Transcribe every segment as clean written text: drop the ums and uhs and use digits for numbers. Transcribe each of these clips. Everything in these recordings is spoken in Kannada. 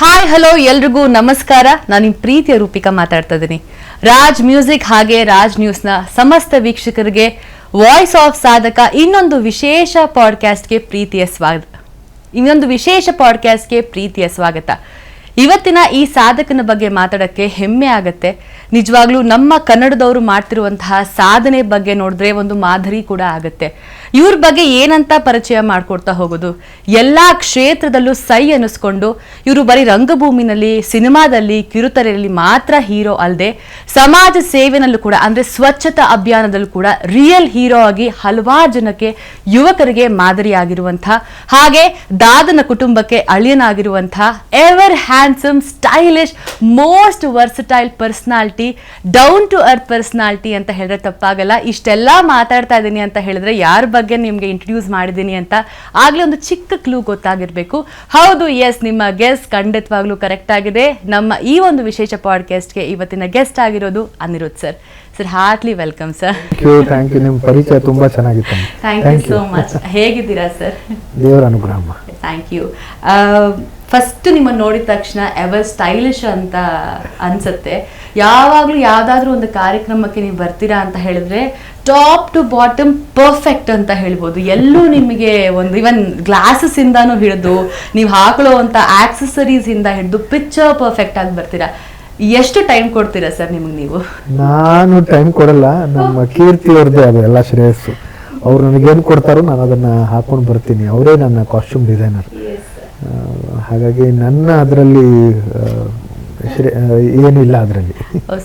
ಹಾಯ್ ಹಲೋ ಎಲ್ರಿಗೂ ನಮಸ್ಕಾರ. ನಾನು ನಿಮ್ಮ ಪ್ರೀತಿಯ ರೂಪಿಕಾ ಮಾತಾಡ್ತಾ ಇದ್ದೀನಿ. ರಾಜ್ ಮ್ಯೂಸಿಕ್ ಹಾಗೆ ರಾಜ್ ನ್ಯೂಸ್ನ ಸಮಸ್ತ ವೀಕ್ಷಕರಿಗೆ ವಾಯ್ಸ್ ಆಫ್ ಸಾಧಕ ಇನ್ನೊಂದು ವಿಶೇಷ ಪಾಡ್ಕಾಸ್ಟ್ಗೆ ಪ್ರೀತಿಯ ಸ್ವಾಗತ. ಇವತ್ತಿನ ಈ ಸಾಧಕನ ಬಗ್ಗೆ ಮಾತಾಡಕ್ಕೆ ಹೆಮ್ಮೆ ಆಗತ್ತೆ. ನಿಜವಾಗ್ಲೂ ನಮ್ಮ ಕನ್ನಡದವರು ಮಾಡ್ತಿರುವಂತಹ ಸಾಧನೆ ಬಗ್ಗೆ ನೋಡಿದ್ರೆ ಒಂದು ಮಾದರಿ ಕೂಡ ಆಗತ್ತೆ. ಇವ್ರ ಬಗ್ಗೆ ಏನಂತ ಪರಿಚಯ ಮಾಡ್ಕೊಡ್ತಾ ಹೋಗೋದು, ಎಲ್ಲಾ ಕ್ಷೇತ್ರದಲ್ಲೂ ಸೈ ಅನ್ನಿಸ್ಕೊಂಡು ಇವರು ಬರೀ ರಂಗಭೂಮಿನಲ್ಲಿ, ಸಿನಿಮಾದಲ್ಲಿ, ಕಿರುತೆರೆಯಲ್ಲಿ ಮಾತ್ರ ಹೀರೋ ಅಲ್ಲದೆ ಸಮಾಜ ಸೇವೆನಲ್ಲೂ ಕೂಡ, ಅಂದ್ರೆ ಸ್ವಚ್ಛತಾ ಅಭಿಯಾನದಲ್ಲೂ ಕೂಡ ರಿಯಲ್ ಹೀರೋ ಆಗಿ ಹಲವಾರು ಜನಕ್ಕೆ, ಯುವಕರಿಗೆ ಮಾದರಿಯಾಗಿರುವಂತಹ, ಹಾಗೆ ದಾದನ ಕುಟುಂಬಕ್ಕೆ ಅಳಿಯನಾಗಿರುವಂತಹ ever handsome, stylish, most versatile personality, down to earth personality ಅಂತ ಹೇಳಿದ್ರೆ ತಪ್ಪಾಗಲ್ಲ. ಇಷ್ಟೆಲ್ಲ ಮಾತಾಡ್ತಾ ಇದ್ದೀನಿ ಅಂತ ಹೇಳಿದ್ರೆ ಯಾರ ಬಗ್ಗೆ ನಿಮ್ಗೆ ಇಂಟ್ರೊಡ್ಯೂಸ್ ಮಾಡಿದ್ದೀನಿ ಅಂತ ಆಗ್ಲೇ ಒಂದು ಚಿಕ್ಕ ಕ್ಲೂ ಗೊತ್ತಾಗಿರ್ಬೇಕು. ಹೌದು, ಎಸ್, ನಿಮ್ಮ ಗೆಸ್ ಖಂಡಿತವಾಗ್ಲೂ ಕರೆಕ್ಟ್ ಆಗಿದೆ. ನಮ್ಮ ಈ ಒಂದು ವಿಶೇಷ ಪಾಡ್ಕಾಸ್ಟ್ಗೆ ಇವತ್ತಿನ ಗೆಸ್ಟ್ ಆಗಿರೋದು Anirudh sir. Sir, heartly welcome sir. Thank you. ನಿಮ್ಮ ಪರಿಚಯ ತುಂಬಾ ಚೆನ್ನಾಗಿತ್ತು. Thank you so much. ಹೇಗಿದ್ದೀರಾ ಸರ್? ದೇವರ ಅನುಗ್ರಹ. Thank you. ಫಸ್ಟ್ ನಿಮ್ಮನ್ನು ನೋಡಿದ ತಕ್ಷಣ ಎವರ್ ಸ್ಟೈಲಿಶ್ ಅಂತ ಅನ್ಸುತ್ತೆ. ಯಾವಾಗಲೂ ಯಾವುದಾದ್ರೂ ಒಂದು ಕಾರ್ಯಕ್ರಮಕ್ಕೆ ನೀವು ಬರ್ತೀರಾ ಅಂತ ಹೇಳಿದ್ರೆ ಟಾಪ್ ಟು ಬಾಟಮ್ ಪರ್ಫೆಕ್ಟ್ ಅಂತ ಹೇಳ್ಬೋದು. ಎಲ್ಲೂ ನಿಮಗೆ ಒಂದು ಇವನ್ ಗ್ಲಾಸಸ್ ಇಂದಾನು ಹಿಡಿದು ನೀವು ಹಾಕೊಳ್ಳುವಂಥ ಆಕ್ಸೆಸರೀಸ್ ಇಂದ ಹಿಡಿದು ಪಿಕ್ಚರ್ ಪರ್ಫೆಕ್ಟ್ ಆಗಿ ಬರ್ತೀರಾ. ಎಷ್ಟು ಟೈಮ್ ಕೊಡ್ತೀರಾ ಸರ್ ನಿಮಗೆ ನೀವು? ನಾನು ಟೈಮ್ ಕೊಡಲ್ಲ. ನಮ್ಮ ಕೀರ್ತಿ ಅವ್ರದ್ದೇ ಅದು ಎಲ್ಲ ಶ್ರೇಯಸ್ಸು. ಅವ್ರು ನನಗೇನು ಕೊಡ್ತಾರೋ ನಾನು ಅದನ್ನು ಹಾಕೊಂಡು ಬರ್ತೀನಿ. ಅವರೇ ನನ್ನ ಕಾಸ್ಟ್ಯೂಮ್ ಡಿಸೈನರ್. ಹಾಗಾಗಿ ನನ್ನ ಅದರಲ್ಲಿ ಏನಿಲ್ಲ ಅದರಲ್ಲಿ.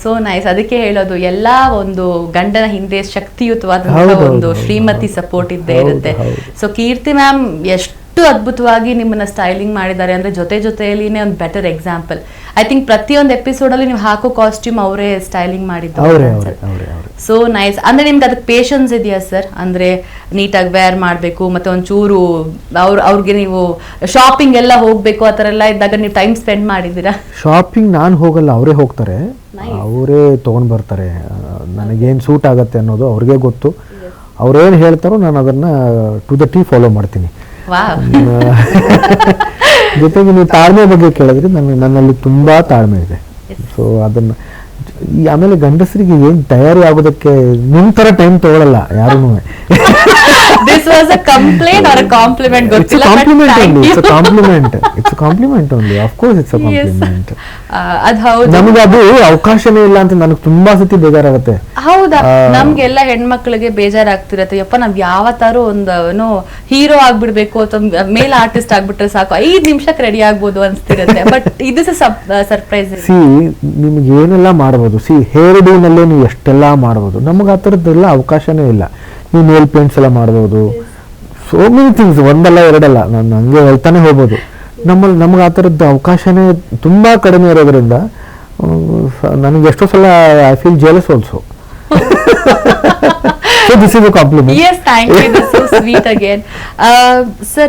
So nice. ಅದಕ್ಕೆ ಹೇಳೋದು, ಎಲ್ಲಾ ಒಂದು ಗಂಡನ ಹಿಂದೆ ಶಕ್ತಿಯುತವಾದಂತಹ ಒಂದು ಶ್ರೀಮತಿ ಸಪೋರ್ಟ್ ಇದ್ದೇ ಇರುತ್ತೆ. ಸೊ ಕೀರ್ತಿ ಮ್ಯಾಮ್ ಎಷ್ಟು ಅದ್ಭುತವಾಗಿ ನಿಮ್ಮನ್ನ ಸ್ಟೈಲಿಂಗ್ ಮಾಡಿದ್ದಾರೆ ಅಂದ್ರೆ ಜೊತೆಯಲ್ಲಿನೇ ಒಂದು ಬೆಟರ್ ಎಕ್ಸಾಂಪಲ್. ಐ ಥಿಂಕ್ ಪ್ರತಿಯೊಂದು ಎಪಿಸೋಡ್ ಅಲ್ಲಿ ನೀವು ಹಾಕೋ ಕಾಸ್ಟ್ಯೂಮ್ ಅವರೇ ಸ್ಟೈಲಿಂಗ್ ಮಾಡಿದ್ದಾರೆ. So nice. ಅಂದ್ರೆ ನಿಮ್ಗೆ ಅದಕ್ಕೆ ಪೇಷನ್ಸ್ ಇದೆಯಾ ಸರ್? ಅಂದ್ರೆ ನೀಟಾಗಿ ವೇರ್ ಮಾಡಬೇಕು, ಮತ್ತೆ ಒಂಚೂರು ಅವ್ರಿಗೆ ನೀವು ಶಾಪಿಂಗ್ ಎಲ್ಲ ಹೋಗ್ಬೇಕು, ಆ ಥರ ಎಲ್ಲ ಇದ್ದಾಗ ನೀವು ಟೈಮ್ ಸ್ಪೆಂಡ್ ಮಾಡಿದ್ದೀರಾ? ಶಾಪಿಂಗ್ ನಾನು ಹೋಗಲ್ಲ, ಅವರೇ ಹೋಗ್ತಾರೆ, ಅವರೇ ತೊಗೊಂಡು ಬರ್ತಾರೆ. ನನಗೇನು ಸೂಟ್ ಆಗತ್ತೆ ಅನ್ನೋದು ಅವ್ರಿಗೆ ಗೊತ್ತು. ಅವ್ರೇನು ಹೇಳ್ತಾರೋ ನಾನು ಅದನ್ನ ಟು ದ ಟಿ ಫಾಲೋ ಮಾಡ್ತೀನಿ. ಜೊತೆಗೆ ನೀವು ತಾಳ್ಮೆ ಬಗ್ಗೆ ಕೇಳಿದ್ರೆ ನನ್ನಲ್ಲಿ ತುಂಬಾ ತಾಳ್ಮೆ ಇದೆ. ಸೊ ಅದನ್ನ ಆಮೇಲೆ ಗಂಡಸರಿಗೆ ಏನ್ ತಯಾರಿ ಆಗೋದಕ್ಕೆ ನಿಮ್ ತರ ಟೈಮ್ ತಗೊಳ್ಳಲ್ಲ ಯಾರು. This was a complaint or a compliment? ಗೊತ್ತಿಲ್ಲ, It's a compliment only. Of course it's a compliment. ಅದು ಹೌದು. ನಮಗೆ ಅದು ಅವಕಾಶನೇ ಇಲ್ಲ ಅಂತ ನನಗೆ ತುಂಬಾ ಸತಿ ಬೇಜಾರಾಗುತ್ತೆ. ಹೌದಾ? ನಮ್ಗೆಲ್ಲ ಹೆಣ್ಮಕ್ಳಿಗೆ ಬೇಜಾರಾಗ್ತಿರತ್ತೆ, ಯಪ್ಪ ನಾವ್ ಯಾವತ್ತಾರು ಒಂದು ಹೀರೋ ಆಗ್ಬಿಡ್ಬೇಕು ಅಥವಾ ಮೇಲ್ ಆರ್ಟಿಸ್ಟ್ ಆಗ್ಬಿಟ್ರೆ ಸಾಕು, 5 ನಿಮಿಷಕ್ಕೆ ರೆಡಿ ಆಗ್ಬೋದು ಅನ್ಸ್ತಿರತ್ತೆ. ಬಟ್ ಇದು ಸರ್ಪ್ರೈಸ್. ಸಿ, ನಿಮ್ಗೆ ಏನೆಲ್ಲ ಮಾಡ್ಬೋದು. ಸಿ, ಹೇರ್ ಡೂ ನಲ್ಲೇ ನೀವು ಎಷ್ಟೆಲ್ಲ ಮಾಡ್ಬೋದು. ನಮಗೆ ಆ ಥರದ್ದೆಲ್ಲ ಅವಕಾಶನೇ ಇಲ್ಲ. ನೀವು ನೇಲ್ ಪೇಂಟ್ಸ್ ಎಲ್ಲ ಮಾಡ್ಬೋದು, ಸೋ ಮೆನಿ ಥಿಂಗ್ಸ್, ಒಂದಲ್ಲ ಎರಡಲ್ಲ, ನಾನು ಹಂಗೆ ಹೇಳ್ತಾನೆ ಹೋಗ್ಬೋದು. ನಮಗೆ ಆ ಥರದ್ದು ಅವಕಾಶನೇ ತುಂಬ ಕಡಿಮೆ ಇರೋದ್ರಿಂದ ನನಗೆ ಎಷ್ಟೋ ಸಲ I feel jealous also. So this is a compliment. Yes, thank you. This is so sweet again. Sir,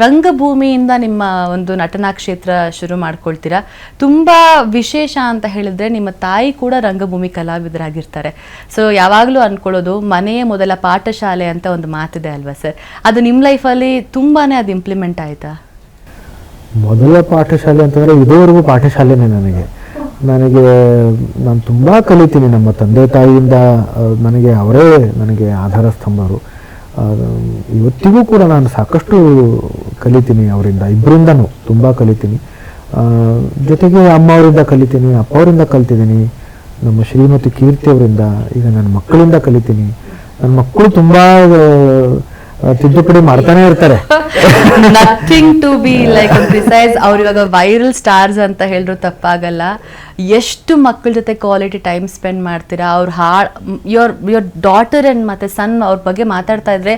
ರಂಗಭೂಮಿಯಿಂದ ನಿಮ್ಮ ಒಂದು ನಟನಾ ಕ್ಷೇತ್ರ ಶುರು ಮಾಡ್ಕೊಳ್ತೀರಾ. ತುಂಬಾ ವಿಶೇಷ ಅಂತ ಹೇಳಿದ್ರೆ ನಿಮ್ಮ ತಾಯಿ ಕೂಡ ರಂಗಭೂಮಿ ಕಲಾವಿದರಾಗಿರ್ತಾರೆ. ಸೊ ಯಾವಾಗಲೂ ಅನ್ಕೊಳ್ಳೋದು ಮನೆಯ ಮೊದಲ ಪಾಠಶಾಲೆ ಅಂತ ಒಂದು ಮಾತಿದೆ ಅಲ್ವಾ ಸರ್? ಅದು ನಿಮ್ಮ ಲೈಫಲ್ಲಿ ತುಂಬಾನೇ ಅದು ಇಂಪ್ಲಿಮೆಂಟ್ ಆಯ್ತಾ? ಮೊದಲ ಪಾಠಶಾಲೆ ಅಂತಂದ್ರೆ ಇದುವರೆಗೂ ಪಾಠಶಾಲೆನೇ ನಾನು ತುಂಬ ಕಲಿತೀನಿ. ನಮ್ಮ ತಂದೆ ತಾಯಿಯಿಂದ ನನಗೆ ಆಧಾರ ಸ್ತಂಭರು. ಇವತ್ತಿಗೂ ಕೂಡ ನಾನು ಸಾಕಷ್ಟು ಕಲಿತೀನಿ ಅವರಿಂದ, ಇಬ್ಬರಿಂದನೂ ತುಂಬ ಕಲಿತೀನಿ. ಜೊತೆಗೆ ಅಮ್ಮ ಅವರಿಂದ ಕಲಿತೀನಿ, ಅಪ್ಪ ಅವರಿಂದ ಕಲ್ತಿದ್ದೀನಿ, ನಮ್ಮ ಶ್ರೀಮತಿ ಕೀರ್ತಿ ಅವರಿಂದ, ಈಗ ನನ್ನ ಮಕ್ಕಳಿಂದ ಕಲಿತೀನಿ. ನನ್ನ ಮಕ್ಕಳು ತುಂಬ ತಿದ್ದುಪಡಿ ಮಾಡ್ತಾನೆ ಇರ್ತಾರೆ. Nothing to be like besides ಅವ್ರು ಇವಾಗ ವೈರಲ್ ಸ್ಟಾರ್ಸ್ ಅಂತ ಹೇಳಿದ್ರು ತಪ್ಪಾಗಲ್ಲ. ಎಷ್ಟು ಮಕ್ಕಳ ಜೊತೆ ಕ್ವಾಲಿಟಿ ಟೈಮ್ ಸ್ಪೆಂಡ್ ಮಾಡ್ತೀರಾ? ಅವ್ರ ಯೋರ್ ಡಾಟರ್ ಅಂಡ್ ಮತ್ತೆ ಸನ್ ಅವ್ರ ಬಗ್ಗೆ ಮಾತಾಡ್ತಾ ಇದ್ರೆ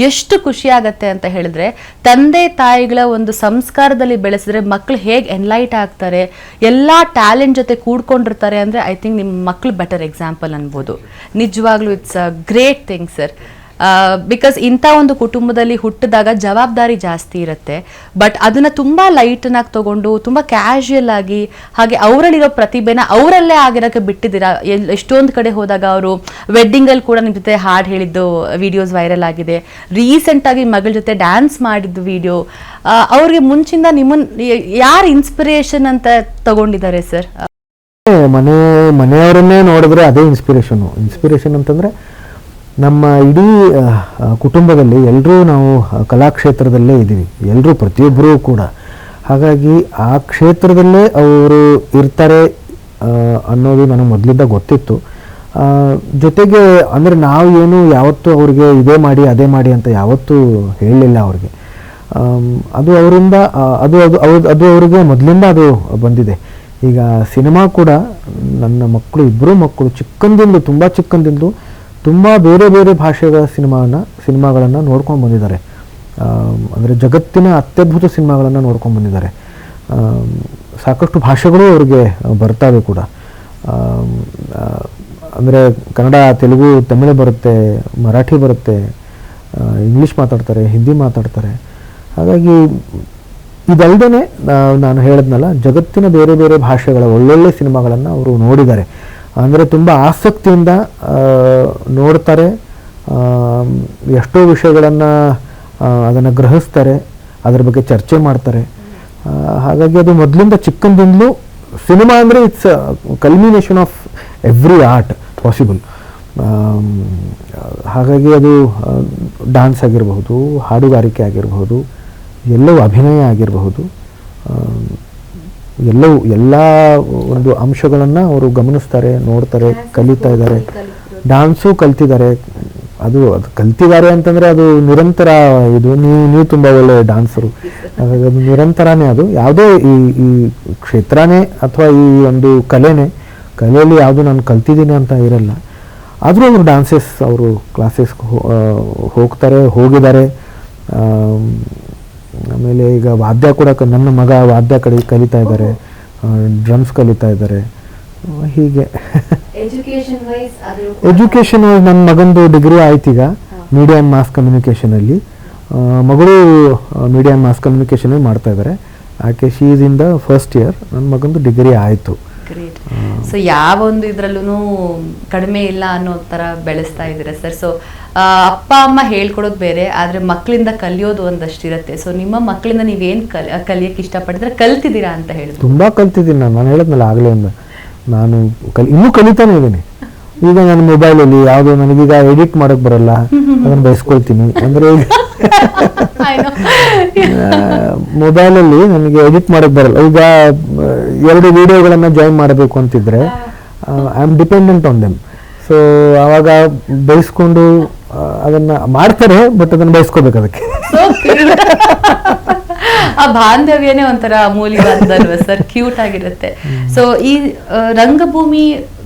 ಎಷ್ಟು ಖುಷಿ ಆಗತ್ತೆ ಅಂತ ಹೇಳಿದ್ರೆ, ತಂದೆ ತಾಯಿಗಳ ಒಂದು ಸಂಸ್ಕಾರದಲ್ಲಿ ಬೆಳೆಸಿದ್ರೆ ಮಕ್ಕಳು ಹೇಗೆ ಎನ್ಲೈಟ್ ಆಗ್ತಾರೆ, ಎಲ್ಲಾ ಟ್ಯಾಲೆಂಟ್ ಜೊತೆ ಕೂಡ್ಕೊಂಡಿರ್ತಾರೆ ಅಂದ್ರೆ ಐ ಥಿಂಕ್ ನಿಮ್ಮ ಮಕ್ಕಳು ಬೆಟರ್ ಎಕ್ಸಾಂಪಲ್ ಅನ್ಬೋದು. ನಿಜವಾಗ್ಲೂ it's a great thing sir. Because ಇಂಥ ಒಂದು ಕುಟುಂಬದಲ್ಲಿ ಹುಟ್ಟಿದಾಗ ಜವಾಬ್ದಾರಿ ಜಾಸ್ತಿ ಇರುತ್ತೆ. ಬಟ್ ಅದನ್ನ ತುಂಬಾ ಲೈಟ್ನಾಗಿ ತಗೊಂಡು ತುಂಬಾ ಕ್ಯಾಶುಯಲ್ ಆಗಿ ಹಾಗೆ ಅವರಲ್ಲಿರೋ ಪ್ರತಿಭೆನ ಅವರಲ್ಲೇ ಆಗಿರೋಕ್ಕೆ ಬಿಟ್ಟಿದ್ದೀರಾ. ಎಷ್ಟೊಂದು ಕಡೆ ಹೋದಾಗ ಅವರು ವೆಡ್ಡಿಂಗಲ್ಲಿ ಕೂಡ ನಿಮ್ಮ ಜೊತೆ ಹಾಡು ಹೇಳಿದ್ದು ವಿಡಿಯೋಸ್ ವೈರಲ್ ಆಗಿದೆ. ರೀಸೆಂಟ್ ಆಗಿ ಮಗಳ ಜೊತೆ ಡ್ಯಾನ್ಸ್ ಮಾಡಿದ್ದು ವಿಡಿಯೋ. ಅವ್ರಿಗೆ ಮುಂಚಿಂದ ನಿಮ್ಮನ್ನ ಯಾರು ಇನ್ಸ್ಪಿರೇಷನ್ ಅಂತ ತಗೊಂಡಿದ್ದಾರೆ ಸರ್? ಮನೆಯವರನ್ನೇ ನೋಡಿದ್ರೆ ಅದೇ ಇನ್ಸ್ಪಿರೇಷನ್ ಅಂತಂದ್ರೆ ನಮ್ಮ ಇಡೀ ಕುಟುಂಬದಲ್ಲಿ ಎಲ್ಲರೂ ನಾವು ಕಲಾಕ್ಷೇತ್ರದಲ್ಲೇ ಇದ್ದೀವಿ, ಎಲ್ಲರೂ ಪ್ರತಿಯೊಬ್ಬರೂ ಕೂಡ. ಹಾಗಾಗಿ ಆ ಕ್ಷೇತ್ರದಲ್ಲೇ ಅವರು ಇರ್ತಾರೆ ಅನ್ನೋದು ನನಗೆ ಮೊದಲಿಂದ ಗೊತ್ತಿತ್ತು. ಜೊತೆಗೆ ಅಂದರೆ ನಾವು ಏನು ಯಾವತ್ತೂ ಅವ್ರಿಗೆ ಇದೇ ಮಾಡಿ ಅದೇ ಮಾಡಿ ಅಂತ ಯಾವತ್ತೂ ಹೇಳಲಿಲ್ಲ ಅವ್ರಿಗೆ. ಅದು ಅವರಿಂದ ಅದು ಅವರಿಗೆ ಮೊದಲಿಂದ ಅದು ಬಂದಿದೆ. ಈಗ ಸಿನಿಮಾ ಕೂಡ ನನ್ನ ಇಬ್ಬರು ಮಕ್ಕಳು ತುಂಬ ಚಿಕ್ಕಂದಿಂದಲೂ ತುಂಬ ಬೇರೆ ಬೇರೆ ಭಾಷೆಗಳ ಸಿನಿಮಾಗಳನ್ನು ನೋಡ್ಕೊಂಡು ಬಂದಿದ್ದಾರೆ. ಅಂದರೆ ಜಗತ್ತಿನ ಅತ್ಯದ್ಭುತ ಸಿನಿಮಾಗಳನ್ನು ನೋಡ್ಕೊಂಡು ಬಂದಿದ್ದಾರೆ. ಸಾಕಷ್ಟು ಭಾಷೆಗಳು ಅವ್ರಿಗೆ ಬರ್ತವೆ ಕೂಡ. ಅಂದರೆ ಕನ್ನಡ, ತೆಲುಗು, ತಮಿಳು ಬರುತ್ತೆ, ಮರಾಠಿ ಬರುತ್ತೆ, ಇಂಗ್ಲೀಷ್ ಮಾತಾಡ್ತಾರೆ, ಹಿಂದಿ ಮಾತಾಡ್ತಾರೆ. ಹಾಗಾಗಿ ಇದಲ್ಲದೆ ನಾನು ಹೇಳಿದ್ನಲ್ಲ, ಜಗತ್ತಿನ ಬೇರೆ ಬೇರೆ ಭಾಷೆಗಳ ಒಳ್ಳೊಳ್ಳೆ ಸಿನಿಮಾಗಳನ್ನು ಅವರು ನೋಡಿದ್ದಾರೆ. ಅಂದರೆ ತುಂಬ ಆಸಕ್ತಿಯಿಂದ ನೋಡ್ತಾರೆ, ಎಷ್ಟೋ ವಿಷಯಗಳನ್ನು ಅದನ್ನು ಗ್ರಹಿಸ್ತಾರೆ, ಅದರ ಬಗ್ಗೆ ಚರ್ಚೆ ಮಾಡ್ತಾರೆ. ಹಾಗಾಗಿ ಅದು ಮೊದಲಿಂದ ಚಿಕ್ಕಂದಿಂದಲೂ ಸಿನಿಮಾ ಅಂದರೆ it's culmination of every art possible. ಹಾಗಾಗಿ ಅದು ಡ್ಯಾನ್ಸ್ ಆಗಿರಬಹುದು, ಹಾಡುಗಾರಿಕೆ ಆಗಿರಬಹುದು, ಎಲ್ಲವೂ ಅಭಿನಯ ಆಗಿರಬಹುದು, ಎಲ್ಲ ಒಂದು ಅಂಶಗಳನ್ನು ಅವರು ಗಮನಿಸ್ತಾರೆ, ನೋಡ್ತಾರೆ, ಕಲಿತಾ ಇದ್ದಾರೆ. ಡ್ಯಾನ್ಸು ಕಲ್ತಿದ್ದಾರೆ. ಅದು ಕಲ್ತಿದ್ದಾರೆ ಅಂತಂದರೆ ಅದು ನಿರಂತರ. ಇದು ನೀವು ತುಂಬ ಒಳ್ಳೆ ಡ್ಯಾನ್ಸರು. ಹಾಗಾಗಿ ಅದು ನಿರಂತರನೇ. ಅದು ಯಾವುದೇ ಈ ಕ್ಷೇತ್ರನೇ ಅಥವಾ ಈ ಒಂದು ಕಲೆಯಲ್ಲಿ ಯಾವುದು ನಾನು ಕಲ್ತಿದ್ದೀನಿ ಅಂತ ಇರಲ್ಲ. ಆದರೂ ಅವರು ಅವರು ಕ್ಲಾಸಸ್ಗೆ ಹೋಗಿದ್ದಾರೆ. ಆಮೇಲೆ ಈಗ ವಾದ್ಯ ಕೂಡ ನನ್ನ ಮಗ ವಾದ್ಯ ಕಲಿತಾ ಇದ್ದಾರೆ, ಡ್ರಮ್ಸ್ ಕಲಿತಾ ಇದ್ದಾರೆ. ಹೀಗೆ ಎಜುಕೇಷನ್ ನನ್ನ ಮಗಂದು ಡಿಗ್ರಿ ಆಯ್ತು ಈಗ ಮೀಡಿಯಾ ಆ್ಯಂಡ್ ಮಾಸ್ ಕಮ್ಯುನಿಕೇಷನಲ್ಲಿ. ಮಗಳು ಮೀಡಿಯಾ ಆ್ಯಂಡ್ ಮಾಸ್ ಕಮ್ಯುನಿಕೇಷನ್ ಮಾಡ್ತಾ ಇದ್ದಾರೆ. ಆಕೆ she is in the first year. ನನ್ನ ಮಗಂದು ಡಿಗ್ರಿ ಆಯಿತು. ಸೊ ಯಾವ ಒಂದು ಇದ್ರಲ್ಲೂ ಕಡಿಮೆ ಇಲ್ಲ ಅನ್ನೋ ಥರ ಬೆಳೆಸ್ತಾ ಇದ್ದೀರಾ ಸರ್. ಸೊ ಅಪ್ಪ ಅಮ್ಮ ಹೇಳ್ಕೊಡೋದು ಬೇರೆ, ಆದರೆ ಮಕ್ಕಳಿಂದ ಕಲಿಯೋದು ಒಂದಷ್ಟು ಇರುತ್ತೆ. ಸೊ ನಿಮ್ಮ ಮಕ್ಕಳಿಂದ ನೀವೇನು ಕಲಿಯೋಕ್ಕೆ ಇಷ್ಟಪಟ್ಟಿದ್ರೆ ಕಲ್ತಿದ್ದೀರಾ ಅಂತ ಹೇಳಿದ್ರು? ತುಂಬ ಕಲ್ತಿದ್ದೀನಿ. ನಾನು ಹೇಳಿದ್ನಲ್ಲ ಆಗಲೇ ನಾನು ಇನ್ನೂ ಕಲಿತಾನೆ ಇದ್ದೀನಿ. ಈಗ ನನ್ನ ಮೊಬೈಲಲ್ಲಿ ಯಾವುದೋ ನನಗೀಗ ಎಡಿಟ್ ಮಾಡೋಕ್ಕೆ ಬರಲ್ಲ, ಅದನ್ನು ಬಯಸ್ಕೊಳ್ತೀನಿ. ಅಂದರೆ ಮೊಬೈಲಲ್ಲಿ ನನಗೆ ಎಡಿಟ್ ಮಾಡೋಕ್ಕೆ ಬರಲ್ಲ. ಈಗ 2 ವಿಡಿಯೋಗಳನ್ನು ಜಾಯಿನ್ ಮಾಡಬೇಕು ಅಂತಿದ್ರೆ I am dependent on them. So ಆವಾಗ ಬಯಸ್ಕೊಂಡು ಅದನ್ನು ಮಾಡ್ತಾರೆ, ಬಟ್ ಅದನ್ನು ಬಯಸ್ಕೋಬೇಕು ಅದಕ್ಕೆ. ಆ ಬಾಂಧವ್ಯನೇ ಒಂಥರ ಅಮೂಲ್ಯವಾದಲ್ವ ಸರ್, ಕ್ಯೂಟ್ ಆಗಿರುತ್ತೆ. ಸೊ ಈ ರಂಗಭೂಮಿ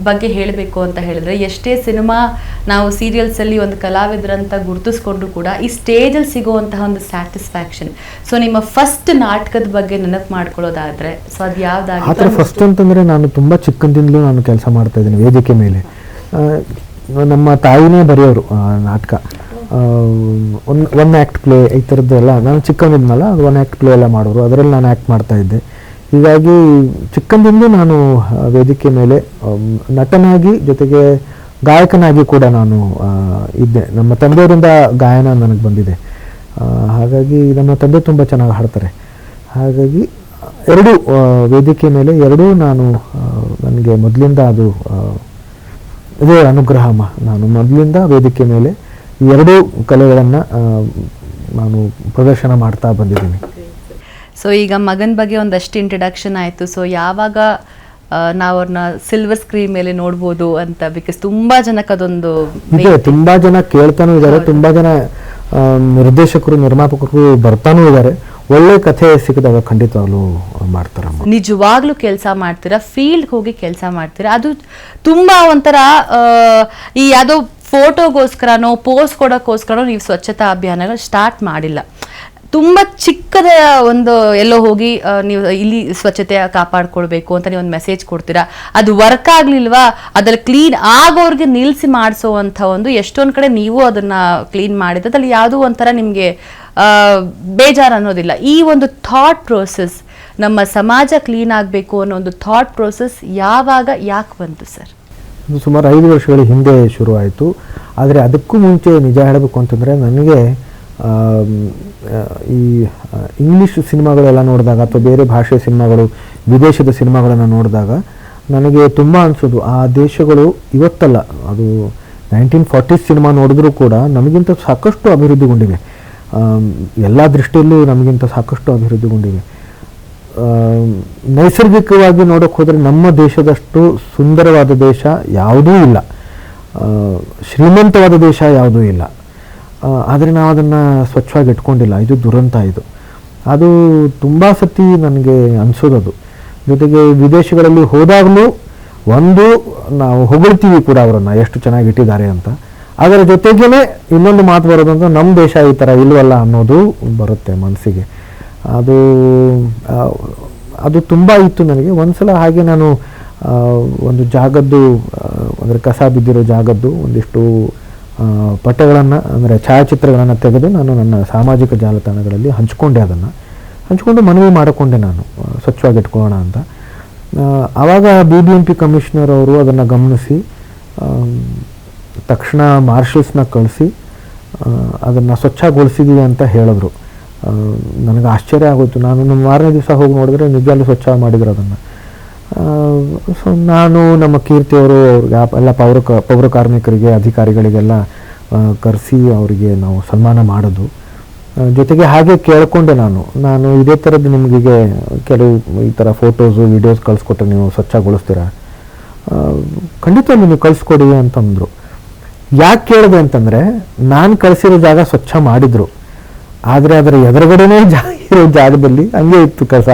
ಬಗ್ಗೆ ಹೇಳಬೇಕು ಅಂತ ಹೇಳಿದ್ರೆ, ಎಷ್ಟೇ ಸಿನಿಮಾ ನಾವು ಸೀರಿಯಲ್ಸ್ ಅಲ್ಲಿ ಒಂದು ಕಲಾವಿದರಂತ ಗುರುತಿಸ್ಕೊಂಡು ಕೂಡ ಈ ಸ್ಟೇಜಲ್ಲಿ ಸಿಗುವಂತಹ ಒಂದು ಸ್ಯಾಟಿಸ್ಫ್ಯಾಕ್ಷನ್. ಸೊ ನಿಮ್ಮ ಫಸ್ಟ್ ನಾಟಕದ ಬಗ್ಗೆ ನೆನಪು ಮಾಡ್ಕೊಳ್ಳೋದಾದ್ರೆ ಸೊ ಅದು ಯಾವ್ದಾಗಿ? ಫಸ್ಟ್ ಅಂತಂದ್ರೆ ನಾನು ತುಂಬಾ ಚಿಕ್ಕಂದಿಂದಲೂ ನಾನು ಕೆಲಸ ಮಾಡ್ತಾ ಇದ್ದೀನಿ ವೇದಿಕೆ ಮೇಲೆ. ನಮ್ಮ ತಾಯಿನೇ ಬರೆಯೋರು ನಾಟಕ, ಒನ್ ಆ್ಯಕ್ಟ್ ಪ್ಲೇ ಈ ಥರದ್ದೆಲ್ಲ. ನಾನು ಚಿಕ್ಕಂದಿದ್ನಲ್ಲ, ಅದು 1 ಆ್ಯಕ್ಟ್ ಪ್ಲೇ ಎಲ್ಲ ಮಾಡೋರು, ಅದರಲ್ಲಿ ನಾನು ಆ್ಯಕ್ಟ್ ಮಾಡ್ತಾ ಇದ್ದೆ. ಹೀಗಾಗಿ ಚಿಕ್ಕಂದಿಂದ ನಾನು ವೇದಿಕೆ ಮೇಲೆ ನಟನಾಗಿ ಜೊತೆಗೆ ಗಾಯಕನಾಗಿ ಕೂಡ ನಾನು ಇದ್ದೆ. ನಮ್ಮ ತಂದೆಯವರಿಂದ ಗಾಯನ ನನಗೆ ಬಂದಿದೆ. ಹಾಗಾಗಿ ನಮ್ಮ ತಂದೆ ತುಂಬ ಚೆನ್ನಾಗಿ ಹಾಡ್ತಾರೆ. ಹಾಗಾಗಿ ಎರಡೂ ವೇದಿಕೆ ಮೇಲೆ ಎರಡೂ ನಾನು ನನಗೆ ಮೊದಲಿಂದ ಅದು ಇದೇ ಅನುಗ್ರಹ. ನಾನು ಮೊದಲಿಂದ ವೇದಿಕೆ ಮೇಲೆ ಎರಡೂ ಕಲೆಗಳನ್ನು ನಾನು ಪ್ರದರ್ಶನ ಮಾಡ್ತಾ ಬಂದಿದ್ದೀನಿ. ಸೊ ಈಗ ಮಗನ ಬಗ್ಗೆ ಒಂದಷ್ಟು ಇಂಟ್ರಡಕ್ಷನ್ ಆಯಿತು. ಸೊ ಯಾವಾಗ ನಾವು ಅವ್ರನ್ನ ಸಿಲ್ವರ್ ಸ್ಕ್ರೀನ್ ಮೇಲೆ ನೋಡ್ಬೋದು ಅಂತ? ಬಿಕಾಸ್ ತುಂಬಾ ಜನಕ್ಕೆ ಅದೊಂದು ಇದೆ, ತುಂಬಾ ಜನ ಕೇಳ್ತಾನೂ ಇದ್ದಾರೆ, ತುಂಬಾ ಜನ ನಿರ್ದೇಶಕರು ನಿರ್ಮಾಪಕರು ಬರ್ತಾನೂ ಇದ್ದಾರೆ. ಒಳ್ಳೆ ಕಥೆ ಸಿಕ್ಕಿದಾಗ ಖಂಡಿತವಾಗ್ಲೂ ಮಾಡ್ತಾರ. ನಿಜವಾಗ್ಲೂ ಕೆಲಸ ಮಾಡ್ತೀರಾ, ಫೀಲ್ಡ್ ಹೋಗಿ ಕೆಲಸ ಮಾಡ್ತೀರಾ. ಅದು ತುಂಬಾ ಒಂಥರ ಈ ಯಾವುದೋ ಫೋಟೋಗೋಸ್ಕರನೋ ಪೋಸ್ಟ್ ಕೊಡೋಕ್ಕೋಸ್ಕರನೋ ನೀವು ಸ್ವಚ್ಛತಾ ಅಭಿಯಾನಗಳು ಸ್ಟಾರ್ಟ್ ಮಾಡಿಲ್ಲ. ತುಂಬಾ ಚಿಕ್ಕದ ಒಂದು ಎಲ್ಲೋ ಹೋಗಿ ನೀವು ಇಲ್ಲಿ ಸ್ವಚ್ಛತೆ ಕಾಪಾಡ್ಕೊಳ್ಬೇಕು ಅಂತ ನೀವು ಒಂದು ಮೆಸೇಜ್ ಕೊಡ್ತೀರಾ, ಅದು ವರ್ಕ್ ಆಗ್ಲಿಲ್ವಾ ಅದ್ರಲ್ಲಿ ಕ್ಲೀನ್ ಆಗೋರ್ಗೆ ನಿಲ್ಸಿ ಮಾಡಿಸೋವಂಥ ಒಂದು ಎಷ್ಟೊಂದ್ ಕಡೆ ನೀವು ಅದನ್ನ ಕ್ಲೀನ್ ಮಾಡಿದ್ರೆ ಅದ್ರಲ್ಲಿ ಯಾವುದೋ ಒಂಥರ ನಿಮ್ಗೆ ಬೇಜಾರು ಅನ್ನೋದಿಲ್ಲ. ಈ ಒಂದು ಥಾಟ್ ಪ್ರೋಸೆಸ್, ನಮ್ಮ ಸಮಾಜ ಕ್ಲೀನ್ ಆಗಬೇಕು ಅನ್ನೋ ಒಂದು ಥಾಟ್ ಪ್ರೋಸೆಸ್ ಯಾವಾಗ ಯಾಕೆ ಬಂತು ಸರ್? ಸುಮಾರು 5 ವರ್ಷಗಳ ಹಿಂದೆ ಶುರು ಆಯಿತು. ಆದರೆ ಅದಕ್ಕೂ ಮುಂಚೆ ನಿಜ ಹೇಳಬೇಕು ಅಂತಂದರೆ ನನಗೆ ಈ ಇಂಗ್ಲೀಷ್ ಸಿನಿಮಾಗಳೆಲ್ಲ ನೋಡಿದಾಗ ಅಥವಾ ಬೇರೆ ಭಾಷೆಯ ಸಿನಿಮಾಗಳು, ವಿದೇಶದ ಸಿನಿಮಾಗಳನ್ನು ನೋಡಿದಾಗ ನನಗೆ ತುಂಬ ಅನಿಸೋದು ಆ ದೇಶಗಳು ಇವತ್ತಲ್ಲ, ಅದು 1940s ಸಿನಿಮಾ ನೋಡಿದ್ರೂ ಕೂಡ ನಮಗಿಂತ ಸಾಕಷ್ಟು ಅಭಿವೃದ್ಧಿಗೊಂಡಿವೆ. ಎಲ್ಲ ದೃಷ್ಟಿಯಲ್ಲೂ ನಮಗಿಂತ ಸಾಕಷ್ಟು ಅಭಿವೃದ್ಧಿಗೊಂಡಿವೆ. ನೈಸರ್ಗಿಕವಾಗಿ ನೋಡೋಕೆ ಹೋದರೆ ನಮ್ಮ ದೇಶದಷ್ಟು ಸುಂದರವಾದ ದೇಶ ಯಾವುದೂ ಇಲ್ಲ, ಶ್ರೀಮಂತವಾದ ದೇಶ ಯಾವುದೂ ಇಲ್ಲ. ಆದರೆ ನಾವು ಅದನ್ನು ಸ್ವಚ್ಛವಾಗಿ ಇಟ್ಕೊಂಡಿಲ್ಲ. ಇದು ದುರಂತ. ಅದು ತುಂಬ ಸತಿ ನನಗೆ ಅನಿಸೋದದು. ಜೊತೆಗೆ ವಿದೇಶಗಳಲ್ಲಿ ಹೋದಾಗಲೂ ಒಂದು ನಾವು ಹೊಗಳ್ತೀವಿ ಕೂಡ ಅವರನ್ನು ಎಷ್ಟು ಚೆನ್ನಾಗಿ ಇಟ್ಟಿದ್ದಾರೆ ಅಂತ. ಅದರ ಜೊತೆಗೇ ಇನ್ನೊಂದು ಮಾತು ಬರೋದಂದ್ರೆ ನಮ್ಮ ದೇಶ ಈ ಥರ ಇಲ್ವಲ್ಲ ಅನ್ನೋದು ಬರುತ್ತೆ ಮನಸ್ಸಿಗೆ. ಅದು ತುಂಬ ಇತ್ತು ನನಗೆ. ಒಂದ್ಸಲ ಹಾಗೆ ನಾನು ಒಂದು ಜಾಗದ್ದು ಅಂದರೆ ಕಸ ಬಿದ್ದಿರೋ ಜಾಗದ್ದು ಒಂದಿಷ್ಟು ಪಟಗಳನ್ನು ಅಂದರೆ ಛಾಯಾಚಿತ್ರಗಳನ್ನು ತೆಗೆದು ನಾನು ನನ್ನ ಸಾಮಾಜಿಕ ಜಾಲತಾಣಗಳಲ್ಲಿ ಹಂಚ್ಕೊಂಡು ಮನವಿ ಮಾಡಿಕೊಂಡೆ ನಾನು ಸ್ವಚ್ಛವಾಗಿ ಇಟ್ಕೊಳ್ಳೋಣ ಅಂತ. ಆವಾಗ BBMP ಕಮಿಷನರ್ ಅವರು ಅದನ್ನು ಗಮನಿಸಿ ತಕ್ಷಣ ಮಾರ್ಷಲ್ಸ್ನ ಕಳಿಸಿ ಅದನ್ನು ಸ್ವಚ್ಛಗೊಳಿಸಿದ್ದೀವಿ ಅಂತ ಹೇಳಿದ್ರು. ನನಗೆ ಆಶ್ಚರ್ಯ ಆಗೋಯ್ತು. ನಾನು ಮಾರನೇ ದಿವಸ ಹೋಗಿ ನೋಡಿದ್ರೆ ನಿಜವಾಗ್ಲೂ ಸ್ವಚ್ಛ ಮಾಡಿದ್ರು ಅದನ್ನು. ಸೊ ನಾನು ನಮ್ಮ ಕೀರ್ತಿಯವರು ಅವ್ರಿಗೆ ಎಲ್ಲ ಪೌರ ಕಾರ್ಮಿಕರಿಗೆ, ಅಧಿಕಾರಿಗಳಿಗೆಲ್ಲ ಕರೆಸಿ ಅವರಿಗೆ ನಾವು ಸನ್ಮಾನ ಮಾಡೋದು. ಜೊತೆಗೆ ಹಾಗೆ ಕೇಳಿಕೊಂಡೆ ನಾನು ಇದೇ ಥರದ್ದು ನಿಮಗೆ ಕೆಲವು ಈ ಥರ ಫೋಟೋಸು ವಿಡಿಯೋಸ್ ಕಳಿಸ್ಕೊಟ್ರೆ ನೀವು ಸ್ವಚ್ಛಗೊಳಿಸ್ತೀರಾ? ಖಂಡಿತ ನೀವು ಕಳಿಸ್ಕೊಡಿ ಅಂತಂದರು. ಯಾಕೆ ಕೇಳಿದೆ ಅಂತಂದರೆ ನಾನು ಕಳಿಸಿರೋ ಜಾಗ ಸ್ವಚ್ಛ ಮಾಡಿದರು, ಆದರೆ ಅದರ ಎದುರುಗಡೆನೇ ಇರೋ ಜಾಗದಲ್ಲಿ ಹಂಗೆ ಇತ್ತು ಕಸ.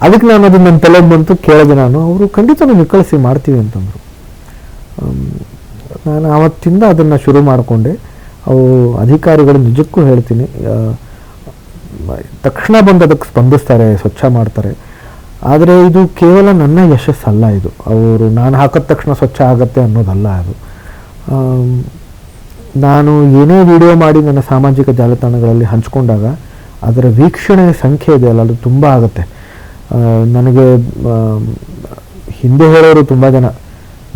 ಅದಕ್ಕೆ ನಾನು ಅದು ನನ್ನ ತಲೆಗೆ ಬಂತು, ಕೇಳಿದೆ ನಾನು. ಅವರು ಖಂಡಿತ ನೀವು ಕಳಿಸಿ ಮಾಡ್ತೀವಿ ಅಂತಂದರು. ನಾನು ಆವತ್ತಿಂದ ಅದನ್ನು ಶುರು ಮಾಡಿಕೊಂಡೆ. ಅವು ಅಧಿಕಾರಿಗಳು ನಿಜಕ್ಕೂ ಹೇಳ್ತೀನಿ ತಕ್ಷಣ ಬಂದು ಅದಕ್ಕೆ ಸ್ಪಂದಿಸ್ತಾರೆ, ಸ್ವಚ್ಛ ಮಾಡ್ತಾರೆ. ಆದರೆ ಇದು ಕೇವಲ ನನ್ನ ಯಶಸ್ಸಲ್ಲ. ಅವರು ನಾನು ಹಾಕಿದ ತಕ್ಷಣ ಸ್ವಚ್ಛ ಆಗತ್ತೆ ಅನ್ನೋದಲ್ಲ. ನಾನು ಏನೇ ವಿಡಿಯೋ ಮಾಡಿ ನನ್ನ ಸಾಮಾಜಿಕ ಜಾಲತಾಣಗಳಲ್ಲಿ ಹಂಚ್ಕೊಂಡಾಗ ಅದರ ವೀಕ್ಷಣೆಯ ಸಂಖ್ಯೆ ಇದೆಯಲ್ಲ, ಅದು ತುಂಬ ಆಗುತ್ತೆ. ನನಗೆ ಹಿಂದೆ ಹೇಳೋರು ತುಂಬ ಜನ,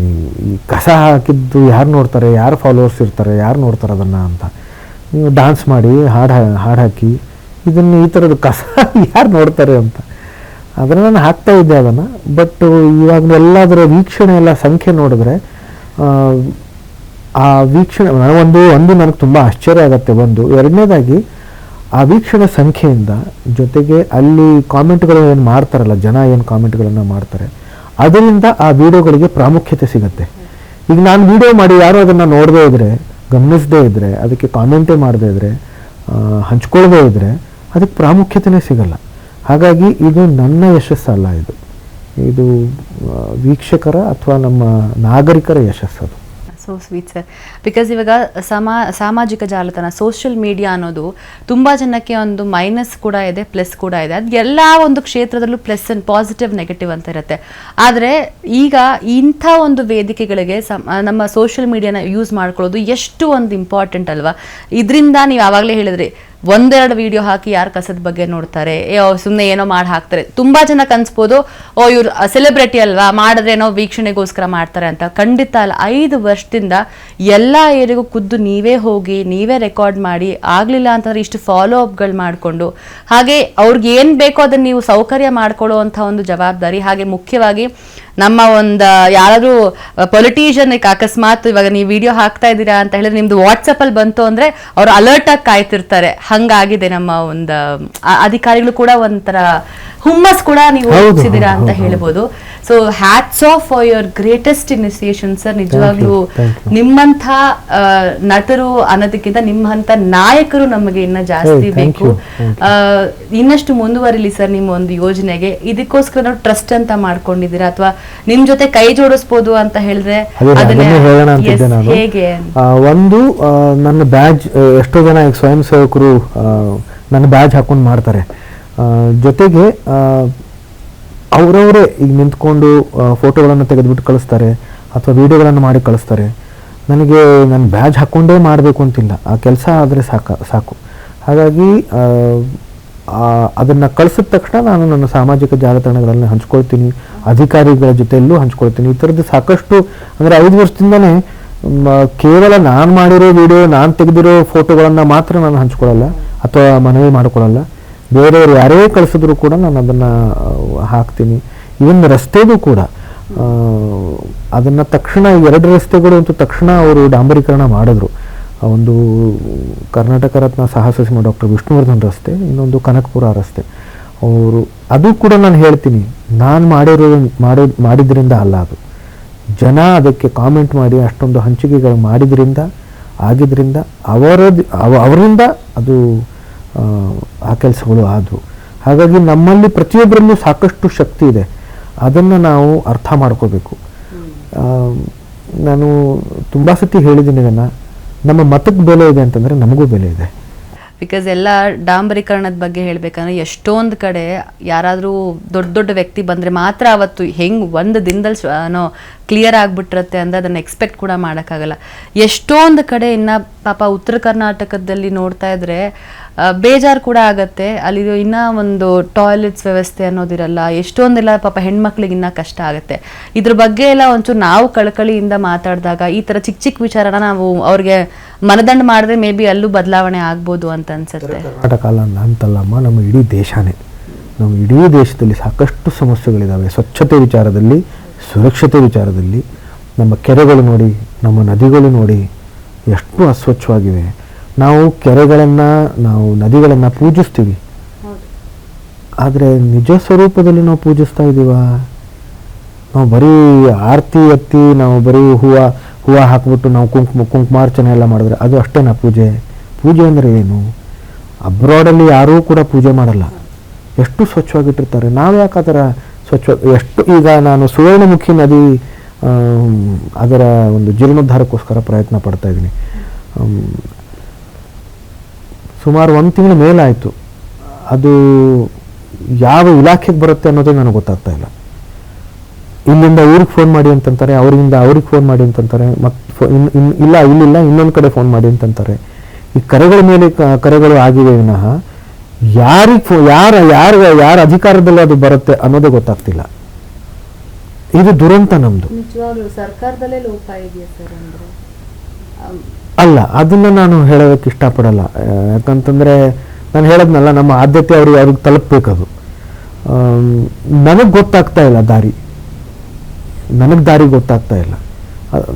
ಈ ಕಸ ಹಾಕಿದ್ದು ಯಾರು ನೋಡ್ತಾರೆ, ಯಾರು ಫಾಲೋವರ್ಸ್ ಇರ್ತಾರೆ, ಯಾರು ನೋಡ್ತಾರೆ ಅದನ್ನು ಅಂತ. ನೀವು ಡ್ಯಾನ್ಸ್ ಮಾಡಿ ಹಾಡು ಹಾಕಿ ಇದನ್ನು ಈ ಥರದ ಕಸ ಯಾರು ನೋಡ್ತಾರೆ ಅಂತ. ಅದನ್ನು ನಾನು ಹಾಕ್ತಾ ಇದ್ದೆ ಅದನ್ನು. ಬಟ್ ಇವಾಗ ಎಲ್ಲದರ ವೀಕ್ಷಣೆ ಎಲ್ಲ ಸಂಖ್ಯೆ ನೋಡಿದ್ರೆ ಆ ವೀಕ್ಷಣೆ ಒಂದು ನನಗೆ ತುಂಬ ಆಶ್ಚರ್ಯ ಆಗುತ್ತೆ. ಎರಡನೇದಾಗಿ ಆ ವೀಕ್ಷಣೆ ಸಂಖ್ಯೆಯಿಂದ, ಜೊತೆಗೆ ಅಲ್ಲಿ ಕಾಮೆಂಟ್ಗಳು ಏನು ಮಾಡ್ತಾರಲ್ಲ, ಜನ ಏನು ಕಾಮೆಂಟ್ಗಳನ್ನು ಮಾಡ್ತಾರೆ, ಅದರಿಂದ ಆ ವಿಡಿಯೋಗಳಿಗೆ ಪ್ರಾಮುಖ್ಯತೆ ಸಿಗುತ್ತೆ. ಈಗ ನಾನು ವಿಡಿಯೋ ಮಾಡಿ ಯಾರು ಅದನ್ನು ನೋಡದೇ ಇದ್ದರೆ, ಗಮನಿಸದೇ ಇದ್ದರೆ, ಅದಕ್ಕೆ ಕಾಮೆಂಟೇ ಮಾಡದೇ ಇದ್ದರೆ, ಹಂಚ್ಕೊಳ್ಳದೇ ಇದ್ದರೆ ಅದಕ್ಕೆ ಪ್ರಾಮುಖ್ಯತೆಯೇ ಸಿಗಲ್ಲ. ಹಾಗಾಗಿ ಇದು ನನ್ನ ಯಶಸ್ಸಲ್ಲ, ಇದು ವೀಕ್ಷಕರ ಅಥವಾ ನಮ್ಮ ನಾಗರಿಕರ ಯಶಸ್ಸದು. So sweet sir. ಬಿಕಾಸ್ ಇವಾಗ ಸಾಮಾಜಿಕ ಜಾಲತಾಣ, ಸೋಷಿಯಲ್ ಮೀಡಿಯಾ ಅನ್ನೋದು ತುಂಬ ಜನಕ್ಕೆ ಒಂದು ಮೈನಸ್ ಕೂಡ ಇದೆ, ಪ್ಲಸ್ ಕೂಡ ಇದೆ. ಅದು ಎಲ್ಲ ಒಂದು ಕ್ಷೇತ್ರದಲ್ಲೂ ಪ್ಲಸ್ ಅಂಡ್ ಪಾಸಿಟಿವ್, ನೆಗೆಟಿವ್ ಅಂತ ಇರುತ್ತೆ. ಆದರೆ ಈಗ ಇಂಥ ಒಂದು ವೇದಿಕೆಗಳಿಗೆ ನಮ್ಮ ಸೋಷಿಯಲ್ ಮೀಡಿಯಾನ ಯೂಸ್ ಮಾಡ್ಕೊಳ್ಳೋದು ಎಷ್ಟು ಒಂದು ಇಂಪಾರ್ಟೆಂಟ್ ಅಲ್ವಾ? ಇದರಿಂದ ನೀವು ಆವಾಗಲೇ ಹೇಳಿದ್ರಿ, ಒಂದೆರಡು ವಿಡಿಯೋ ಹಾಕಿ ಯಾರು ಕಸದ ಬಗ್ಗೆ ನೋಡ್ತಾರೆ, ಸುಮ್ಮನೆ ಏನೋ ಮಾಡಿ ಹಾಕ್ತಾರೆ. ತುಂಬಾ ಜನ ಕನ್ಸ್ಬೋದು, ಇವ್ರು ಸೆಲೆಬ್ರಿಟಿ ಅಲ್ವಾ, ಮಾಡಿದ್ರೇನೋ ವೀಕ್ಷಣೆಗೋಸ್ಕರ ಮಾಡ್ತಾರೆ ಅಂತ. ಖಂಡಿತ ಅಲ್ಲ. 5 ವರ್ಷದಿಂದ ಎಲ್ಲ ಏರಿಗೂ ಖುದ್ದು ನೀವೇ ಹೋಗಿ ನೀವೇ ರೆಕಾರ್ಡ್ ಮಾಡಿ, ಆಗ್ಲಿಲ್ಲ ಅಂತಂದ್ರೆ ಇಷ್ಟು ಫಾಲೋ ಅಪ್ಗಳು ಮಾಡಿಕೊಂಡು, ಹಾಗೆ ಅವ್ರಿಗೆ ಏನ್ ಬೇಕೋ ಅದನ್ನ ನೀವು ಸೌಕರ್ಯ ಮಾಡ್ಕೊಳ್ಳೋ ಅಂತ ಒಂದು ಜವಾಬ್ದಾರಿ. ಹಾಗೆ ಮುಖ್ಯವಾಗಿ ನಮ್ಮ ಒಂದು ಯಾರಾದ್ರೂ ಪೊಲಿಟಿಷಿಯನ್ ಅಕಸ್ಮಾತ್ ಇವಾಗ ನೀವು ವಿಡಿಯೋ ಹಾಕ್ತಾ ಇದ್ದೀರಾ ಅಂತ ಹೇಳಿದ್ರೆ ನಿಮ್ದು ವಾಟ್ಸಪ್ ಅಲ್ಲಿ ಬಂತು ಅಂದ್ರೆ ಅವ್ರು ಅಲರ್ಟ್ ಆಗಿ ಕಾಯ್ತಿರ್ತಾರೆ. ಹಂಗಾಗಿದೆ ನಮ್ಮ ಒಂದು ಅಧಿಕಾರಿಗಳು ಕೂಡ ಒಂಥರ ಹುಮ್ಮಸ್ ಕೂಡ ನೀವು ಓದಿಸಿದ್ದೀರಾ ಅಂತ ಹೇಳ್ಬೋದು. So hats off for your greatest initiation sir. ನಿಜವಾಗ್ಲೂ ನಿಮ್ಮಂಥ ನಟರು ಅನ್ನೋದಕ್ಕಿಂತ ನಿಮ್ಮಂಥ ನಾಯಕರು ನಮಗೆ ಇನ್ನ ಜಾಸ್ತಿ ಬೇಕು. ಇನ್ನಷ್ಟು ಮುಂದುವರಿಲಿ ಸರ್ ನಿಮ್ಮ ಒಂದು ಯೋಜನೆಗೆ. ಇದಕ್ಕೋಸ್ಕರ ನಾವು ಟ್ರಸ್ಟ್ ಅಂತ ಮಾಡ್ಕೊಂಡಿದ್ದೀರಾ ಅಥವಾ ನಿಮ್ ಜೊತೆ ಕೈ ಜೋಡಿಸ್ಬೋದು ಅಂತ ಹೇಳಿದ್ರೆ ಹೇಗೆ? ಒಂದು ನನ್ನ ಬ್ಯಾಜ್ ಎಷ್ಟೋ ಜನ ಸ್ವಯಂ ಸೇವಕರು ನನ್ನ ಬ್ಯಾಜ್ ಹಾಕೊಂಡು ಮಾಡ್ತಾರೆ. ಜೊತೆಗೆ ಅವರವರೇ ಈಗ ನಿಂತ್ಕೊಂಡು ಫೋಟೋಗಳನ್ನು ತೆಗೆದುಬಿಟ್ಟು ಕಳಿಸ್ತಾರೆ ಅಥವಾ ವಿಡಿಯೋಗಳನ್ನು ಮಾಡಿ ಕಳಿಸ್ತಾರೆ. ನನಗೆ ನಾನು ಬ್ಯಾಜ್ ಹಾಕ್ಕೊಂಡೇ ಮಾಡಬೇಕು ಅಂತಿಲ್ಲ, ಆ ಕೆಲಸ ಆದರೆ ಸಾಕು. ಹಾಗಾಗಿ ಅದನ್ನು ಕಳಿಸಿದ ತಕ್ಷಣ ನಾನು ನನ್ನ ಸಾಮಾಜಿಕ ಜಾಲತಾಣಗಳಲ್ಲಿ ಹಂಚ್ಕೊಳ್ತೀನಿ, ಅಧಿಕಾರಿಗಳ ಜೊತೆಯಲ್ಲೂ ಹಂಚ್ಕೊಳ್ತೀನಿ. ಈ ಥರದ್ದು ಸಾಕಷ್ಟು, ಅಂದರೆ 5 ವರ್ಷದಿಂದನೇ ಕೇವಲ ನಾನು ಮಾಡಿರೋ ವಿಡಿಯೋ, ನಾನು ತೆಗೆದಿರೋ ಫೋಟೋಗಳನ್ನು ಮಾತ್ರ ನಾನು ಹಂಚ್ಕೊಳ್ಳಲ್ಲ ಅಥವಾ ಮನವಿ ಮಾಡಿಕೊಳ್ಳಲ್ಲ. ಬೇರೆಯವರು ಯಾರೇ ಕಳಿಸಿದ್ರು ಕೂಡ ನಾನು ಅದನ್ನು ಹಾಕ್ತೀನಿ. ಇವನ್ ರಸ್ತೆಗೂ ಕೂಡ ಅದನ್ನು ತಕ್ಷಣ 2 ರಸ್ತೆಗಳು ಅಂತೂ ತಕ್ಷಣ ಅವರು ಡಾಂಬರೀಕರಣ ಮಾಡಿದ್ರು. ಒಂದು ಕರ್ನಾಟಕ ರತ್ನ ಸಾಹಸ ಸಿಂಹ ಡಾಕ್ಟರ್ ವಿಷ್ಣುವರ್ಧನ್ ರಸ್ತೆ, ಇನ್ನೊಂದು ಕನಕಪುರ ರಸ್ತೆ. ಅವರು ಅದು ಕೂಡ ನಾನು ಹೇಳ್ತೀನಿ, ನಾನು ಮಾಡಿದ್ರಿಂದ ಅಲ್ಲ, ಅದು ಜನ ಅದಕ್ಕೆ ಕಾಮೆಂಟ್ ಮಾಡಿ ಅಷ್ಟೊಂದು ಹಂಚಿಕೆಗಳು ಆಗಿದ್ರಿಂದ ಅವರಿಂದ ಅದು ಆ ಕೆಲಸಗಳು ಆದವು. ಹಾಗಾಗಿ ನಮ್ಮಲ್ಲಿ ಪ್ರತಿಯೊಬ್ಬರಲ್ಲೂ ಸಾಕಷ್ಟು ಶಕ್ತಿ ಇದೆ, ಅದನ್ನು ನಾವು ಅರ್ಥ ಮಾಡ್ಕೋಬೇಕು. ನಾನು ತುಂಬ ಸತಿ ಹೇಳಿದ್ದೀನಿ ಇದನ್ನು, ನಮ್ಮ ಮತಕ್ಕೆ ಬೆಲೆ ಇದೆ ಅಂತಂದರೆ ನಮಗೂ ಬೆಲೆ ಇದೆ. ಬಿಕಾಸ್ ಎಲ್ಲ ಡಾಂಬರೀಕರಣದ ಬಗ್ಗೆ ಹೇಳ್ಬೇಕಂದ್ರೆ ಎಷ್ಟೊಂದು ಕಡೆ ಯಾರಾದರೂ ದೊಡ್ಡ ವ್ಯಕ್ತಿ ಬಂದರೆ ಮಾತ್ರ ಅವತ್ತು ಹೆಂಗೆ ಒಂದು ದಿನದಲ್ಲಿ ಕ್ಲಿಯರ್ ಆಗಿಬಿಟ್ಟಿರುತ್ತೆ ಅಂದರೆ ಅದನ್ನು ಎಕ್ಸ್ಪೆಕ್ಟ್ ಕೂಡ ಮಾಡೋಕ್ಕಾಗಲ್ಲ. ಎಷ್ಟೊಂದು ಕಡೆ ಇನ್ನು ಪಾಪ ಉತ್ತರ ಕರ್ನಾಟಕದಲ್ಲಿ ನೋಡ್ತಾ ಇದ್ರೆ ಬೇಜಾರು ಕೂಡ ಆಗತ್ತೆ. ಅಲ್ಲಿ ಇನ್ನೂ ಒಂದು ಟಾಯ್ಲೆಟ್ಸ್ ವ್ಯವಸ್ಥೆ ಅನ್ನೋದಿರಲ್ಲ, ಎಷ್ಟೊಂದೆಲ್ಲ ಪಾಪ ಹೆಣ್ಮಕ್ಳಿಗೆ ಇನ್ನೂ ಕಷ್ಟ ಆಗುತ್ತೆ. ಇದ್ರ ಬಗ್ಗೆ ಎಲ್ಲ ಒಂಚೂರು ನಾವು ಕಳಕಳಿಯಿಂದ ಮಾತಾಡಿದಾಗ ಈ ಥರ ಚಿಕ್ಕ ವಿಚಾರನ ನಾವು ಅವ್ರಿಗೆ ಮನದಂಡ ಮಾಡಿದ್ರೆ ಮೇ ಬಿ ಅಲ್ಲೂ ಬದಲಾವಣೆ ಆಗ್ಬೋದು ಅಂತ ಅನ್ಸುತ್ತೆ. ಕರ್ನಾಟಕ ಅಲ್ಲ ಅಂತಲ್ಲಮ್ಮ, ನಮ್ಮ ಇಡೀ ದೇಶನೇ, ನಮ್ಮ ಇಡೀ ದೇಶದಲ್ಲಿ ಸಾಕಷ್ಟು ಸಮಸ್ಯೆಗಳಿದ್ದಾವೆ. ಸ್ವಚ್ಛತೆ ವಿಚಾರದಲ್ಲಿ, ಸುರಕ್ಷತೆ ವಿಚಾರದಲ್ಲಿ. ನಮ್ಮ ಕೆರೆಗಳು ನೋಡಿ, ನಮ್ಮ ನದಿಗಳು ನೋಡಿ ಎಷ್ಟು ಅಸ್ವಚ್ಛವಾಗಿವೆ. ನಾವು ಕೆರೆಗಳನ್ನು, ನಾವು ನದಿಗಳನ್ನು ಪೂಜಿಸ್ತೀವಿ, ಆದರೆ ನಿಜ ಸ್ವರೂಪದಲ್ಲಿ ನಾವು ಪೂಜಿಸ್ತಾ ಇದ್ದೀವ? ನಾವು ಬರೀ ಆರತಿ ಎತ್ತಿ, ನಾವು ಬರೀ ಹೂವು ಹಾಕ್ಬಿಟ್ಟು ನಾವು ಕುಂಕುಮಾರ್ಚನೆ ಎಲ್ಲ ಮಾಡಿದ್ರೆ ಅದು ಅಷ್ಟೇನಾ ಪೂಜೆ? ಪೂಜೆ ಅಂದರೆ ಏನು? ಅಬ್ರಾಡಲ್ಲಿ ಯಾರೂ ಕೂಡ ಪೂಜೆ ಮಾಡಲ್ಲ, ಎಷ್ಟು ಸ್ವಚ್ಛವಾಗಿಟ್ಟಿರ್ತಾರೆ. ನಾವು ಯಾಕೆ ಆ ಥರ ಎಷ್ಟು? ಈಗ ನಾನು ಸುವರ್ಣಮುಖಿ ನದಿ ಅದರ ಒಂದು ಜೀರ್ಣೋದ್ಧಾರಕ್ಕೋಸ್ಕರ ಪ್ರಯತ್ನ ಪಡ್ತಾ ಇದ್ದೀನಿ. ಸುಮಾರು 1 ತಿಂಗಳ ಮೇಲಾಯಿತು. ಅದು ಯಾವ ಇಲಾಖೆಗೆ ಬರುತ್ತೆ ಅನ್ನೋದೇ ನನಗೆ ಗೊತ್ತಾಗ್ತಾ ಇಲ್ಲ. ಇಲ್ಲಿಂದ ಊರಿಗೆ ಫೋನ್ ಮಾಡಿ ಅಂತಂತಾರೆ, ಅವರಿಂದ ಅವ್ರಿಗೆ ಫೋನ್ ಮಾಡಿ ಅಂತಂತಾರೆ, ಮತ್ತು ಇಲ್ಲಿಲ್ಲ ಇನ್ನೊಂದು ಕಡೆ ಫೋನ್ ಮಾಡಿ ಅಂತಂತಾರೆ. ಈ ಕರೆಗಳ ಮೇಲೆ ಕರೆಗಳು ಆಗಿವೆ ವಿನಃ ಯಾರ ಅಧಿಕಾರದಲ್ಲಿ ಅದು ಬರುತ್ತೆ ಅನ್ನೋದೇ ಗೊತ್ತಾಗ್ತಿಲ್ಲ. ಇದು ದುರಂತ ನಮ್ದು. ಸರ್ಕಾರದಲ್ಲೇ ಲೋಪ ಇದೆಯಾ ಸರ್? ಅಂದ್ರೆ ಅಲ್ಲ, ಅದನ್ನ ನಾನು ಹೇಳೋದಕ್ಕೆ ಇಷ್ಟಪಡಲ್ಲ. ಯಾಕಂತಂದ್ರೆ ನಾನು ಹೇಳದ್ನಲ್ಲ, ನಮ್ಮ ಆದ್ಯತೆ ಅವ್ರಿಗೆ ತಲುಪಬೇಕದು. ನನಗೆ ಗೊತ್ತಾಗ್ತಾ ಇಲ್ಲ ದಾರಿ, ದಾರಿ ಗೊತ್ತಾಗ್ತಾ ಇಲ್ಲ.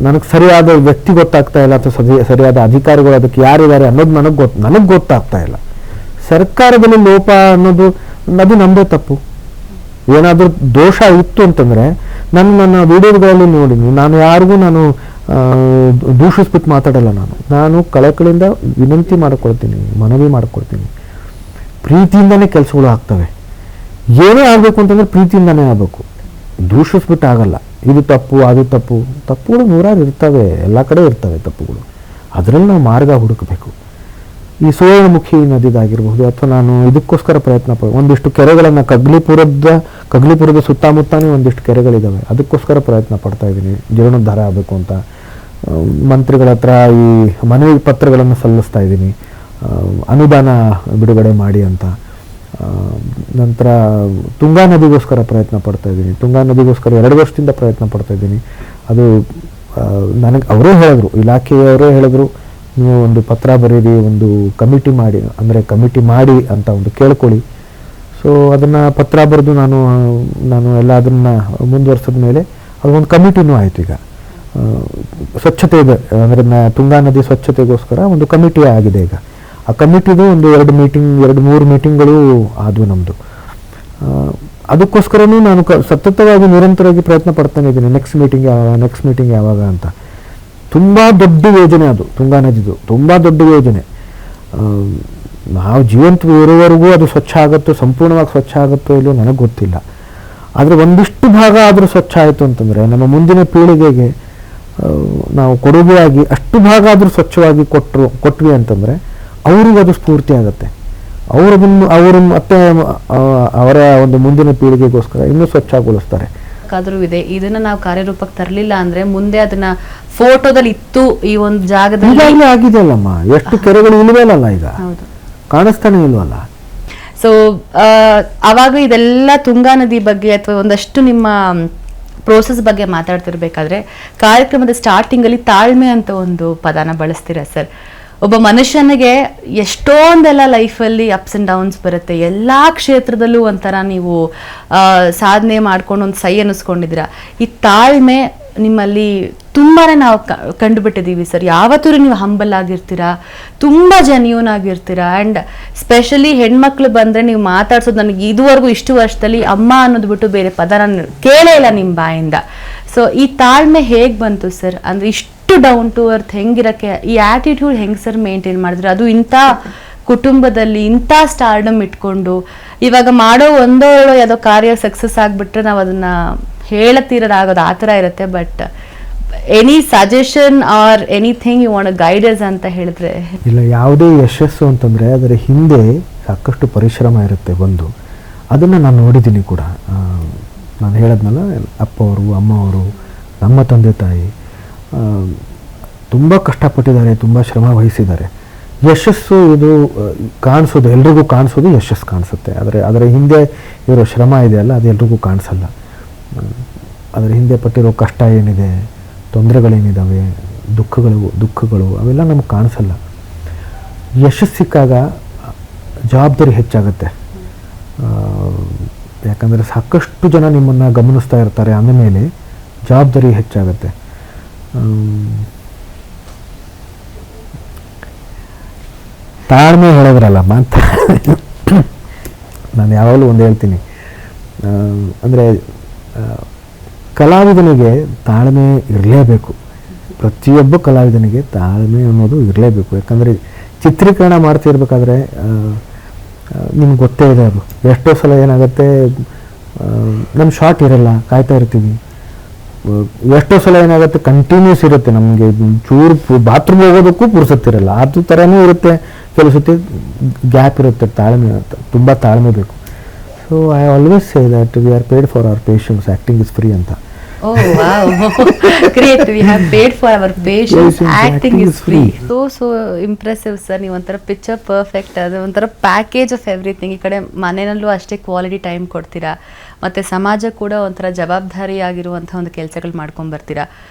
ನನಗೆ ಸರಿಯಾದ ವ್ಯಕ್ತಿ ಗೊತ್ತಾಗ್ತಾ ಇಲ್ಲ, ಅಥವಾ ಸರಿಯಾದ ಅಧಿಕಾರಿಗಳು ಅದಕ್ಕೆ ಯಾರಿದ್ದಾರೆ ಅನ್ನೋದು ನನಗೆ ಗೊತ್ತಾಗ್ತಾ ಇಲ್ಲ. ಸರ್ಕಾರದಲ್ಲಿ ಲೋಪ ಅನ್ನೋದು ಅದು ನಮ್ಮದೇ ತಪ್ಪು. ಏನಾದರೂ ದೋಷ ಇತ್ತು ಅಂತಂದರೆ ನನ್ನ ವಿಡಿಯೋಗಳಲ್ಲಿ ನೋಡಿನಿ, ನಾನು ಯಾರಿಗೂ ನಾನು ದೂಷಿಸ್ಬಿಟ್ಟು ಮಾತಾಡಲ್ಲ. ನಾನು ಕಳಕಳಿಂದ ವಿನಂತಿ ಮಾಡ್ಕೊಳ್ತೀನಿ, ಮನವಿ ಮಾಡ್ಕೊಳ್ತೀನಿ. ಪ್ರೀತಿಯಿಂದನೇ ಕೆಲಸಗಳು ಆಗ್ತವೆ. ಏನೇ ಆಗಬೇಕು ಅಂತಂದರೆ ಪ್ರೀತಿಯಿಂದನೇ ಆಗಬೇಕು, ದೂಷಿಸ್ಬಿಟ್ಟು ಆಗಲ್ಲ. ಇದು ತಪ್ಪು, ಅದು ತಪ್ಪು. ತಪ್ಪುಗಳು 100 ಇರ್ತವೆ, ಎಲ್ಲ ಕಡೆ ಇರ್ತವೆ ತಪ್ಪುಗಳು. ಅದರಲ್ಲಿ ನಾವು ಮಾರ್ಗ ಹುಡುಕಬೇಕು. ಈ ಸುವರ್ಣಮುಖಿ ನದಿದಾಗಿರ್ಬಹುದು, ಅಥವಾ ನಾನು ಇದಕ್ಕೋಸ್ಕರ ಪ್ರಯತ್ನ ಒಂದಿಷ್ಟು ಕೆರೆಗಳನ್ನು ಕಗ್ಲಿಪುರದ ಸುತ್ತಮುತ್ತನೇ ಒಂದಿಷ್ಟು ಕೆರೆಗಳಿದ್ದಾವೆ, ಅದಕ್ಕೋಸ್ಕರ ಪ್ರಯತ್ನ ಪಡ್ತಾ ಇದ್ದೀನಿ. ಜೀರ್ಣೋದ್ಧಾರ ಆಗಬೇಕು ಅಂತ ಮಂತ್ರಿಗಳ ಹತ್ರ ಈ ಮನವಿ ಪತ್ರಗಳನ್ನು ಸಲ್ಲಿಸ್ತಾ ಇದ್ದೀನಿ, ಅನುದಾನ ಬಿಡುಗಡೆ ಮಾಡಿ ಅಂತ. ನಂತರ ತುಂಗಾ ನದಿಗೋಸ್ಕರ ಪ್ರಯತ್ನ ಪಡ್ತಾ ಇದ್ದೀನಿ. ತುಂಗಾ ನದಿಗೋಸ್ಕರ 2 ವರ್ಷದಿಂದ ಪ್ರಯತ್ನ ಪಡ್ತಾ ಇದ್ದೀನಿ. ಅದು ನನಗೆ ಅವರೇ ಹೇಳಿದ್ರು, ಇಲಾಖೆಯವರೇ ಹೇಳಿದ್ರು, ನೀವು ಒಂದು ಪತ್ರ ಬರೀರಿ, ಒಂದು ಕಮಿಟಿ ಮಾಡಿ ಅಂತ ಒಂದು ಕೇಳ್ಕೊಳ್ಳಿ. ಸೊ ಅದನ್ನು ಪತ್ರ ಬರೆದು ನಾನು ಎಲ್ಲ ಅದನ್ನು ಮುಂದುವರ್ಸಿದ ಮೇಲೆ ಅದೊಂದು ಕಮಿಟಿನೂ ಆಯಿತು. ಈಗ ಸ್ವಚ್ಛತೆ ಇದೆ, ಅಂದರೆ ತುಂಗಾ ನದಿ ಸ್ವಚ್ಛತೆಗೋಸ್ಕರ ಒಂದು ಕಮಿಟಿ ಆಗಿದೆ. ಈಗ ಆ ಕಮಿಟಿದು ಒಂದು 2-3 ಮೀಟಿಂಗ್ಗಳು ಆದವು ನಮ್ಮದು. ಅದಕ್ಕೋಸ್ಕರನೂ ನಾನು ಸತತವಾಗಿ ನಿರಂತರವಾಗಿ ಪ್ರಯತ್ನ ಪಡ್ತಾನೆ ಇದ್ದೀನಿ. ನೆಕ್ಸ್ಟ್ ಮೀಟಿಂಗ್ ಯಾವಾಗ ಅಂತ. ತುಂಬ ದೊಡ್ಡ ಯೋಜನೆ ಅದು, ತುಂಗಾ ನದಿದು ತುಂಬ ದೊಡ್ಡ ಯೋಜನೆ. ನಾವು ಜೀವಂತ ಇರುವವರೆಗೂ ಅದು ಸ್ವಚ್ಛ ಆಗುತ್ತೋ, ಸಂಪೂರ್ಣವಾಗಿ ಸ್ವಚ್ಛ ಆಗುತ್ತೋ ಇಲ್ಲೋ ನನಗೆ ಗೊತ್ತಿಲ್ಲ. ಆದರೆ ಒಂದಿಷ್ಟು ಭಾಗ ಆದರೂ ಸ್ವಚ್ಛ ಆಯಿತು ಅಂತಂದರೆ ನಮ್ಮ ಮುಂದಿನ ಪೀಳಿಗೆಗೆ ನಾವು ಕೊಡುಗೆಯಾಗಿ ಅಷ್ಟು ಭಾಗ ಆದರೂ ಸ್ವಚ್ಛವಾಗಿ ಕೊಟ್ವಿ ಅಂತಂದರೆ ಅವ್ರಿಗೆ ಅದು ಸ್ಫೂರ್ತಿ ಆಗುತ್ತೆ. ಅವರು ಮತ್ತೆ ಅವರ ಒಂದು ಮುಂದಿನ ಪೀಳಿಗೆಗೋಸ್ಕರ ಇನ್ನೂ ಸ್ವಚ್ಛಗೊಳಿಸ್ತಾರೆ. ಆದ್ರೂ ಇದೆ, ಇದನ್ನ ನಾವು ಕಾರ್ಯರೂಪಕ್ಕೆ ತರಲಿಲ್ಲ ಅಂದ್ರೆ ಮುಂದೆ ಅದನ್ನ ಫೋಟೋದಲ್ಲಿ ಇತ್ತು ಈ ಒಂದು ಜಾಗದಲ್ಲಿ ಈಗಾಗಲೇ ಆಗಿದೆಯಲ್ಲಮ್ಮ, ಎಷ್ಟು ಕೆರೆಗಳು ಇಲ್ವೇನಲ್ಲ ಈಗ, ಕಾಣಿಸ್ತಾನೆ ಇಲ್ವಲ್ಲ. ಸೊ ಅವಾಗ ಇದೆಲ್ಲ ತುಂಗಾ ನದಿ ಬಗ್ಗೆ ಅಥವಾ ಒಂದಷ್ಟು ನಿಮ್ಮ ಪ್ರೋಸೆಸ್ ಬಗ್ಗೆ ಮಾತಾಡ್ತಿರ್ಬೇಕಾದ್ರೆ ಕಾರ್ಯಕ್ರಮದ ಸ್ಟಾರ್ಟಿಂಗ್ ಅಲ್ಲಿ ತಾಳ್ಮೆ ಅಂತ ಒಂದು ಪದನ ಬಳಸ್ತೀರಾ ಸರ್. ಒಬ್ಬ ಮನುಷ್ಯನಿಗೆ ಎಷ್ಟೊಂದೆಲ್ಲ ಲೈಫಲ್ಲಿ ಅಪ್ಸ್ ಅಂಡ್ ಡೌನ್ಸ್ ಬರುತ್ತೆ, ಎಲ್ಲ ಕ್ಷೇತ್ರದಲ್ಲೂ ಒಂಥರ ನೀವು ಸಾಧನೆ ಮಾಡ್ಕೊಂಡು ಒಂದು ಸೈ ಅನ್ನಿಸ್ಕೊಂಡಿದ್ದೀರಾ. ಈ ತಾಳ್ಮೆ ನಿಮ್ಮಲ್ಲಿ ತುಂಬಾನೇ ನಾವು ಕಂಡುಬಿಟ್ಟಿದ್ದೀವಿ ಸರ್. ಯಾವತ್ತೂ ನೀವು ಹಂಬಲ್ ಆಗಿರ್ತೀರಾ, ತುಂಬ ಜೆನ್ಯೂನ್ ಆಗಿರ್ತೀರಾ. ಆ್ಯಂಡ್ ಸ್ಪೆಷಲಿ ಹೆಣ್ಮಕ್ಳು ಬಂದರೆ ನೀವು ಮಾತಾಡ್ಸೋದು ನನಗೆ ಇದುವರೆಗೂ ಇಷ್ಟು ವರ್ಷದಲ್ಲಿ ಅಮ್ಮ ಅನ್ನೋದು ಬಿಟ್ಟು ಬೇರೆ ಪದ ನಾನು ಕೇಳೇ ಇಲ್ಲ ನಿಮ್ಮ ಬಾಯಿಂದ. ಸೊ ಈ ತಾಳ್ಮೆ ಹೇಗೆ ಬಂತು ಸರ್? ಅಂದರೆ ಇಷ್ಟು ಡೌನ್ ಟು ಅರ್ತ್ ಹೆಂಗಿರಕ್ಕೆ ಈ ಆಟಿಟ್ಯೂಡ್ ಹೆಂಗೆ ಸರ್ ಮೇಂಟೈನ್ ಮಾಡಿದ್ರೆ, ಅದು ಇಂಥ ಕುಟುಂಬದಲ್ಲಿ ಇಂಥ ಸ್ಟಾರ್ಡಮ್ ಇಟ್ಕೊಂಡು ಇವಾಗ ಮಾಡೋ ಒಂದೋ ಯಾವುದೋ ಕಾರ್ಯ ಸಕ್ಸಸ್ ಆಗಿಬಿಟ್ರೆ ನಾವು ಅದನ್ನ ಹೇಳತೀರೋದಾಗೋದು ಆ ಥರ ಇರುತ್ತೆ. But any suggestion or anything you want guiders ಅಂತ ಹೇಳಿದ್ರೆ? ಇಲ್ಲ, ಯಾವುದೇ ಯಶಸ್ಸು ಅಂತಂದರೆ ಅದರ ಹಿಂದೆ ಸಾಕಷ್ಟು ಪರಿಶ್ರಮ ಇರುತ್ತೆ. ಅದನ್ನು ನಾನು ನೋಡಿದ್ದೀನಿ ಕೂಡ. ನಾನು ಹೇಳದ್ನಲ್ಲ, ಅಪ್ಪವರು ಅಮ್ಮವರು ನಮ್ಮ ತಂದೆ ತಾಯಿ ತುಂಬ ಕಷ್ಟಪಟ್ಟಿದ್ದಾರೆ, ತುಂಬ ಶ್ರಮ ವಹಿಸಿದ್ದಾರೆ. ಯಶಸ್ಸು ಇದು ಕಾಣಿಸೋದು, ಎಲ್ರಿಗೂ ಕಾಣಿಸೋದು ಯಶಸ್ಸು ಕಾಣಿಸುತ್ತೆ. ಅದರ ಹಿಂದೆ ಇರೋ ಶ್ರಮ ಇದೆಯಲ್ಲ, ಅದು ಎಲ್ರಿಗೂ ಕಾಣಿಸಲ್ಲ. ಅದರ ಹಿಂದೆ ಪಟ್ಟಿರೋ ಕಷ್ಟ ಏನಿದೆ, ತೊಂದರೆಗಳೇನಿದ್ದಾವೆ, ದುಃಖಗಳು ಅವೆಲ್ಲ ನಮಗೆ ಕಾಣಿಸಲ್ಲ. ಯಶಸ್ಸು ಸಿಕ್ಕಾಗ ಜವಾಬ್ದಾರಿ ಹೆಚ್ಚಾಗುತ್ತೆ. ಯಾಕಂದರೆ ಸಾಕಷ್ಟು ಜನ ನಿಮ್ಮನ್ನು ಗಮನಿಸ್ತಾ ಇರ್ತಾರೆ, ಅಂದಮೇಲೆ ಜವಾಬ್ದಾರಿ ಹೆಚ್ಚಾಗುತ್ತೆ. ತಾಳ್ಮೆ ಹೇಳೋದ್ರಲ್ಲ ಮಾತು. ನಾನು ಯಾವಾಗಲೂ ಒಂದು ಹೇಳ್ತೀನಿ, ಅಂದರೆ ಕಲಾವಿದನಿಗೆ ತಾಳ್ಮೆ ಇರಲೇಬೇಕು. ಪ್ರತಿಯೊಬ್ಬ ಕಲಾವಿದನಿಗೆ ತಾಳ್ಮೆ ಅನ್ನೋದು ಇರಲೇಬೇಕು. ಯಾಕಂದರೆ ಚಿತ್ರೀಕರಣ ಮಾಡ್ತಿರ್ಬೇಕಾದ್ರೆ ನಿಮ್ಗೆ ಗೊತ್ತೇ ಇದೆ, ಅದು ಎಷ್ಟೋ ಸಲ ಏನಾಗುತ್ತೆ, ನಮ್ಮ ಶಾರ್ಟ್ ಇರಲ್ಲ, ಕಾಯ್ತಾ ಇರ್ತೀವಿ. ಎಷ್ಟೋ ಸಲ ಏನಾಗುತ್ತೆ, ಕಂಟಿನ್ಯೂಸ್ ಇರುತ್ತೆ, ನಮಗೆ ಚೂರು ಬಾತ್ರೂಮ್ ಹೋಗೋದಕ್ಕೂ ಪುರ್ಸತ್ತಿರಲ್ಲ. ಅದು ಥರನೂ ಇರುತ್ತೆ, ಕೆಲವು ಸತಿ ಗ್ಯಾಪ್ ಇರುತ್ತೆ. ತಾಳ್ಮೆ ತುಂಬ ತಾಳ್ಮೆ ಬೇಕು. So I always say that we are paid for our patience, acting is free ಅಂತ. Oh wow, great. We have paid for our patience. Acting is free. So impressive sir. ನೀವು ಒಂಥರ ಪಿಕ್ಚರ್ ಪರ್ಫೆಕ್ಟ್. ಅದು ಒಂಥರ ಪ್ಯಾಕೇಜ್ ಆಫ್ ಎವ್ರಿಥಿಂಗ್. ಈ ಕಡೆ ಮನೆಯಲ್ಲೂ ಅಷ್ಟೇ ಕ್ವಾಲಿಟಿ ಟೈಮ್ ಕೊಡ್ತೀರಾ, ಮತ್ತು ಸಮಾಜ ಕೂಡ ಒಂಥರ ಜವಾಬ್ದಾರಿಯಾಗಿರುವಂಥ ಒಂದು ಕೆಲಸಗಳು ಮಾಡ್ಕೊಂಡು ಬರ್ತೀರಾ.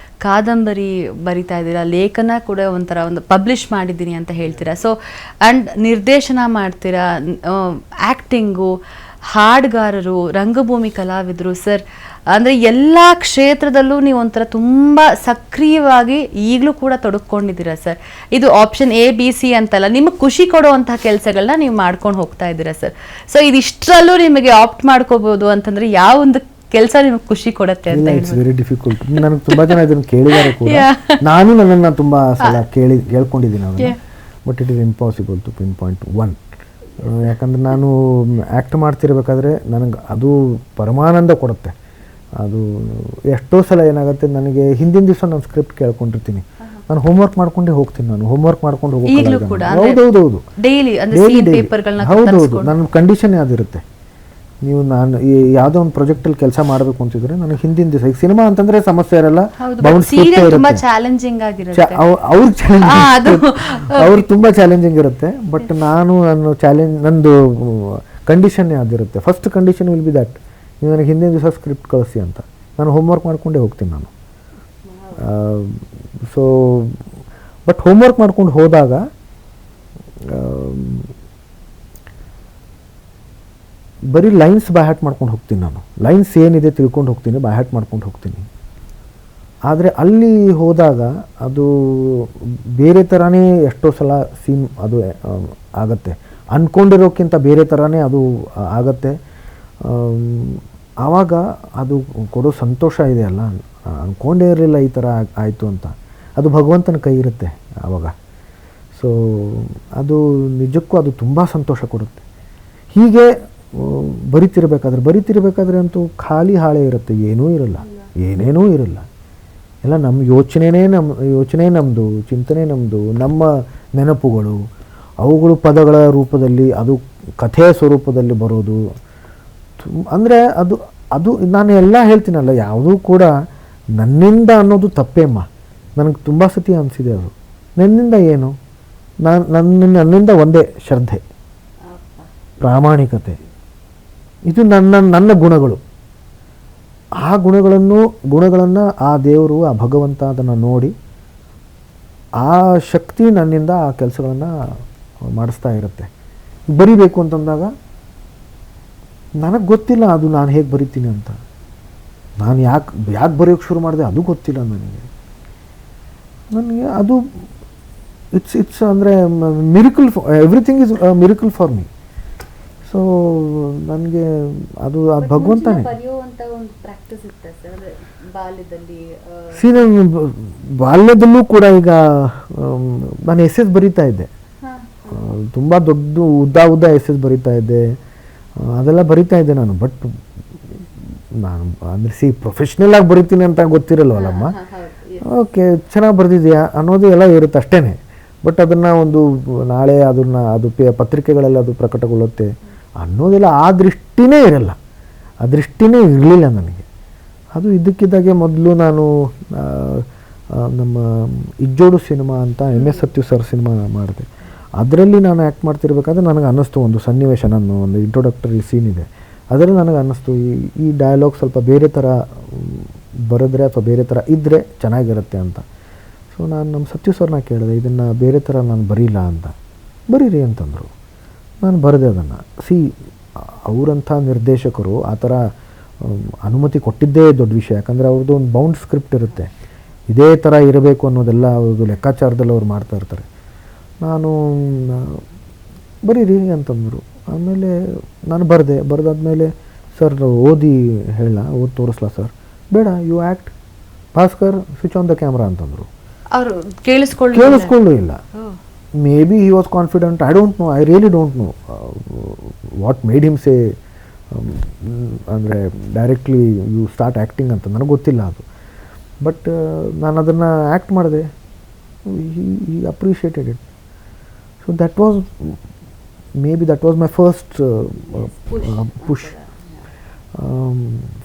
ಕಾದಂಬರಿ ಬರಿತಾ ಇದ್ದೀರಾ, ಲೇಖನ ಕೂಡ ಒಂಥರ ಒಂದು ಪಬ್ಲಿಷ್ ಮಾಡಿದ್ದೀನಿ ಅಂತ ಹೇಳ್ತೀರಾ. ಸೊ ಆ್ಯಂಡ್ ನಿರ್ದೇಶನ ಮಾಡ್ತೀರಾ, ಆ್ಯಕ್ಟಿಂಗು, ಹಾಡುಗಾರರು, ರಂಗಭೂಮಿ ಕಲಾವಿದರು ಸರ್. ಅಂದರೆ ಎಲ್ಲ ಕ್ಷೇತ್ರದಲ್ಲೂ ನೀವು ಒಂಥರ ತುಂಬ ಸಕ್ರಿಯವಾಗಿ ಈಗಲೂ ಕೂಡ ತೊಡಕೊಂಡಿದ್ದೀರಾ ಸರ್. ಇದು ಆಪ್ಷನ್ ABC ಅಂತಲ್ಲ, ನಿಮಗೆ ಖುಷಿ ಕೊಡುವಂತಹ ಕೆಲಸಗಳನ್ನ ನೀವು ಮಾಡ್ಕೊಂಡು ಹೋಗ್ತಾ ಇದ್ದೀರಾ ಸರ್. ಸೊ ಇದಿಷ್ಟರಲ್ಲೂ ನಿಮಗೆ ಆಪ್ಟ್ ಮಾಡ್ಕೋಬಹುದು ಅಂತಂದ್ರೆ ಯಾವ ಒಂದು ಕೆಲಸ ನಿಮಗೆ ಖುಷಿ ಕೊಡುತ್ತೆ ಅಂತ? It's very difficult. ನನಗೆ ತುಂಬ ಜನ ಇದನ್ನು ಕೇಳಿದ್ದಾರೆ ಕೂಡ. ನಾನು ನನ್ನನ್ನು ತುಂಬ ಸಲ ಕೇಳ್ಕೊಂಡಿದ್ದೀನಿ ಅವನ್ನ. But it is impossible to pin point one. ಯಾಕಂದರೆ ನಾನು ಆ್ಯಕ್ಟ್ ಮಾಡ್ತಿರ್ಬೇಕಾದ್ರೆ ನನಗೆ ಅದು ಪರಮಾನಂದ ಕೊಡುತ್ತೆ. ಅದು ಎಷ್ಟೋ ಸಲ ಏನಾಗುತ್ತೆ, ನನಗೆ ಹಿಂದಿನ ದಿವಸ ನಾನು ಸ್ಕ್ರಿಪ್ಟ್ ಕೇಳ್ಕೊಂಡಿರ್ತೀನಿ, ನಾನು ಹೋಮ್ವರ್ಕ್ ಮಾಡ್ಕೊಂಡೇ ಹೋಗ್ತೀನಿ. ನಾನು ಹೋಮ್ವರ್ಕ್ ಮಾಡ್ಕೊಂಡು ಹೋಗ್ತೀನಿ. ಹೌದೌದು, ಹೌದೌದು. ನನ್ನ ಕಂಡೀಷನ್ ಯಾವ್ದಿರುತ್ತೆ, ನೀವು ನಾನು ಯಾವುದೋ ಒಂದು ಪ್ರಾಜೆಕ್ಟಲ್ಲಿ ಕೆಲಸ ಮಾಡಬೇಕು ಅಂತಿದ್ರೆ ನನಗೆ ಹಿಂದಿನ ದಿವಸ, ಈಗ ಸಿನಿಮಾ ಅಂತಂದ್ರೆ ಸಮಸ್ಯೆ ಇರಲ್ಲ, ಅವ್ರು ತುಂಬಾ ಚಾಲೆಂಜಿಂಗ್ ಇರುತ್ತೆ. ಬಟ್ ನಂದು ಕಂಡೀಷನ್ ಯಾವ್ದಿರುತ್ತೆ, first condition will be that ನೀವು ನನಗೆ ಹಿಂದಿನ ದಿವಸ ಸ್ಕ್ರಿಪ್ಟ್ ಕಳಿಸಿ ಅಂತ. ನಾನು ಹೋಮ್ವರ್ಕ್ ಮಾಡ್ಕೊಂಡೇ ಹೋಗ್ತೀನಿ ನಾನು. ಸೊ ಬಟ್ ಹೋಮ್ವರ್ಕ್ ಮಾಡ್ಕೊಂಡು ಹೋದಾಗ ಬರೀ ಲೈನ್ಸ್ ಬೈ ಹಾರ್ಟ್ ಮಾಡ್ಕೊಂಡು ಹೋಗ್ತೀನಿ ನಾನು. ಲೈನ್ಸ್ ಏನಿದೆ ತಿಳ್ಕೊಂಡು ಹೋಗ್ತೀನಿ, ಬೈ ಹಾರ್ಟ್ ಮಾಡ್ಕೊಂಡು ಹೋಗ್ತೀನಿ. ಆದರೆ ಅಲ್ಲಿ ಹೋದಾಗ ಅದು ಬೇರೆ ಥರನೇ ಎಷ್ಟೋ ಸಲ ಸೀನ್ ಅದು ಆಗತ್ತೆ, ಅಂದ್ಕೊಂಡಿರೋಕ್ಕಿಂತ ಬೇರೆ ಥರನೇ ಅದು ಆಗತ್ತೆ. ಆವಾಗ ಅದು ಕೊಡೋ ಸಂತೋಷ ಇದೆ ಅಲ್ಲ, ಅಂದ್ಕೊಂಡೇ ಇರಲಿಲ್ಲ ಈ ಥರ ಆಯಿತು ಅಂತ, ಅದು ಭಗವಂತನ ಕೈ ಇರುತ್ತೆ ಆವಾಗ. ಸೊ ಅದು ನಿಜಕ್ಕೂ ಅದು ತುಂಬ ಸಂತೋಷ ಕೊಡುತ್ತೆ. ಹೀಗೆ ಬರಿತಿರ್ಬೇಕಾದ್ರೆ ಅಂತೂ ಖಾಲಿ ಹಾಳೆ ಇರುತ್ತೆ, ಏನೇನೂ ಇರಲ್ಲ. ಎಲ್ಲ ನಮ್ಮ ಯೋಚನೆ ನಮ್ಮದು, ಚಿಂತನೆ ನಮ್ಮದು, ನಮ್ಮ ನೆನಪುಗಳು, ಅವುಗಳು ಪದಗಳ ರೂಪದಲ್ಲಿ ಅದು ಕಥೆಯ ಸ್ವರೂಪದಲ್ಲಿ ಬರೋದು ಅಂದರೆ ಅದು ಅದು ನಾನು ಎಲ್ಲ ಹೇಳ್ತೀನಲ್ಲ, ಯಾವುದೂ ಕೂಡ ನನ್ನಿಂದ ಅನ್ನೋದು ತಪ್ಪೇಮ್ಮ. ನನಗೆ ತುಂಬ ಸತಿ ಅನಿಸಿದೆ ಅದು. ನನ್ನಿಂದ ಏನು, ನನ್ನಿಂದ ಒಂದೇ ಶ್ರದ್ಧೆ, ಪ್ರಾಮಾಣಿಕತೆ, ಇದು ನನ್ನ ಗುಣಗಳು. ಆ ಗುಣಗಳನ್ನು ಆ ದೇವರು, ಆ ಭಗವಂತ ಅದನ್ನು ನೋಡಿ ಆ ಶಕ್ತಿ ನನ್ನಿಂದ ಆ ಕೆಲಸಗಳನ್ನು ಮಾಡಿಸ್ತಾ ಇರುತ್ತೆ. ಬರಿಬೇಕು ಅಂತಂದಾಗ ನನಗೆ ಗೊತ್ತಿಲ್ಲ ಅದು ನಾನು ಹೇಗೆ ಬರಿತೀನಿ ಅಂತ. ನಾನು ಯಾಕೆ ಬರೆಯೋಕ್ಕೆ ಶುರು ಮಾಡಿದೆ ಅದು ಗೊತ್ತಿಲ್ಲ ನನಗೆ ಅದು ಇಟ್ಸ್ ಅಂದರೆ miracle, everything is miracle for me. So ನನಗೆ ಅದು ಭಗವಂತನೇ. ನಾನು ಬಾಲ್ಯದಲ್ಲೂ ಕೂಡ ಈಗ ನಾನು ಎಸ್ ಬರೀತಾ ಇದ್ದೆ, ತುಂಬ ದೊಡ್ಡ ಉದ್ದ ಎಸ್ ಬರೀತಾ ಇದ್ದೆ, ಅದೆಲ್ಲ ಬರಿತಾ ಇದ್ದೆ ನಾನು. ಬಟ್ ನಾನು ಅಂದರೆ ಪ್ರೊಫೆಷ್ನಲ್ ಆಗಿ ಬರಿತೀನಿ ಅಂತ ಗೊತ್ತಿರಲ್ವಲ್ಲಮ್ಮ. ಓಕೆ, ಚೆನ್ನಾಗಿ ಬರೆದಿದೆಯಾ ಅನ್ನೋದು ಎಲ್ಲ ಇರುತ್ತೆ ಅಷ್ಟೇ. ಬಟ್ ಅದನ್ನು ಒಂದು ನಾಳೆ ಅದು ಪತ್ರಿಕೆಗಳಲ್ಲಿ ಅದು ಪ್ರಕಟಗೊಳ್ಳುತ್ತೆ ಅನ್ನೋದೆಲ್ಲ ಆ ದೃಷ್ಟಿನೇ ಇರಲ್ಲ, ಆ ದೃಷ್ಟಿನೇ ಇರಲಿಲ್ಲ ನನಗೆ. ಅದು ಇದ್ದಕ್ಕಿದ್ದಾಗೆ ಮೊದಲು ನಾನು ನಮ್ಮ ಇಜ್ಜೋಡು ಸಿನಿಮಾ ಅಂತ MS ಸತ್ಯು ಸರ್ ಸಿನಿಮಾ ಮಾಡಿದೆ. ಅದರಲ್ಲಿ ನಾನು ಆ್ಯಕ್ಟ್ ಮಾಡ್ತಿರ್ಬೇಕಾದ್ರೆ ನನಗೆ ಅನ್ನಿಸ್ತು, ಒಂದು ಸನ್ನಿವೇಶ, ನಾನು ಒಂದು ಇಂಟ್ರೊಡಕ್ಟರಿ ಸೀನ್ ಇದೆ, ಅದರಲ್ಲಿ ನನಗೆ ಅನ್ನಿಸ್ತು ಈ ಡಯಲಾಗ್ ಸ್ವಲ್ಪ ಬೇರೆ ಥರ ಬರೆದ್ರೆ ಅಥವಾ ಬೇರೆ ಥರ ಇದ್ದರೆ ಚೆನ್ನಾಗಿರುತ್ತೆ ಅಂತ. ಸೊ ನಾನು ನಮ್ಮ ಸತ್ಯು ಸರ್ನ ಕೇಳಿದೆ, ಇದನ್ನು ಬೇರೆ ಥರ ನಾನು ಬರೀಲ್ಲ ಅಂತ. ಬರೀರಿ ಅಂತಂದರು. ನಾನು ಬರೆದೆ ಅದನ್ನು. ಅವರಂಥ ನಿರ್ದೇಶಕರು ಆ ಥರ ಅನುಮತಿ ಕೊಟ್ಟಿದ್ದೇ ದೊಡ್ಡ ವಿಷಯ. ಯಾಕಂದರೆ ಅವ್ರದ್ದು ಒಂದು ಬೌಂಡ್ ಸ್ಕ್ರಿಪ್ಟ್ ಇರುತ್ತೆ, ಇದೇ ಥರ ಇರಬೇಕು ಅನ್ನೋದೆಲ್ಲ ಅವ್ರದ್ದು ಲೆಕ್ಕಾಚಾರದಲ್ಲಿ ಅವ್ರು ಮಾಡ್ತಾ ಇರ್ತಾರೆ. ನಾನು ಬರೀರಿ ಅಂತಂದರು. ಆಮೇಲೆ ನಾನು ಬರೆದಾದ್ಮೇಲೆ ಸರ್ ಓದಿ ತೋರಿಸ್ಲಾ ಸರ್? ಬೇಡ, you act, Bhaskar switch on the camera ಅಂತಂದರು. ಅವರು ಕೇಳಿಸ್ಕೊಳ್ಳೂ ಇಲ್ಲ. Maybe he was confident, I don't know, I really don't know what made him say ಅಂದರೆ ಡೈರೆಕ್ಟ್ಲಿ ಯು ಸ್ಟಾರ್ಟ್ ಆ್ಯಕ್ಟಿಂಗ್ ಅಂತ. ನನಗೆ ಗೊತ್ತಿಲ್ಲ ಅದು. ಬಟ್ ನಾನು ಅದನ್ನು ಆ್ಯಕ್ಟ್ ಮಾಡಿದೆ. he appreciated it. So that was my first push,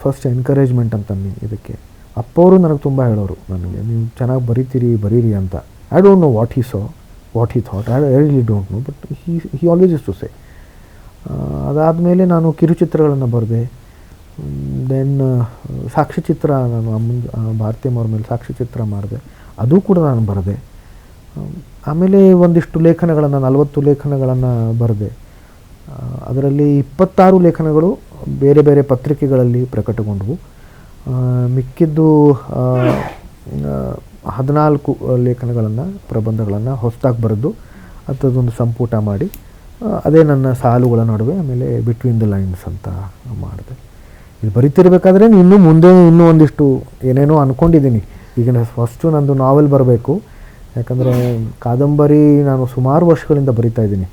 first encouragement ಅಂತ ಇದಕ್ಕೆ. ಅಪ್ಪವರು ನನಗೆ ತುಂಬ ಹೇಳೋರು, ನನಗೆ ನೀವು ಚೆನ್ನಾಗಿ ಬರೀರಿ ಅಂತ. I don't know what he thought, I really don't know, but he always used to say. ಅದಾದಮೇಲೆ ನಾನು ಕಿರುಚಿತ್ರಗಳನ್ನು ಬರೆದೆ. ದೆನ್ ಸಾಕ್ಷ್ಯಚಿತ್ರ, ನಾನು ಭಾರತೀಯಮ್ಮವ್ರ ಮೇಲೆ ಸಾಕ್ಷ್ಯಚಿತ್ರ ಮಾಡಿದೆ, ಅದು ಕೂಡ ನಾನು ಬರೆದೆ. ಆಮೇಲೆ ಒಂದಿಷ್ಟು ಲೇಖನಗಳನ್ನು, 40 ಲೇಖನಗಳನ್ನು ಬರೆದೆ. ಅದರಲ್ಲಿ 26 ಲೇಖನಗಳು ಬೇರೆ ಬೇರೆ ಪತ್ರಿಕೆಗಳಲ್ಲಿ ಪ್ರಕಟಗೊಂಡವು. ಮಿಕ್ಕಿದ್ದು 14 ಲೇಖನಗಳನ್ನು, ಪ್ರಬಂಧಗಳನ್ನು ಹೊಸದಾಗಿ ಬರೆದು ಅಂಥದ್ದೊಂದು ಸಂಪುಟ ಮಾಡಿ, ಅದೇ ನನ್ನ ಸಾಲುಗಳ ನಡುವೆ ಆಮೇಲೆ ಬಿಟ್ವೀನ್ ದ ಲೈನ್ಸ್ ಅಂತ ಮಾಡಿದೆ. ಇದು ಬರಿತಿರ್ಬೇಕಾದ್ರೆ ಇನ್ನೂ ಮುಂದೆ ಇನ್ನೂ ಒಂದಿಷ್ಟು ಏನೇನೋ ಅಂದ್ಕೊಂಡಿದ್ದೀನಿ. ಈಗ ಫಸ್ಟು ನಂದು ನಾವೆಲ್ ಬರಬೇಕು, ಯಾಕಂದರೆ ಕಾದಂಬರಿ ನಾನು ಸುಮಾರು ವರ್ಷಗಳಿಂದ ಬರಿತಾ ಇದ್ದೀನಿ.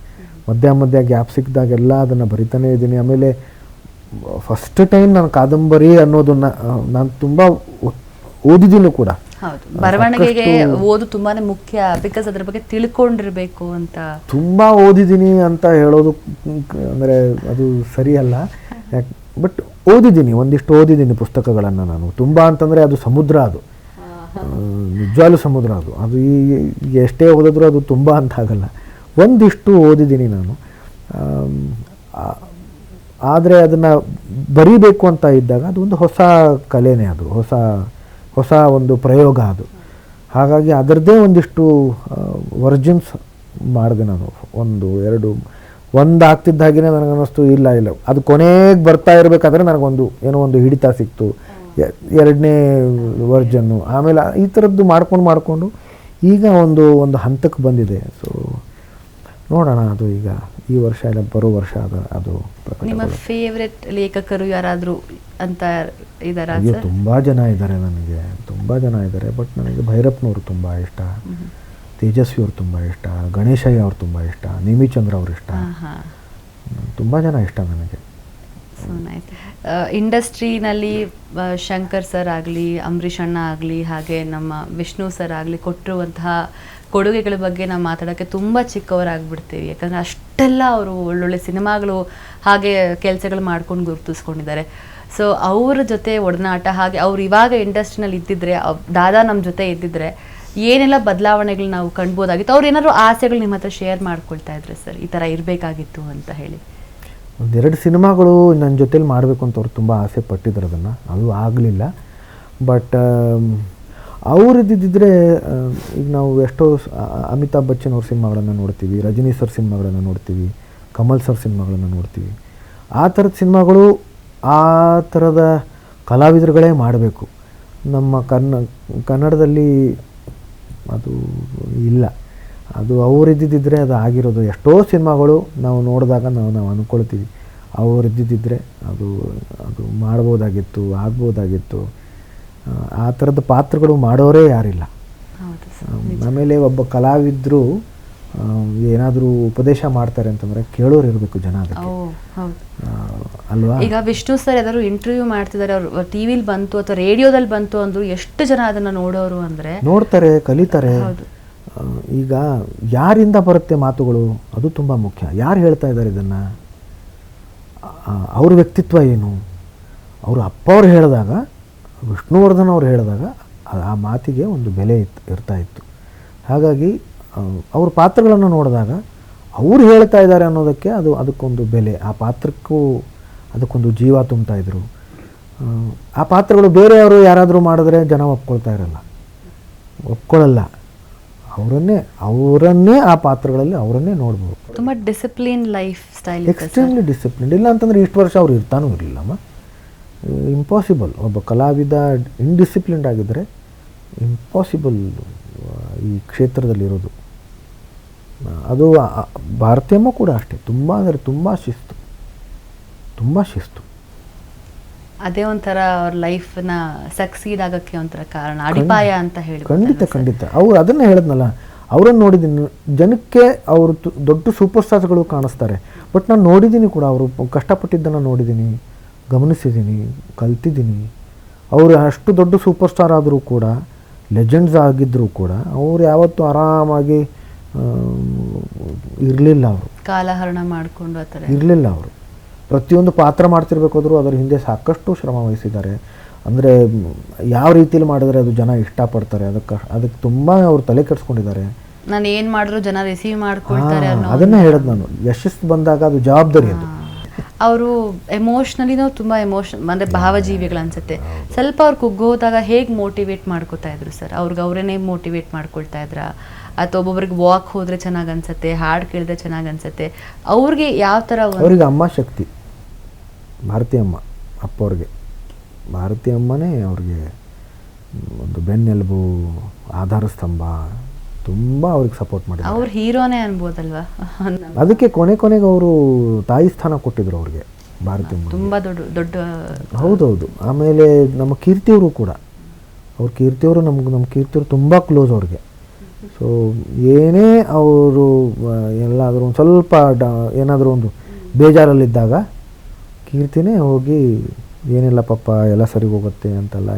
ಮಧ್ಯ ಗ್ಯಾಪ್ ಸಿಕ್ಕಿದಾಗೆಲ್ಲ ಅದನ್ನು ಬರಿತಾನೇ ಇದ್ದೀನಿ. ಆಮೇಲೆ ಫಸ್ಟ್ ಟೈಮ್ ನಾನು ಕಾದಂಬರಿ ಅನ್ನೋದನ್ನು ನಾನು ತುಂಬ ಓದಿದ್ದೀನಿ ಕೂಡ. ಹೌದು, ಬರವಣಿಗೆಗೆ ಓದು ತುಂಬಾನೇ ಮುಖ್ಯ, ಬಿಕಾಸ್ ಅದ್ರ ಬಗ್ಗೆ ತಿಳ್ಕೊಂಡಿರ್ಬೇಕು ಅಂತ. ತುಂಬ ಓದಿದ್ದೀನಿ ಅಂತ ಹೇಳೋದು ಅಂದರೆ ಅದು ಸರಿಯಲ್ಲ. ಬಟ್ ಒಂದಿಷ್ಟು ಓದಿದ್ದೀನಿ ಪುಸ್ತಕಗಳನ್ನು ನಾನು. ತುಂಬ ಅಂತಂದರೆ ಅದು ಸಮುದ್ರ, ಅದು ನಿಜವಾಗ್ಲೂ ಸಮುದ್ರ. ಅದು ಎಷ್ಟೇ ಓದಿದ್ರೂ ಅದು ತುಂಬ ಅಂತ ಆಗಲ್ಲ. ಒಂದಿಷ್ಟು ಓದಿದ್ದೀನಿ ನಾನು. ಆದರೆ ಅದನ್ನು ಬರೀಬೇಕು ಅಂತ ಇದ್ದಾಗ ಅದು ಒಂದು ಹೊಸ ಕಲೆನೇ, ಅದು ಹೊಸ ಒಂದು ಪ್ರಯೋಗ ಅದು. ಹಾಗಾಗಿ ಅದರದ್ದೇ ಒಂದಿಷ್ಟು ವರ್ಜಿನ್ಸ್ ಮಾಡಿದೆ ನಾನು. ಒಂದು ಆಗ್ತಿದ್ದ ಹಾಗೆಯೇ ನನಗೆ ಅನ್ನಿಸ್ತು, ಇಲ್ಲ ಅದು ಕೊನೆಗೆ ಬರ್ತಾ ಇರಬೇಕಾದ್ರೆ ನನಗೊಂದು ಏನೋ ಒಂದು ಹಿಡಿತ ಸಿಕ್ತು, 2ನೇ ವರ್ಜನ್ನು. ಆಮೇಲೆ ಈ ಥರದ್ದು ಮಾಡಿಕೊಂಡು ಈಗ ಒಂದು ಹಂತಕ್ಕೆ ಬಂದಿದೆ. ಸೊ ನೋಡೋಣ, ಅದು ಈಗ ಈ ವರ್ಷ ಇಲ್ಲ ಬರೋ ವರ್ಷ ಅದು. ನಿಮ್ಮ ಫೇವ್ರೆಟ್ ಲೇಖಕರು ಯಾರಾದರೂ ಅಂತ ಇದ್ದಾರಾ? ತುಂಬ ಜನ ಇದ್ದಾರೆ, ನನಗೆ ತುಂಬ ಜನ ಇದ್ದಾರೆ. ಬಟ್ ನನಗೆ ಭೈರಪ್ಪನವರು ತುಂಬ ಇಷ್ಟ, ತೇಜಸ್ವಿ ಅವ್ರು ತುಂಬ ಇಷ್ಟ, ಗಣೇಶಯ್ಯ ಅವ್ರು ತುಂಬ ಇಷ್ಟ, ನೇಮಿಚಂದ್ರ ಅವ್ರು ಇಷ್ಟ, ತುಂಬ ಜನ ಇಷ್ಟ ನನಗೆ. So nice. ಇಂಡಸ್ಟ್ರಿನಲ್ಲಿ ಶಂಕರ್ ಸರ್ ಆಗಲಿ, ಅಂಬರೀಷ್ ಅಣ್ಣ ಆಗಲಿ, ಹಾಗೆ ನಮ್ಮ ವಿಷ್ಣು ಸರ್ ಆಗಲಿ ಕೊಟ್ಟಿರುವಂತಹ ಕೊಡುಗೆಗಳ ಬಗ್ಗೆ ನಾವು ಮಾತಾಡೋಕ್ಕೆ ತುಂಬ ಚಿಕ್ಕವರಾಗ್ಬಿಡ್ತೀವಿ. ಯಾಕಂದರೆ ಅಷ್ಟು ಅಷ್ಟೆಲ್ಲ ಅವರು ಒಳ್ಳೊಳ್ಳೆ ಸಿನಿಮಾಗಳು ಹಾಗೆ ಕೆಲಸಗಳು ಮಾಡ್ಕೊಂಡು ಗುರುತಿಸ್ಕೊಂಡಿದ್ದಾರೆ. ಸೊ ಅವ್ರ ಜೊತೆ ಒಡನಾಟ, ಹಾಗೆ ಅವ್ರು ಇವಾಗ ಇಂಡಸ್ಟ್ರಿನಲ್ಲಿ ಇದ್ದಿದ್ರೆ, ದಾದಾ ನಮ್ಮ ಜೊತೆ ಇದ್ದಿದ್ರೆ ಏನೆಲ್ಲ ಬದಲಾವಣೆಗಳು ನಾವು ಕಾಣ್ಬೋದಾಗಿತ್ತು? ಅವ್ರು ಏನಾದ್ರು ಆಸೆಗಳು ನಿಮ್ಮ ಹತ್ರ ಶೇರ್ ಮಾಡ್ಕೊಳ್ತಾ ಇದ್ರೆ ಸರ್, ಈ ಥರ ಇರಬೇಕಾಗಿತ್ತು ಅಂತ ಹೇಳಿ? ಒಂದೆರಡು ಸಿನಿಮಾಗಳು ನನ್ನ ಜೊತೇಲಿ ಮಾಡಬೇಕು ಅಂತ ಅವ್ರು ತುಂಬ ಆಸೆ ಪಟ್ಟಿದ್ರು, ಅದನ್ನು ಅದು ಆಗಲಿಲ್ಲ. ಬಟ್ ಅವ್ರು ಇದ್ದಿದ್ದರೆ ಈಗ ನಾವು ಎಷ್ಟೋ ಅಮಿತಾಬ್ ಬಚ್ಚನ್ ಅವ್ರ ಸಿನಿಮಾಗಳನ್ನು ನೋಡ್ತೀವಿ, ರಜನಿ ಸರ್ ಸಿನಿಮಾಗಳನ್ನು ನೋಡ್ತೀವಿ, ಕಮಲ್ ಸರ್ ಸಿನಿಮಾಗಳನ್ನು ನೋಡ್ತೀವಿ. ಆ ಥರದ ಸಿನಿಮಾಗಳು ಆ ಥರದ ಕಲಾವಿದರುಗಳೇ ಮಾಡಬೇಕು. ನಮ್ಮ ಕನ್ನಡದಲ್ಲಿ ಅದು ಇಲ್ಲ. ಅದು ಅವರಿದ್ದಿದ್ದರೆ ಅದು ಆಗಿರೋದು. ಎಷ್ಟೋ ಸಿನಿಮಾಗಳು ನಾವು ನೋಡಿದಾಗ ನಾವು ಅಂದ್ಕೊಳ್ತೀವಿ ಅವರಿದ್ದಿದ್ದರೆ ಅದು ಅದು ಮಾಡ್ಬೋದಾಗಿತ್ತು, ಆಗ್ಬೋದಾಗಿತ್ತು. ಆ ಥರದ ಪಾತ್ರಗಳು ಮಾಡೋರೇ ಯಾರಿಲ್ಲ. ಆಮೇಲೆ ಒಬ್ಬ ಕಲಾವಿದರು ಏನಾದರೂ ಉಪದೇಶ ಮಾಡ್ತಾರೆ ಅಂತಂದರೆ ಕೇಳೋರು ಇರಬೇಕು ಜನ, ಅದಕ್ಕೆ ಅಲ್ವಾ? ಈಗ ವಿಷ್ಣು ಸರ್ ಯಾವ್ದಾದ್ರು ಇಂಟರ್ವ್ಯೂ ಮಾಡ್ತಿದ್ದಾರೆ, ಅವ್ರು ಟಿವಿಲಿ ಬಂತು ಅಥವಾ ರೇಡಿಯೋದಲ್ಲಿ ಬಂತು ಅಂದ್ರು ಎಷ್ಟು ಜನ ಅದನ್ನ ನೋಡೋರು ಅಂದರೆ ನೋಡ್ತಾರೆ, ಕಲಿತಾರೆ. ಈಗ ಯಾರಿಂದ ಬರುತ್ತೆ ಮಾತುಗಳು, ಅದು ತುಂಬ ಮುಖ್ಯ. ಯಾರು ಹೇಳ್ತಾ ಇದ್ದಾರೆ ಇದನ್ನು, ಅವ್ರ ವ್ಯಕ್ತಿತ್ವ ಏನು, ಅವರು ಅಪ್ಪ ಅವ್ರು ಹೇಳಿದಾಗ, ವಿಷ್ಣುವರ್ಧನ್ ಅವ್ರು ಹೇಳಿದಾಗ ಆ ಮಾತಿಗೆ ಒಂದು ಬೆಲೆ ಇರ್ತಾ ಇತ್ತು. ಹಾಗಾಗಿ ಅವ್ರ ಪಾತ್ರಗಳನ್ನು ನೋಡಿದಾಗ ಅವ್ರು ಹೇಳ್ತಾ ಇದ್ದಾರೆ ಅನ್ನೋದಕ್ಕೆ ಅದಕ್ಕೊಂದು ಬೆಲೆ, ಆ ಪಾತ್ರಕ್ಕೂ ಅದಕ್ಕೊಂದು ಜೀವ ತುಂಬ್ತಾಯಿದ್ರು. ಆ ಪಾತ್ರಗಳು ಬೇರೆಯವರು ಯಾರಾದರೂ ಮಾಡಿದ್ರೆ ಜನ ಒಪ್ಕೊಳ್ಳಲ್ಲ. ಅವರನ್ನೇ ಆ ಪಾತ್ರಗಳಲ್ಲಿ ಅವರನ್ನೇ ನೋಡ್ಬೋದು. ತುಂಬ discipline life style, extremely discipline. ಇಲ್ಲ ಅಂತಂದರೆ ಇಷ್ಟು ವರ್ಷ ಅವ್ರು ಇರ್ತಾನೂ ಇರಲಿಲ್ಲಮ್ಮ. ಇಂಪಾಸಿಬಲ್. ಒಬ್ಬ ಕಲಾವಿದ ಇನ್ಡಿಸಿಪ್ಲಿನ್ಡ್ ಆಗಿದ್ದರೆ ಇಂಪಾಸಿಬಲ್ ಈ ಕ್ಷೇತ್ರದಲ್ಲಿರೋದು. ಅದು ಭಾರತೀಯಮ್ಮ ಕೂಡ ಅಷ್ಟೇ, ತುಂಬ ಅಂದರೆ ತುಂಬ ಶಿಸ್ತು. ಅದೇ ಒಂಥರ ಅವ್ರ ಲೈಫ್ನ ಸಕ್ಸೀಡ್ ಆಗೋಕ್ಕೆ ಒಂಥರ ಕಾರಣ, ಅಡಿಪಾಯ ಅಂತ ಹೇಳಿ. ಖಂಡಿತ ಅವ್ರು ಅದನ್ನು ಹೇಳಿದ್ನಲ್ಲ, ಅವರನ್ನು ನೋಡಿದ್ದೀನಿ. ಜನಕ್ಕೆ ಅವರು ದೊಡ್ಡ ಸೂಪರ್ ಸ್ಟಾರ್ಸ್ಗಳು ಕಾಣಿಸ್ತಾರೆ, ಬಟ್ ನಾನು ನೋಡಿದ್ದೀನಿ ಕೂಡ, ಅವರು ಕಷ್ಟಪಟ್ಟಿದ್ದನ್ನು ನೋಡಿದ್ದೀನಿ, ಗಮನಿಸಿದ್ದೀನಿ, ಕಲ್ತಿದ್ದೀನಿ. ಅವರು ಅಷ್ಟು ದೊಡ್ಡ ಸೂಪರ್ ಸ್ಟಾರ್ ಆದರೂ ಕೂಡ, ಲೆಜೆಂಡ್ಸ್ ಆಗಿದ್ದರೂ ಕೂಡ ಅವರು ಯಾವತ್ತೂ ಆರಾಮಾಗಿ ಇರಲಿಲ್ಲ. ಅವರು ಕಾಲಹರಣ ಮಾಡಿಕೊಂಡು ಆ ಥರ ಇರಲಿಲ್ಲ. ಅವರು ಪ್ರತಿಯೊಂದು ಪಾತ್ರ ಮಾಡ್ತಿರ್ಬೇಕಾದ್ರೂ ಅದರ ಹಿಂದೆ ಸಾಕಷ್ಟು ಶ್ರಮ ವಹಿಸಿದ್ದಾರೆ. ಅಂದರೆ ಯಾವ ರೀತಿಯಲ್ಲಿ ಮಾಡಿದ್ರೆ ಅದು ಜನ ಇಷ್ಟಪಡ್ತಾರೆ, ಅದಕ್ಕೆ ತುಂಬ ಅವರು ತಲೆ ಕೆಡಿಸ್ಕೊಂಡಿದ್ದಾರೆ. ನಾನು ಏನು ಮಾಡಿದ್ರು ಜನ ರಿಸೀವ್ ಮಾಡ್ಕೊಳ್ತಾರೆ ಅನ್ನೋ, ಅದನ್ನೇ ಹೇಳೋದು ನಾನು. ಯಶಸ್ಸು ಬಂದಾಗ ಅದು ಜವಾಬ್ದಾರಿ. ಅದು ಅವರು ಎಮೋಷ್ನಲಿನೂ ತುಂಬ ಅಂದರೆ ಭಾವಜೀವಿಗಳು ಅನ್ಸುತ್ತೆ. ಸ್ವಲ್ಪ ಅವ್ರು ಕುಗ್ಗೋದಾಗ ಹೇಗೆ ಮೋಟಿವೇಟ್ ಮಾಡ್ಕೋತಾ ಇದ್ರು ಸರ್? ಅವರನ್ನೇ ಮೋಟಿವೇಟ್ ಮಾಡ್ಕೊಳ್ತಾ ಇದ್ರಾ, ಅಥವಾ ಒಬ್ಬೊಬ್ರಿಗೆ ವಾಕ್ ಹೋದರೆ ಚೆನ್ನಾಗಿ ಅನ್ಸುತ್ತೆ, ಹಾಡು ಕೇಳಿದ್ರೆ ಚೆನ್ನಾಗಿ ಅನ್ಸುತ್ತೆ, ಅವ್ರಿಗೆ ಯಾವ ಥರ? ಅವ್ರಿಗೆ ಅಮ್ಮ ಶಕ್ತಿ, ಭಾರತೀಯಮ್ಮ. ಅಪ್ಪವ್ರಿಗೆ ಭಾರತೀಯಮ್ಮನೇ ಅವ್ರಿಗೆ ಒಂದು ಬೆನ್ನೆಲುಬು, ಆಧಾರ ಸ್ತಂಭ. ತುಂಬ ಅವ್ರಿಗೆ ಸಪೋರ್ಟ್ ಮಾಡಿದ್ರು. ಅವ್ರು ಹೀರೋನೇ ಅನ್ಬೋದಲ್ವಾ? ಅದಕ್ಕೆ ಕೊನೆಗೆ ಅವರು ತಾಯಿ ಸ್ಥಾನ ಕೊಟ್ಟಿದ್ರು ಅವ್ರಿಗೆ, ಭಾರತೀಯಮ್ಮ. ತುಂಬ ದೊಡ್ಡ ಹೌದೌದು. ಆಮೇಲೆ ನಮ್ಮ ಕೀರ್ತಿಯವರು ಕೂಡ, ನಮ್ಮ ಕೀರ್ತಿಯವರು ತುಂಬ ಕ್ಲೋಸ್ ಅವ್ರಿಗೆ. ಸೊ ಏನೇ ಅವರು ಎಲ್ಲಾದರೂ ಒಂದು ಸ್ವಲ್ಪ ಏನಾದರೂ ಒಂದು ಬೇಜಾರಲ್ಲಿದ್ದಾಗ ಕೀರ್ತಿನೇ ಹೋಗಿ ಏನಿಲ್ಲ ಪಾಪ ಎಲ್ಲ ಸರಿ ಹೋಗುತ್ತೆ ಅಂತೆಲ್ಲ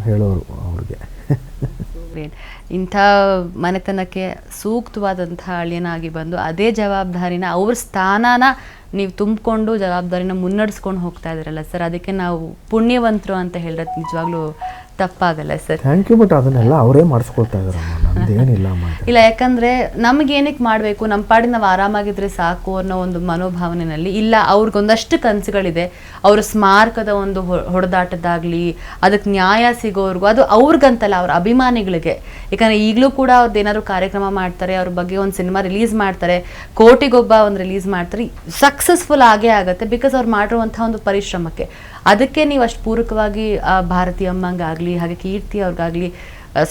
ಹೇಳೋರು ಅವ್ರಿಗೆ. ಇಂಥ ಮನೆತನಕ್ಕೆ ಸೂಕ್ತವಾದಂಥ ಅಳಿಯನಾಗಿ ಬಂದು ಅದೇ ಜವಾಬ್ದಾರಿನ, ಅವ್ರ ಸ್ಥಾನನ ನೀವು ತುಂಬಿಕೊಂಡು ಜವಾಬ್ದಾರಿನ ಮುನ್ನಡೆಸ್ಕೊಂಡು ಹೋಗ್ತಾ ಇದ್ದೀರಲ್ಲ ಸರ್, ಅದಕ್ಕೆ ನಾವು ಪುಣ್ಯವಂತರು ಅಂತ ಹೇಳಿದ್ರೆ ನಿಜವಾಗ್ಲೂ ತಪ್ಪಾಗಲ್ಲ ಸರ್. Thank you. ಬಟ್ ಅದನ್ನೆಲ್ಲ ಅವರೇ ಮಾಡಿಸ್ಕೊಳ್ತಾ ಇದ್ದಾರಮ್ಮ, ನಮ್ದೇನಿಲ್ಲ. ಇಲ್ಲ, ಯಾಕಂದರೆ ನಮಗೇನಕ್ಕೆ ಮಾಡಬೇಕು, ನಮ್ಮ ಪಾಡಿಗೆ ನಾವು ಆರಾಮಾಗಿದ್ರೆ ಸಾಕು ಅನ್ನೋ ಒಂದು ಮನೋಭಾವನೆಯಲ್ಲಿ ಇಲ್ಲ. ಅವ್ರಿಗೊಂದಷ್ಟು ಕನಸುಗಳಿದೆ. ಅವ್ರ ಸ್ಮಾರಕದ ಒಂದು ಹೊಡೆದಾಟದಾಗಲಿ, ಅದಕ್ಕೆ ನ್ಯಾಯ ಸಿಗೋರ್ಗು, ಅದು ಅವ್ರಿಗಂತಲ್ಲ, ಅವ್ರ ಅಭಿಮಾನಿಗಳಿಗೆ. ಯಾಕಂದರೆ ಈಗಲೂ ಕೂಡ ಅವ್ರದ್ದು ಏನಾದ್ರು ಕಾರ್ಯಕ್ರಮ ಮಾಡ್ತಾರೆ, ಅವ್ರ ಬಗ್ಗೆ ಒಂದು ಸಿನಿಮಾ ರಿಲೀಸ್ ಮಾಡ್ತಾರೆ, ಕೋಟಿಗೊಬ್ಬ ಒಂದು ರಿಲೀಸ್ ಮಾಡ್ತಾರೆ, ಸಕ್ಸಸ್ಫುಲ್ ಆಗೇ ಆಗುತ್ತೆ. ಬಿಕಾಸ್ ಅವ್ರು ಮಾಡಿರುವಂಥ ಒಂದು ಪರಿಶ್ರಮಕ್ಕೆ. ಅದಕ್ಕೆ ನೀವು ಅಷ್ಟು ಪೂರಕವಾಗಿ ಭಾರತೀಯಮ್ಮಂಗಾಗಲಿ, ಹಾಗೆ ಕೀರ್ತಿ ಅವ್ರಿಗಾಗಲಿ,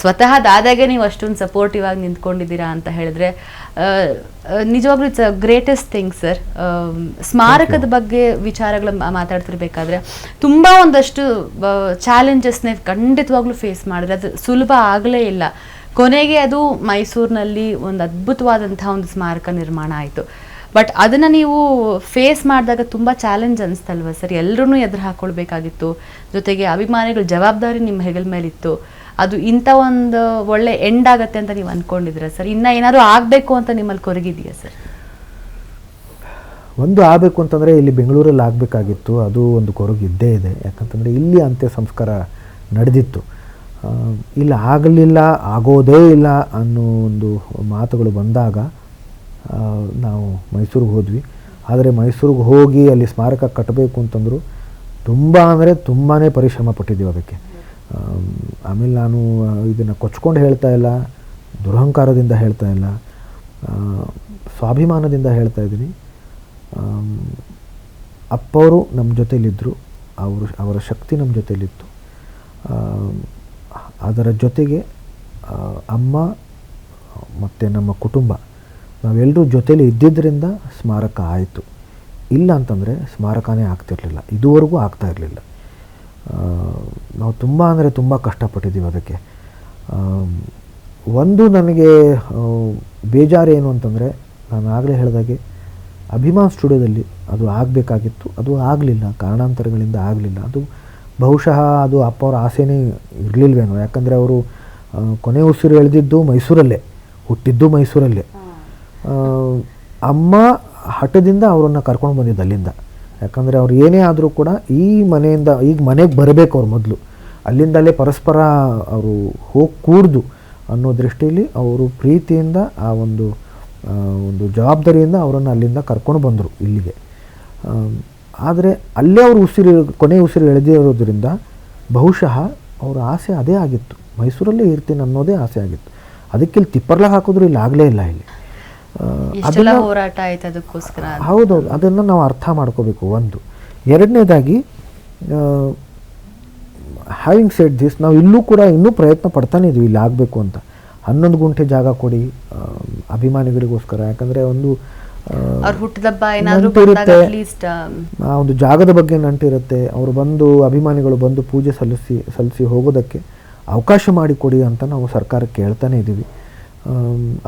ಸ್ವತಃ ದಾದಾಗೆ ನೀವು ಅಷ್ಟೊಂದು ಸಪೋರ್ಟಿವ್ ಆಗಿ ನಿಂತ್ಕೊಂಡಿದ್ದೀರಾ ಅಂತ ಹೇಳಿದ್ರೆ ನಿಜವಾಗ್ಲೂ it's a greatest thing sir. ಸ್ಮಾರಕದ ಬಗ್ಗೆ ವಿಚಾರಗಳು ಮಾತಾಡ್ತಿರ್ಬೇಕಾದ್ರೆ ತುಂಬ ಒಂದಷ್ಟು ಚಾಲೆಂಜಸ್ನೇ ಖಂಡಿತವಾಗ್ಲೂ ಫೇಸ್ ಮಾಡಿದ್ರೆ ಅದು ಸುಲಭ ಆಗಲೇ ಇಲ್ಲ. ಕೊನೆಗೆ ಅದು ಮೈಸೂರಿನಲ್ಲಿ ಒಂದು ಅದ್ಭುತವಾದಂಥ ಒಂದು ಸ್ಮಾರಕ ನಿರ್ಮಾಣ ಆಯಿತು. ಬಟ್ ಅದನ್ನು ನೀವು ಫೇಸ್ ಮಾಡಿದಾಗ ತುಂಬ ಚಾಲೆಂಜ್ ಅನಿಸ್ತಲ್ವ ಸರ್? ಎಲ್ಲರೂ ಎದುರು ಹಾಕ್ಕೊಳ್ಬೇಕಾಗಿತ್ತು, ಜೊತೆಗೆ ಅಭಿಮಾನಿಗಳ ಜವಾಬ್ದಾರಿ ನಿಮ್ಮ ಹೆಗಲ ಮೇಲಿತ್ತು. ಅದು ಇಂಥ ಒಂದು ಒಳ್ಳೆ ಎಂಡ್ ಆಗುತ್ತೆ ಅಂತ ನೀವು ಅಂದ್ಕೊಂಡಿದ್ದೀರಾ ಸರ್? ಇನ್ನೂ ಏನಾದರೂ ಆಗಬೇಕು ಅಂತ ನಿಮ್ಮಲ್ಲಿ ಕೊರಗಿದೆಯಾ ಸರ್? ಒಂದು ಆಗಬೇಕು ಅಂತಂದರೆ ಇಲ್ಲಿ ಬೆಂಗಳೂರಲ್ಲಿ ಆಗಬೇಕಾಗಿತ್ತು, ಅದು ಒಂದು ಕೊರಗು ಇದ್ದೇ ಇದೆ. ಯಾಕಂತಂದರೆ ಇಲ್ಲಿ ಅಂತ್ಯ ಸಂಸ್ಕಾರ ನಡೆದಿತ್ತು. ಇಲ್ಲಿ ಆಗಲಿಲ್ಲ, ಆಗೋದೇ ಇಲ್ಲ ಅನ್ನೋ ಒಂದು ಮಾತುಗಳು ಬಂದಾಗ ನಾವು ಮೈಸೂರಿಗೆ ಹೋದ್ವಿ. ಆದರೆ ಮೈಸೂರಿಗೆ ಹೋಗಿ ಅಲ್ಲಿ ಸ್ಮಾರಕ ಕಟ್ಟಬೇಕು ಅಂತಂದರು ತುಂಬಾ ಪರಿಶ್ರಮ ಪಟ್ಟಿದ್ದೀವಿ ಅದಕ್ಕೆ. ಆಮೇಲೆ ನಾನು ಇದನ್ನು ಕೊಚ್ಕೊಂಡು ಹೇಳ್ತಾ ಇಲ್ಲ, ದುರಹಂಕಾರದಿಂದ ಹೇಳ್ತಾ ಇಲ್ಲ, ಸ್ವಾಭಿಮಾನದಿಂದ ಹೇಳ್ತಾ ಇದ್ದೀನಿ. ಅಪ್ಪವರು ನಮ್ಮ ಜೊತೆಯಲ್ಲಿದ್ದರು, ಅವರ ಶಕ್ತಿ ನಮ್ಮ ಜೊತೆಯಲ್ಲಿತ್ತು. ಅದರ ಜೊತೆಗೆ ಅಮ್ಮ ಮತ್ತು ನಮ್ಮ ಕುಟುಂಬ ನಾವೆಲ್ಲರೂ ಜೊತೆಯಲ್ಲಿ ಇದ್ದಿದ್ದರಿಂದ ಸ್ಮಾರಕ ಆಯಿತು. ಇಲ್ಲ ಅಂತಂದರೆ ಸ್ಮಾರಕನೇ ಆಗ್ತಿರಲಿಲ್ಲ, ಇದುವರೆಗೂ ಆಗ್ತಾ ಇರಲಿಲ್ಲ. ನಾವು ತುಂಬ ಕಷ್ಟಪಟ್ಟಿದ್ದೀವಿ ಅದಕ್ಕೆ. ಒಂದು ನನಗೆ ಬೇಜಾರೇನು ಅಂತಂದರೆ, ನಾನು ಆಗಲೇ ಹೇಳಿದಾಗೆ ಅಭಿಮಾನ್ ಸ್ಟುಡಿಯೋದಲ್ಲಿ ಅದು ಆಗಬೇಕಾಗಿತ್ತು, ಅದು ಆಗಲಿಲ್ಲ, ಕಾರಣಾಂತರಗಳಿಂದ ಆಗಲಿಲ್ಲ. ಅದು ಬಹುಶಃ ಅದು ಅಪ್ಪವ್ರ ಆಸೆನೇ ಇರಲಿಲ್ವೇನೋ. ಯಾಕಂದರೆ ಅವರು ಕೊನೆ ಉಸಿರು ಎಳೆದಿದ್ದು ಮೈಸೂರಲ್ಲೇ, ಹುಟ್ಟಿದ್ದು ಮೈಸೂರಲ್ಲೇ. ಅಮ್ಮ ಹಠದಿಂದ ಅವರನ್ನು ಕರ್ಕೊಂಡು ಬಂದಿದ್ದು ಅಲ್ಲಿಂದ. ಯಾಕಂದರೆ ಅವ್ರು ಏನೇ ಆದರೂ ಕೂಡ ಈ ಮನೆಯಿಂದ ಈಗ ಮನೆಗೆ ಬರಬೇಕು ಅವ್ರು ಮೊದಲು, ಅಲ್ಲಿಂದಲೇ ಪರಸ್ಪರ ಅವರು ಹೋಗಿ ಕೂಡ್ದು ಅನ್ನೋ ದೃಷ್ಟಿಯಲ್ಲಿ ಅವರು ಪ್ರೀತಿಯಿಂದ ಆ ಒಂದು ಜವಾಬ್ದಾರಿಯಿಂದ ಅವರನ್ನು ಅಲ್ಲಿಂದ ಕರ್ಕೊಂಡು ಬಂದರು ಇಲ್ಲಿಗೆ. ಆದರೆ ಅಲ್ಲೇ ಅವರು ಕೊನೆ ಉಸಿರು ಎಳೆದಿರೋದ್ರಿಂದ ಬಹುಶಃ ಅವರ ಆಸೆ ಅದೇ ಆಗಿತ್ತು, ಮೈಸೂರಲ್ಲೇ ಇರ್ತೀನಿ ಅನ್ನೋದೇ ಆಸೆ ಆಗಿತ್ತು. ಅದಕ್ಕೆ ಇಲ್ಲಿ ತಿಪ್ಪರ್ಲ ಹಾಕಿದ್ರು ಇಲ್ಲಿ ಆಗಲೇ ಇಲ್ಲ. ಇಲ್ಲಿ ಹೋರಾಟ ಆಯ್ತು ಅದಕ್ಕೋಸ್ಕರ. ಹೌದೌದು, ಅದನ್ನು ನಾವು ಅರ್ಥ ಮಾಡ್ಕೋಬೇಕು. ಒಂದು ಎರಡನೇದಾಗಿ, ಹ್ಯಾವಿಂಗ್ ಸೆಡ್ ದಿಸ್, ನಾವು ಇಲ್ಲೂ ಕೂಡ ಇನ್ನೂ ಪ್ರಯತ್ನ ಪಡ್ತಾನೆ ಇದ್ವಿ ಇಲ್ಲಿ ಆಗಬೇಕು ಅಂತ. 11 ಗುಂಟೆ ಜಾಗ ಕೊಡಿ ಅಭಿಮಾನಿಗಳಿಗೋಸ್ಕರ. ಯಾಕಂದರೆ ಒಂದು ನಂಟಿರುತ್ತೆ, ಆ ಒಂದು ಜಾಗದ ಬಗ್ಗೆ ನಂಟಿರುತ್ತೆ. ಅವರು ಬಂದು ಅಭಿಮಾನಿಗಳು ಬಂದು ಪೂಜೆ ಸಲ್ಲಿಸಿ ಹೋಗೋದಕ್ಕೆ ಅವಕಾಶ ಮಾಡಿಕೊಡಿ ಅಂತ ನಾವು ಸರ್ಕಾರಕ್ಕೆ ಕೇಳ್ತಾನೆ ಇದ್ದೀವಿ.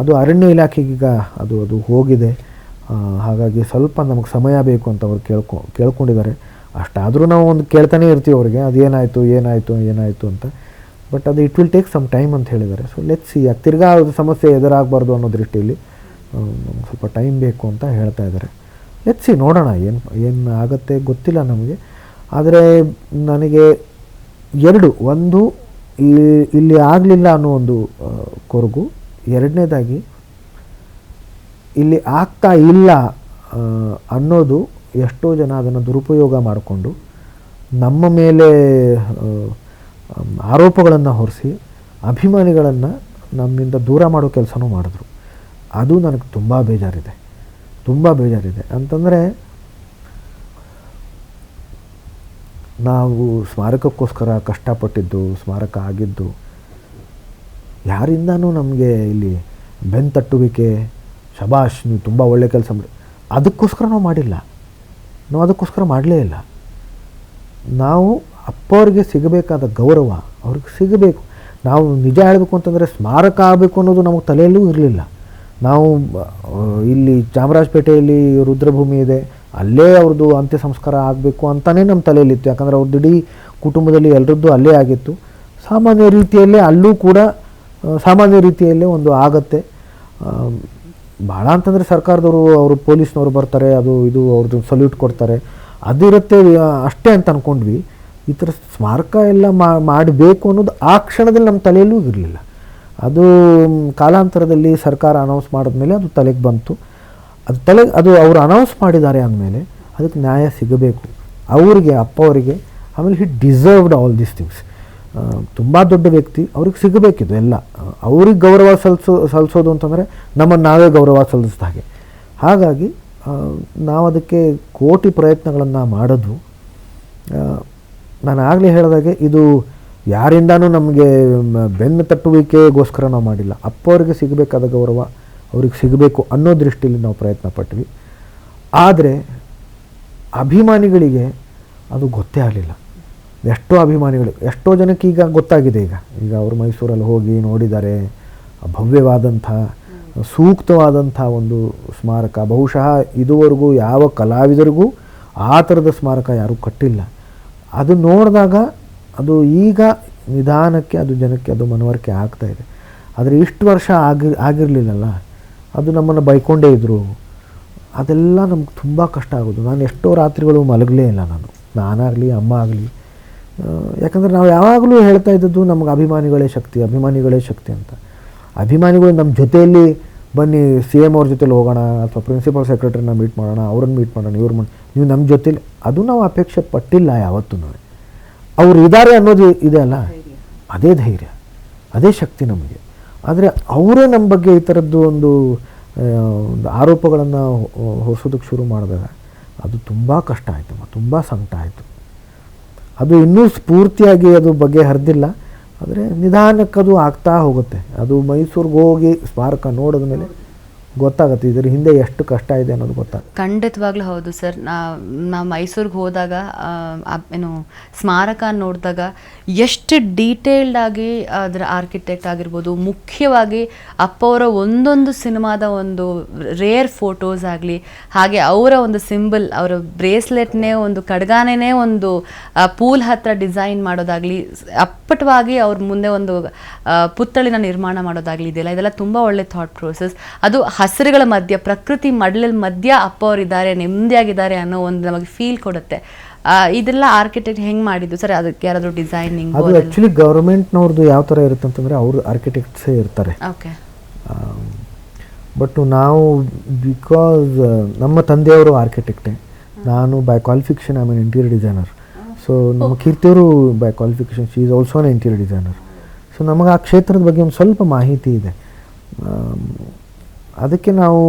ಅದು ಅರಣ್ಯ ಇಲಾಖೆಗೀಗ ಅದು ಹೋಗಿದೆ. ಹಾಗಾಗಿ ಸ್ವಲ್ಪ ನಮಗೆ ಸಮಯ ಬೇಕು ಅಂತ ಅವ್ರು ಕೇಳ್ಕೊಂಡಿದ್ದಾರೆ. ಅಷ್ಟಾದರೂ ನಾವು ಒಂದು ಕೇಳ್ತಾನೆ ಇರ್ತೀವಿ ಅವ್ರಿಗೆ, ಅದೇನಾಯಿತು ಅಂತ. ಬಟ್ ಅದು it will take some time ಅಂತ ಹೇಳಿದ್ದಾರೆ. ಸೊ ಲೆಟ್ಸ್ ಸಿ, ತಿರ್ಗಾ ಅದು ಸಮಸ್ಯೆ ಎದುರಾಗಬಾರ್ದು ಅನ್ನೋ ದೃಷ್ಟಿಯಲ್ಲಿ ಸ್ವಲ್ಪ ಟೈಮ್ ಬೇಕು ಅಂತ ಹೇಳ್ತಾ ಇದ್ದಾರೆ. ಲೆಟ್ಸ್ ಸಿ, ನೋಡೋಣ ಏನು ಆಗುತ್ತೆ ಗೊತ್ತಿಲ್ಲ ನಮಗೆ. ಆದರೆ ನನಗೆ ಒಂದು ಇಲ್ಲಿ ಆಗಲಿಲ್ಲ ಅನ್ನೋ ಒಂದು ಕೊರಗು. ಎರಡನೇದಾಗಿ, ಇಲ್ಲಿ ಆಗ್ತಾ ಇಲ್ಲ ಅನ್ನೋದು ಎಷ್ಟೋ ಜನ ಅದನ್ನು ದುರುಪಯೋಗ ಮಾಡಿಕೊಂಡು ನಮ್ಮ ಮೇಲೆ ಆರೋಪಗಳನ್ನು ಹೊರಿಸಿ ಅಭಿಮಾನಿಗಳನ್ನು ನಮ್ಮಿಂದ ದೂರ ಮಾಡೋ ಕೆಲಸನೂ ಮಾಡಿದ್ರು. ಅದು ನನಗೆ ತುಂಬ ಬೇಜಾರಿದೆ. ಅಂತಂದರೆ ನಾವು ಸ್ಮಾರಕಕ್ಕೋಸ್ಕರ ಕಷ್ಟಪಟ್ಟಿದ್ದು, ಸ್ಮಾರಕ ಆಗಿದ್ದು ಯಾರಿಂದನೂ ನಮಗೆ ಇಲ್ಲಿ ಬೆನ್ತಟ್ಟುವಿಕೆ, ಶಬಾಷ್ ನೀವು ತುಂಬ ಒಳ್ಳೆ ಕೆಲಸ ಮಾಡಿ, ಅದಕ್ಕೋಸ್ಕರ ನಾವು ಮಾಡಿಲ್ಲ. ನಾವು ಅದಕ್ಕೋಸ್ಕರ ಮಾಡಲೇ ಇಲ್ಲ. ನಾವು ಅಪ್ಪವ್ರಿಗೆ ಸಿಗಬೇಕಾದ ಗೌರವ ಅವ್ರಿಗೆ ಸಿಗಬೇಕು. ನಾವು ನಿಜ ಹೇಳಬೇಕು ಅಂತಂದರೆ ಸ್ಮಾರಕ ಆಗಬೇಕು ಅನ್ನೋದು ನಮಗೆ ತಲೆಯಲ್ಲೂ ಇರಲಿಲ್ಲ. ನಾವು ಇಲ್ಲಿ ಚಾಮರಾಜಪೇಟೆಯಲ್ಲಿ ರುದ್ರಭೂಮಿ ಇದೆ, ಅಲ್ಲೇ ಅವ್ರದ್ದು ಅಂತ್ಯ ಸಂಸ್ಕಾರ ಆಗಬೇಕು ಅಂತಲೇ ನಮ್ಮ ತಲೆಯಲ್ಲಿತ್ತು. ಯಾಕಂದರೆ ಅವ್ರದ್ದು ಇಡೀ ಕುಟುಂಬದಲ್ಲಿ ಎಲ್ಲರದ್ದು ಅಲ್ಲೇ ಆಗಿತ್ತು. ಸಾಮಾನ್ಯ ರೀತಿಯಲ್ಲೇ ಅಲ್ಲೂ ಕೂಡ ಸಾಮಾನ್ಯ ರೀತಿಯಲ್ಲೇ ಒಂದು ಆಗತ್ತೆ. ಭಾಳ ಅಂತಂದರೆ ಸರ್ಕಾರದವರು, ಅವರು ಪೊಲೀಸ್ನವರು ಬರ್ತಾರೆ, ಅದು ಇದು ಅವ್ರದ್ದು ಸಲ್ಯೂಟ್ ಕೊಡ್ತಾರೆ, ಅದಿರುತ್ತೆ ಅಷ್ಟೇ ಅಂತ ಅಂದ್ಕೊಂಡ್ವಿ. ಈ ಥರ ಸ್ಮಾರಕ ಎಲ್ಲ ಮಾಡಬೇಕು ಅನ್ನೋದು ಆ ಕ್ಷಣದಲ್ಲಿ ನಮ್ಮ ತಲೆಯಲ್ಲೂ ಇರಲಿಲ್ಲ. ಅದು ಕಾಲಾಂತರದಲ್ಲಿ ಸರ್ಕಾರ ಅನೌನ್ಸ್ ಮಾಡಿದ್ಮೇಲೆ ಅದು ತಲೆಗೆ ಬಂತು. ಅದು ಅವರು ಅನೌನ್ಸ್ ಮಾಡಿದ್ದಾರೆ ಅಂದಮೇಲೆ ಅದಕ್ಕೆ ನ್ಯಾಯ ಸಿಗಬೇಕು ಅವರಿಗೆ, ಅಪ್ಪವರಿಗೆ. ಆಮೇಲೆ ಹಿ ಡಿಸರ್ವ್ಡ್ ಆಲ್ ದೀಸ್ ಥಿಂಗ್ಸ್. ತುಂಬ ದೊಡ್ಡ ವ್ಯಕ್ತಿ, ಅವ್ರಿಗೆ ಸಿಗಬೇಕಿದು ಎಲ್ಲ. ಅವ್ರಿಗೆ ಗೌರವ ಸಲ್ಲಿಸೋದು ಅಂತಂದರೆ ನಮ್ಮನ್ನು ನಾವೇ ಗೌರವ ಸಲ್ಲಿಸಿದ ಹಾಗೆ. ಹಾಗಾಗಿ ನಾವು ಅದಕ್ಕೆ ಕೋಟಿ ಪ್ರಯತ್ನಗಳನ್ನು ಮಾಡೋದು. ನಾನು ಆಗಲೇ ಹೇಳಿದಾಗೆ ಇದು ಯಾರಿಂದನೂ ನಮಗೆ ಬೆನ್ನು ತಟ್ಟುವಿಕೆಗೋಸ್ಕರ ನಾವು ಮಾಡಿಲ್ಲ. ಅಪ್ಪವ್ರಿಗೆ ಸಿಗಬೇಕಾದ ಗೌರವ ಅವ್ರಿಗೆ ಸಿಗಬೇಕು ಅನ್ನೋ ದೃಷ್ಟಿಯಲ್ಲಿ ನಾವು ಪ್ರಯತ್ನ ಪಟ್ವಿ. ಆದರೆ ಅಭಿಮಾನಿಗಳಿಗೆ ಅದು ಗೊತ್ತೇ ಆಗಲಿಲ್ಲ. ಎಷ್ಟೋ ಜನಕ್ಕೆ ಈಗ ಗೊತ್ತಾಗಿದೆ. ಈಗ ಅವರು ಮೈಸೂರಲ್ಲಿ ಹೋಗಿ ನೋಡಿದ್ದಾರೆ. ಭವ್ಯವಾದಂಥ ಸೂಕ್ತವಾದಂಥ ಒಂದು ಸ್ಮಾರಕ. ಬಹುಶಃ ಇದುವರೆಗೂ ಯಾವ ಕಲಾವಿದರಿಗೂ ಆ ಥರದ ಸ್ಮಾರಕ ಯಾರೂ ಕಟ್ಟಿಲ್ಲ. ಅದು ನೋಡಿದಾಗ ಅದು ಈಗ ನಿಧಾನಕ್ಕೆ ಅದು ಜನಕ್ಕೆ ಅದು ಮನವರಿಕೆ ಆಗ್ತಾಯಿದೆ. ಆದರೆ ಇಷ್ಟು ವರ್ಷ ಆಗಿರಲಿಲ್ಲಲ್ಲ. ಅದು ನಮ್ಮನ್ನು ಬೈಕೊಂಡೇ ಇದ್ದರು. ಅದೆಲ್ಲ ನಮ್ಗೆ ತುಂಬ ಕಷ್ಟ ಆಗೋದು. ನಾನು ಎಷ್ಟೋ ರಾತ್ರಿಗಳು ಮಲಗಲೇ ಇಲ್ಲ, ನಾನಾಗಲಿ ಅಮ್ಮ ಆಗಲಿ. ಯಾಕಂದರೆ ನಾವು ಯಾವಾಗಲೂ ಹೇಳ್ತಾ ಇದ್ದದ್ದು ನಮಗೆ ಅಭಿಮಾನಿಗಳೇ ಶಕ್ತಿ ಅಂತ. ಅಭಿಮಾನಿಗಳು ನಮ್ಮ ಜೊತೆಯಲ್ಲಿ ಬನ್ನಿ, CM ಅವ್ರ ಜೊತೆಲಿ ಹೋಗೋಣ, ಅಥವಾ ಪ್ರಿನ್ಸಿಪಲ್ ಸೆಕ್ರೆಟರಿನ ಮೀಟ್ ಮಾಡೋಣ, ಅವ್ರನ್ನ ಮೀಟ್ ಮಾಡೋಣ, ನೀವು ನಮ್ಮ ಜೊತೆಲಿ, ಅದು ನಾವು ಅಪೇಕ್ಷೆ ಪಟ್ಟಿಲ್ಲ ಯಾವತ್ತೂ. ಅವ್ರು ಇದ್ದಾರೆ ಅನ್ನೋದು ಇದೆ ಅಲ್ಲ, ಅದೇ ಧೈರ್ಯ, ಅದೇ ಶಕ್ತಿ ನಮಗೆ. ಆದರೆ ಅವರೇ ನಮ್ಮ ಬಗ್ಗೆ ಈ ಥರದ್ದು ಒಂದು ಆರೋಪಗಳನ್ನು ಹೊಸೋದಕ್ಕೆ ಶುರು ಮಾಡಿದಾಗ ಅದು ತುಂಬ ಕಷ್ಟ ಆಯಿತು, ತುಂಬ ಸಂಕಟ ಆಯಿತು. ಅದು ಇನ್ನೂ ಸ್ಫೂರ್ತಿಯಾಗಿ ಅದು ಬಗೆಹರಿದಿಲ್ಲ, ಆದರೆ ನಿಧಾನಕ್ಕದು ಆಗ್ತಾ ಹೋಗುತ್ತೆ. ಅದು ಮೈಸೂರಿಗೆ ಹೋಗಿ ಸ್ಮಾರಕ ನೋಡಿದ ಮೇಲೆ ಗೊತ್ತಾಗುತ್ತೆ ಇದರ ಹಿಂದೆ ಎಷ್ಟು ಕಷ್ಟ ಇದೆ ಅನ್ನೋದು ಗೊತ್ತಾಗುತ್ತೆ. ಖಂಡಿತವಾಗ್ಲೂ ಹೌದು ಸರ್. ನಾವು ಮೈಸೂರಿಗೆ ಹೋದಾಗ ಏನು ಸ್ಮಾರಕ ನೋಡಿದಾಗ ಎಷ್ಟು ಡೀಟೇಲ್ಡ್ ಆಗಿ ಅದರ ಆರ್ಕಿಟೆಕ್ಟ್ ಆಗಿರ್ಬೋದು, ಮುಖ್ಯವಾಗಿ ಅಪ್ಪ ಅವರ ಒಂದೊಂದು ಸಿನಿಮಾದ ಒಂದು ರೇರ್ ಫೋಟೋಸ್ ಆಗಲಿ, ಹಾಗೆ ಅವರ ಒಂದು ಸಿಂಬಲ್, ಅವರ ಬ್ರೇಸ್ಲೆಟ್ನೇ ಒಂದು ಕಡ್ಗಾನೇ ಒಂದು ಪೂಲ್ ಹತ್ರ ಡಿಸೈನ್ ಮಾಡೋದಾಗಲಿ, ಅಪ್ಪಟವಾಗಿ ಅವ್ರ ಮುಂದೆ ಒಂದು ಪುತ್ಥಳಿನ ನಿರ್ಮಾಣ ಮಾಡೋದಾಗಲಿ ಇದೆಯಲ್ಲ, ಇದೆಲ್ಲ ತುಂಬ ಒಳ್ಳೆ ಥಾಟ್ ಪ್ರೋಸೆಸ್. ಅದು ಹಸಿರುಗಳ ಮಧ್ಯ, ಪ್ರಕೃತಿ ಮಡ್ಲದ ಮಧ್ಯ ಅಪ್ಪ ಅವರಿದ್ದಾರೆ, ನೆಮ್ಮದಿಯಾಗಿದ್ದಾರೆ ಅನ್ನೋ ಒಂದು ನಮಗೆ ಫೀಲ್ ಕೊಡುತ್ತೆ. ಇದೆಲ್ಲ ಆರ್ಕಿಟೆಕ್ಟ್ ಹೆಂಗೆ ಮಾಡಿದ್ದು ಸರ್? ಅದಕ್ಕೆ ಯಾರಾದರೂ ಡಿಸೈನಿಂಗ್? ಅದು ಆ್ಯಕ್ಚುಲಿ ಗೌರ್ಮೆಂಟ್ನವ್ರದ್ದು ಯಾವ ಥರ ಇರುತ್ತೆ ಅಂತಂದರೆ ಅವರು ಆರ್ಕಿಟೆಕ್ಟ್ಸೇ ಇರ್ತಾರೆ. ಓಕೆ. ಬಟ್ ನಾವು ಬಿಕಾಸ್ ನಮ್ಮ ತಂದೆಯವರು ಆರ್ಕಿಟೆಕ್ಟೇ, ನಾನು by qualification I am interior designer. So ನಮ್ಮ ಕೀರ್ತಿಯವರು by qualification she is also an interior designer. So ನಮಗೆ ಆ ಕ್ಷೇತ್ರದ ಬಗ್ಗೆ ಒಂದು ಸ್ವಲ್ಪ ಮಾಹಿತಿ ಇದೆ. ಅದಕ್ಕೆ ನಾವು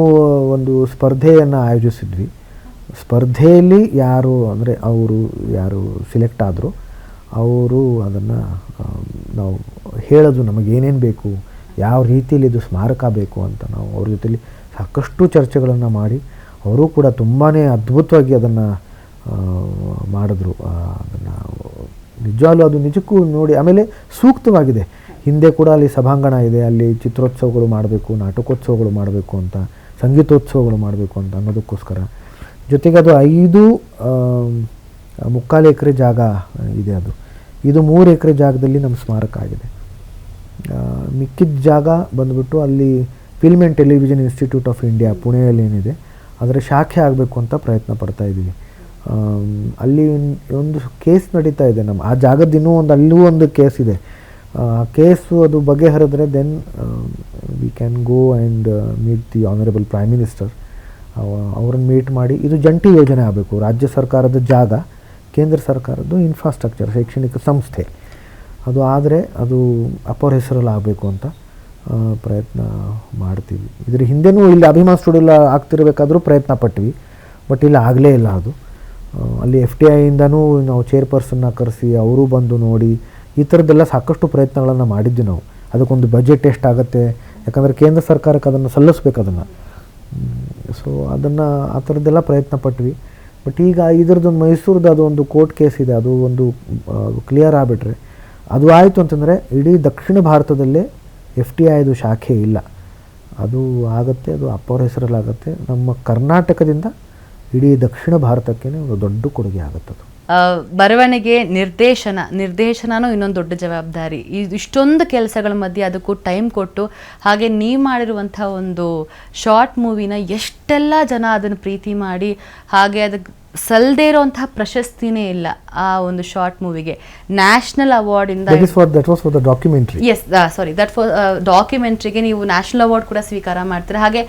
ಒಂದು ಸ್ಪರ್ಧೆಯನ್ನು ಆಯೋಜಿಸಿದ್ವಿ. ಸ್ಪರ್ಧೆಯಲ್ಲಿ ಅವರು ಯಾರು ಸಿಲೆಕ್ಟ್ ಆದರೂ ಅವರು ಅದನ್ನು ನಾವು ಹೇಳೋದು ನಮಗೇನೇನು ಬೇಕು, ಯಾವ ರೀತಿಯಲ್ಲಿ ಇದು ಸ್ಮಾರಕ ಬೇಕು ಅಂತ ನಾವು ಅವ್ರ ಜೊತೆಲಿ ಸಾಕಷ್ಟು ಚರ್ಚೆಗಳನ್ನು ಮಾಡಿ, ಅವರು ಕೂಡ ತುಂಬಾ ಅದ್ಭುತವಾಗಿ ಅದನ್ನು ಮಾಡಿದ್ರು. ಅದನ್ನು ನಿಜವಾಗ್ಲೂ ಅದು ನಿಜಕ್ಕೂ ನೋಡಿ, ಆಮೇಲೆ ಸೂಕ್ತವಾಗಿದೆ. ಹಿಂದೆ ಕೂಡ ಅಲ್ಲಿ ಸಭಾಂಗಣ ಇದೆ, ಅಲ್ಲಿ ಚಿತ್ರೋತ್ಸವಗಳು ಮಾಡಬೇಕು, ನಾಟಕೋತ್ಸವಗಳು ಮಾಡಬೇಕು ಅಂತ, ಸಂಗೀತೋತ್ಸವಗಳು ಮಾಡಬೇಕು ಅಂತ ಅನ್ನೋದಕ್ಕೋಸ್ಕರ. ಜೊತೆಗೆ ಅದು 5.25 ಎಕರೆ ಜಾಗ ಇದೆ. ಇದು 3 ಎಕರೆ ಜಾಗದಲ್ಲಿ ನಮ್ಮ ಸ್ಮಾರಕ ಆಗಿದೆ. ಮಿಕ್ಕಿದ ಜಾಗ ಬಂದುಬಿಟ್ಟು ಅಲ್ಲಿ film and television institute of India ಪುಣೆಯಲ್ಲಿ ಏನಿದೆ ಅದರ ಶಾಖೆ ಆಗಬೇಕು ಅಂತ ಪ್ರಯತ್ನ ಪಡ್ತಾ ಇದ್ದೀವಿ. ಅಲ್ಲಿ ಒಂದು ಕೇಸ್ ನಡೀತಾ ಇದೆ ಆ ಜಾಗದ, ಅಲ್ಲೂ ಒಂದು ಕೇಸ್ ಇದೆ. ಕೇಸು ಅದು ಬಗೆಹರಿದ್ರೆ then we can go and meet the honourable prime minister. ಅವ್ರನ್ನ ಮೀಟ್ ಮಾಡಿ, ಇದು ಜಂಟಿ ಯೋಜನೆ ಆಗಬೇಕು. ರಾಜ್ಯ ಸರ್ಕಾರದ ಜಾಗ, ಕೇಂದ್ರ ಸರ್ಕಾರದ್ದು ಇನ್ಫ್ರಾಸ್ಟ್ರಕ್ಚರ್, ಶೈಕ್ಷಣಿಕ ಸಂಸ್ಥೆ. ಅದು ಆದರೆ ಅದು ಅಪ್ಪರ ಹೆಸರಲ್ಲಿ ಆಗಬೇಕು ಅಂತ ಪ್ರಯತ್ನ ಮಾಡ್ತೀವಿ. ಇದ್ರ ಹಿಂದೆನೂ ಇಲ್ಲಿ ಅಭಿಮಾನ್ ಸ್ಟುಡಿಯೋ ಆಗ್ತಿರಬೇಕಾದ್ರೂ ಪ್ರಯತ್ನ ಪಟ್ವಿ, ಬಟ್ ಇಲ್ಲಿ ಆಗಲೇ ಇಲ್ಲ. ಅದು ಅಲ್ಲಿ FTIಯಿಂದನೂ ನಾವು ಚೇರ್ಪರ್ಸನ್ನ ಕರೆಸಿ ಅವರು ಬಂದು ನೋಡಿ, ಈ ಥರದ್ದೆಲ್ಲ ಸಾಕಷ್ಟು ಪ್ರಯತ್ನಗಳನ್ನು ಮಾಡಿದ್ವಿ ನಾವು. ಅದಕ್ಕೊಂದು ಬಜೆಟ್ ಎಷ್ಟಾಗುತ್ತೆ, ಯಾಕಂದರೆ ಕೇಂದ್ರ ಸರ್ಕಾರಕ್ಕೆ ಅದನ್ನು ಸಲ್ಲಿಸ್ಬೇಕು ಅದನ್ನು. ಸೊ ಅದನ್ನು ಆ ಥರದ್ದೆಲ್ಲ ಪ್ರಯತ್ನ ಪಟ್ವಿ. ಬಟ್ ಈಗ ಇದ್ರದ್ದೊಂದು ಮೈಸೂರದ್ದು ಅದೊಂದು ಕೋರ್ಟ್ ಕೇಸ್ ಇದೆ, ಅದು ಒಂದು ಕ್ಲಿಯರ್ ಆಗಿಬಿಟ್ರೆ ಅದು ಆಯಿತು ಅಂತಂದರೆ ಇಡೀ ದಕ್ಷಿಣ ಭಾರತದಲ್ಲೇ FTIದು ಶಾಖೆ ಇಲ್ಲ. ಅದು ಆಗುತ್ತೆ, ಅದು ಅಪ್ಪವ್ರ ಹೆಸರಲ್ಲಾಗುತ್ತೆ. ನಮ್ಮ ಕರ್ನಾಟಕದಿಂದ ಇಡೀ ದಕ್ಷಿಣ ಭಾರತಕ್ಕೆ ಒಂದು ದೊಡ್ಡ ಕೊಡುಗೆ ಆಗುತ್ತದು. ಬರವಣಿಗೆ, ನಿರ್ದೇಶನನೂ ಇನ್ನೊಂದು ದೊಡ್ಡ ಜವಾಬ್ದಾರಿ. ಇಷ್ಟೊಂದು ಕೆಲಸಗಳ ಮಧ್ಯೆ ಅದಕ್ಕೂ ಟೈಮ್ ಕೊಟ್ಟು, ಹಾಗೆ ನೀವು ಮಾಡಿರುವಂಥ ಒಂದು ಶಾರ್ಟ್ ಮೂವಿನ ಎಷ್ಟೆಲ್ಲ ಜನ ಅದನ್ನು ಪ್ರೀತಿ ಮಾಡಿ, ಹಾಗೆ ಅದಕ್ಕೆ ಸಲ್ಲದೇ ಇರೋಂತಹ ಪ್ರಶಸ್ತಿನೇ ಇಲ್ಲ ಆ ಒಂದು ಶಾರ್ಟ್ ಮೂವಿಗೆ. ನ್ಯಾಷನಲ್ ಅವಾರ್ಡಿಂದ, ಡಾಕ್ಯುಮೆಂಟ್ರಿಗೆ ನೀವು ನ್ಯಾಷನಲ್ ಅವಾರ್ಡ್ ಕೂಡ ಸ್ವೀಕಾರ ಮಾಡ್ತೀರಾ. ಹಾಗೆ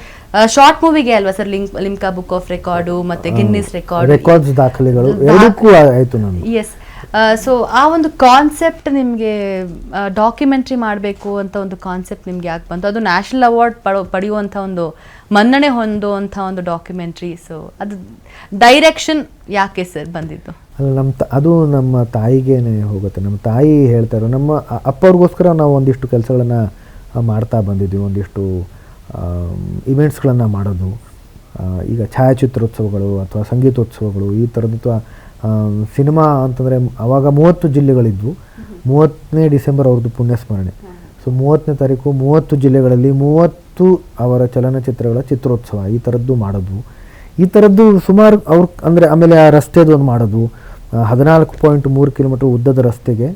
ಶಾರ್ಟ್ ಮೂವಿಗೆ ಅಲ್ವಾ sir Limca book of record ಮತ್ತೆ ಗಿನ್ನಿಸ್ ರೆಕಾರ್ಡ್ಸ್ ದಾಖಲೆಗಳು ಎರಡಕ್ಕೂ ಆಯಿತು ನಮಗೆ. ಎಸ್. ಸೊ ಆ ಒಂದು ಕಾನ್ಸೆಪ್ಟ್ ನಿಮಗೆ ಡಾಕ್ಯುಮೆಂಟ್ರಿ ಮಾಡಬೇಕು ಅಂತ ಒಂದು ಕಾನ್ಸೆಪ್ಟ್ ನಿಮ್ಗೆ ಯಾಕೆ ಬಂತು? ಅದು ನ್ಯಾಷನಲ್ ಅವಾರ್ಡ್ ಪಡೆಯುವಂಥ ಒಂದು ಮನ್ನಣೆ ಹೊಂದುವಂಥ ಒಂದು ಡಾಕ್ಯುಮೆಂಟ್ರಿ. ಸೊ ಅದು ಡೈರೆಕ್ಷನ್ ಯಾಕೆ ಸರ್ ಬಂದಿದ್ದು? ಅಲ್ಲ, ಅದು ನಮ್ಮ ತಾಯಿಗೇನೆ ಹೋಗುತ್ತೆ. ನಮ್ಮ ತಾಯಿ ಹೇಳ್ತಾರೆ, ನಮ್ಮ ಅಪ್ಪವ್ರಿಗೋಸ್ಕರ ನಾವು ಒಂದಿಷ್ಟು ಕೆಲಸಗಳನ್ನು ಮಾಡ್ತಾ ಬಂದಿದ್ವಿ. ಒಂದಿಷ್ಟು ಇವೆಂಟ್ಸ್ಗಳನ್ನು ಮಾಡೋದು, ಈಗ ಛಾಯಾಚಿತ್ರೋತ್ಸವಗಳು ಅಥವಾ ಸಂಗೀತೋತ್ಸವಗಳು, ಈ ಥರದ್ದು. ಸಿನಿಮಾ ಅಂತಂದರೆ ಆವಾಗ 30 ಜಿಲ್ಲೆಗಳಿದ್ವು. 30ನೇ ಡಿಸೆಂಬರ್ ಅವ್ರದ್ದು ಪುಣ್ಯಸ್ಮರಣೆ. ಸೊ 30ನೇ ತಾರೀಕು 30 ಜಿಲ್ಲೆಗಳಲ್ಲಿ 30 ಅವರ ಚಲನಚಿತ್ರಗಳ ಚಿತ್ರೋತ್ಸವ ಈ ಥರದ್ದು ಮಾಡೋದು. ಈ ಥರದ್ದು ಸುಮಾರು ಅವ್ರು ಅಂದರೆ, ಆಮೇಲೆ ಆ ರಸ್ತೆದು ಒಂದು ಮಾಡೋದು. 14.3 ಕಿಲೋಮೀಟರ್ ಉದ್ದದ ರಸ್ತೆಗೆ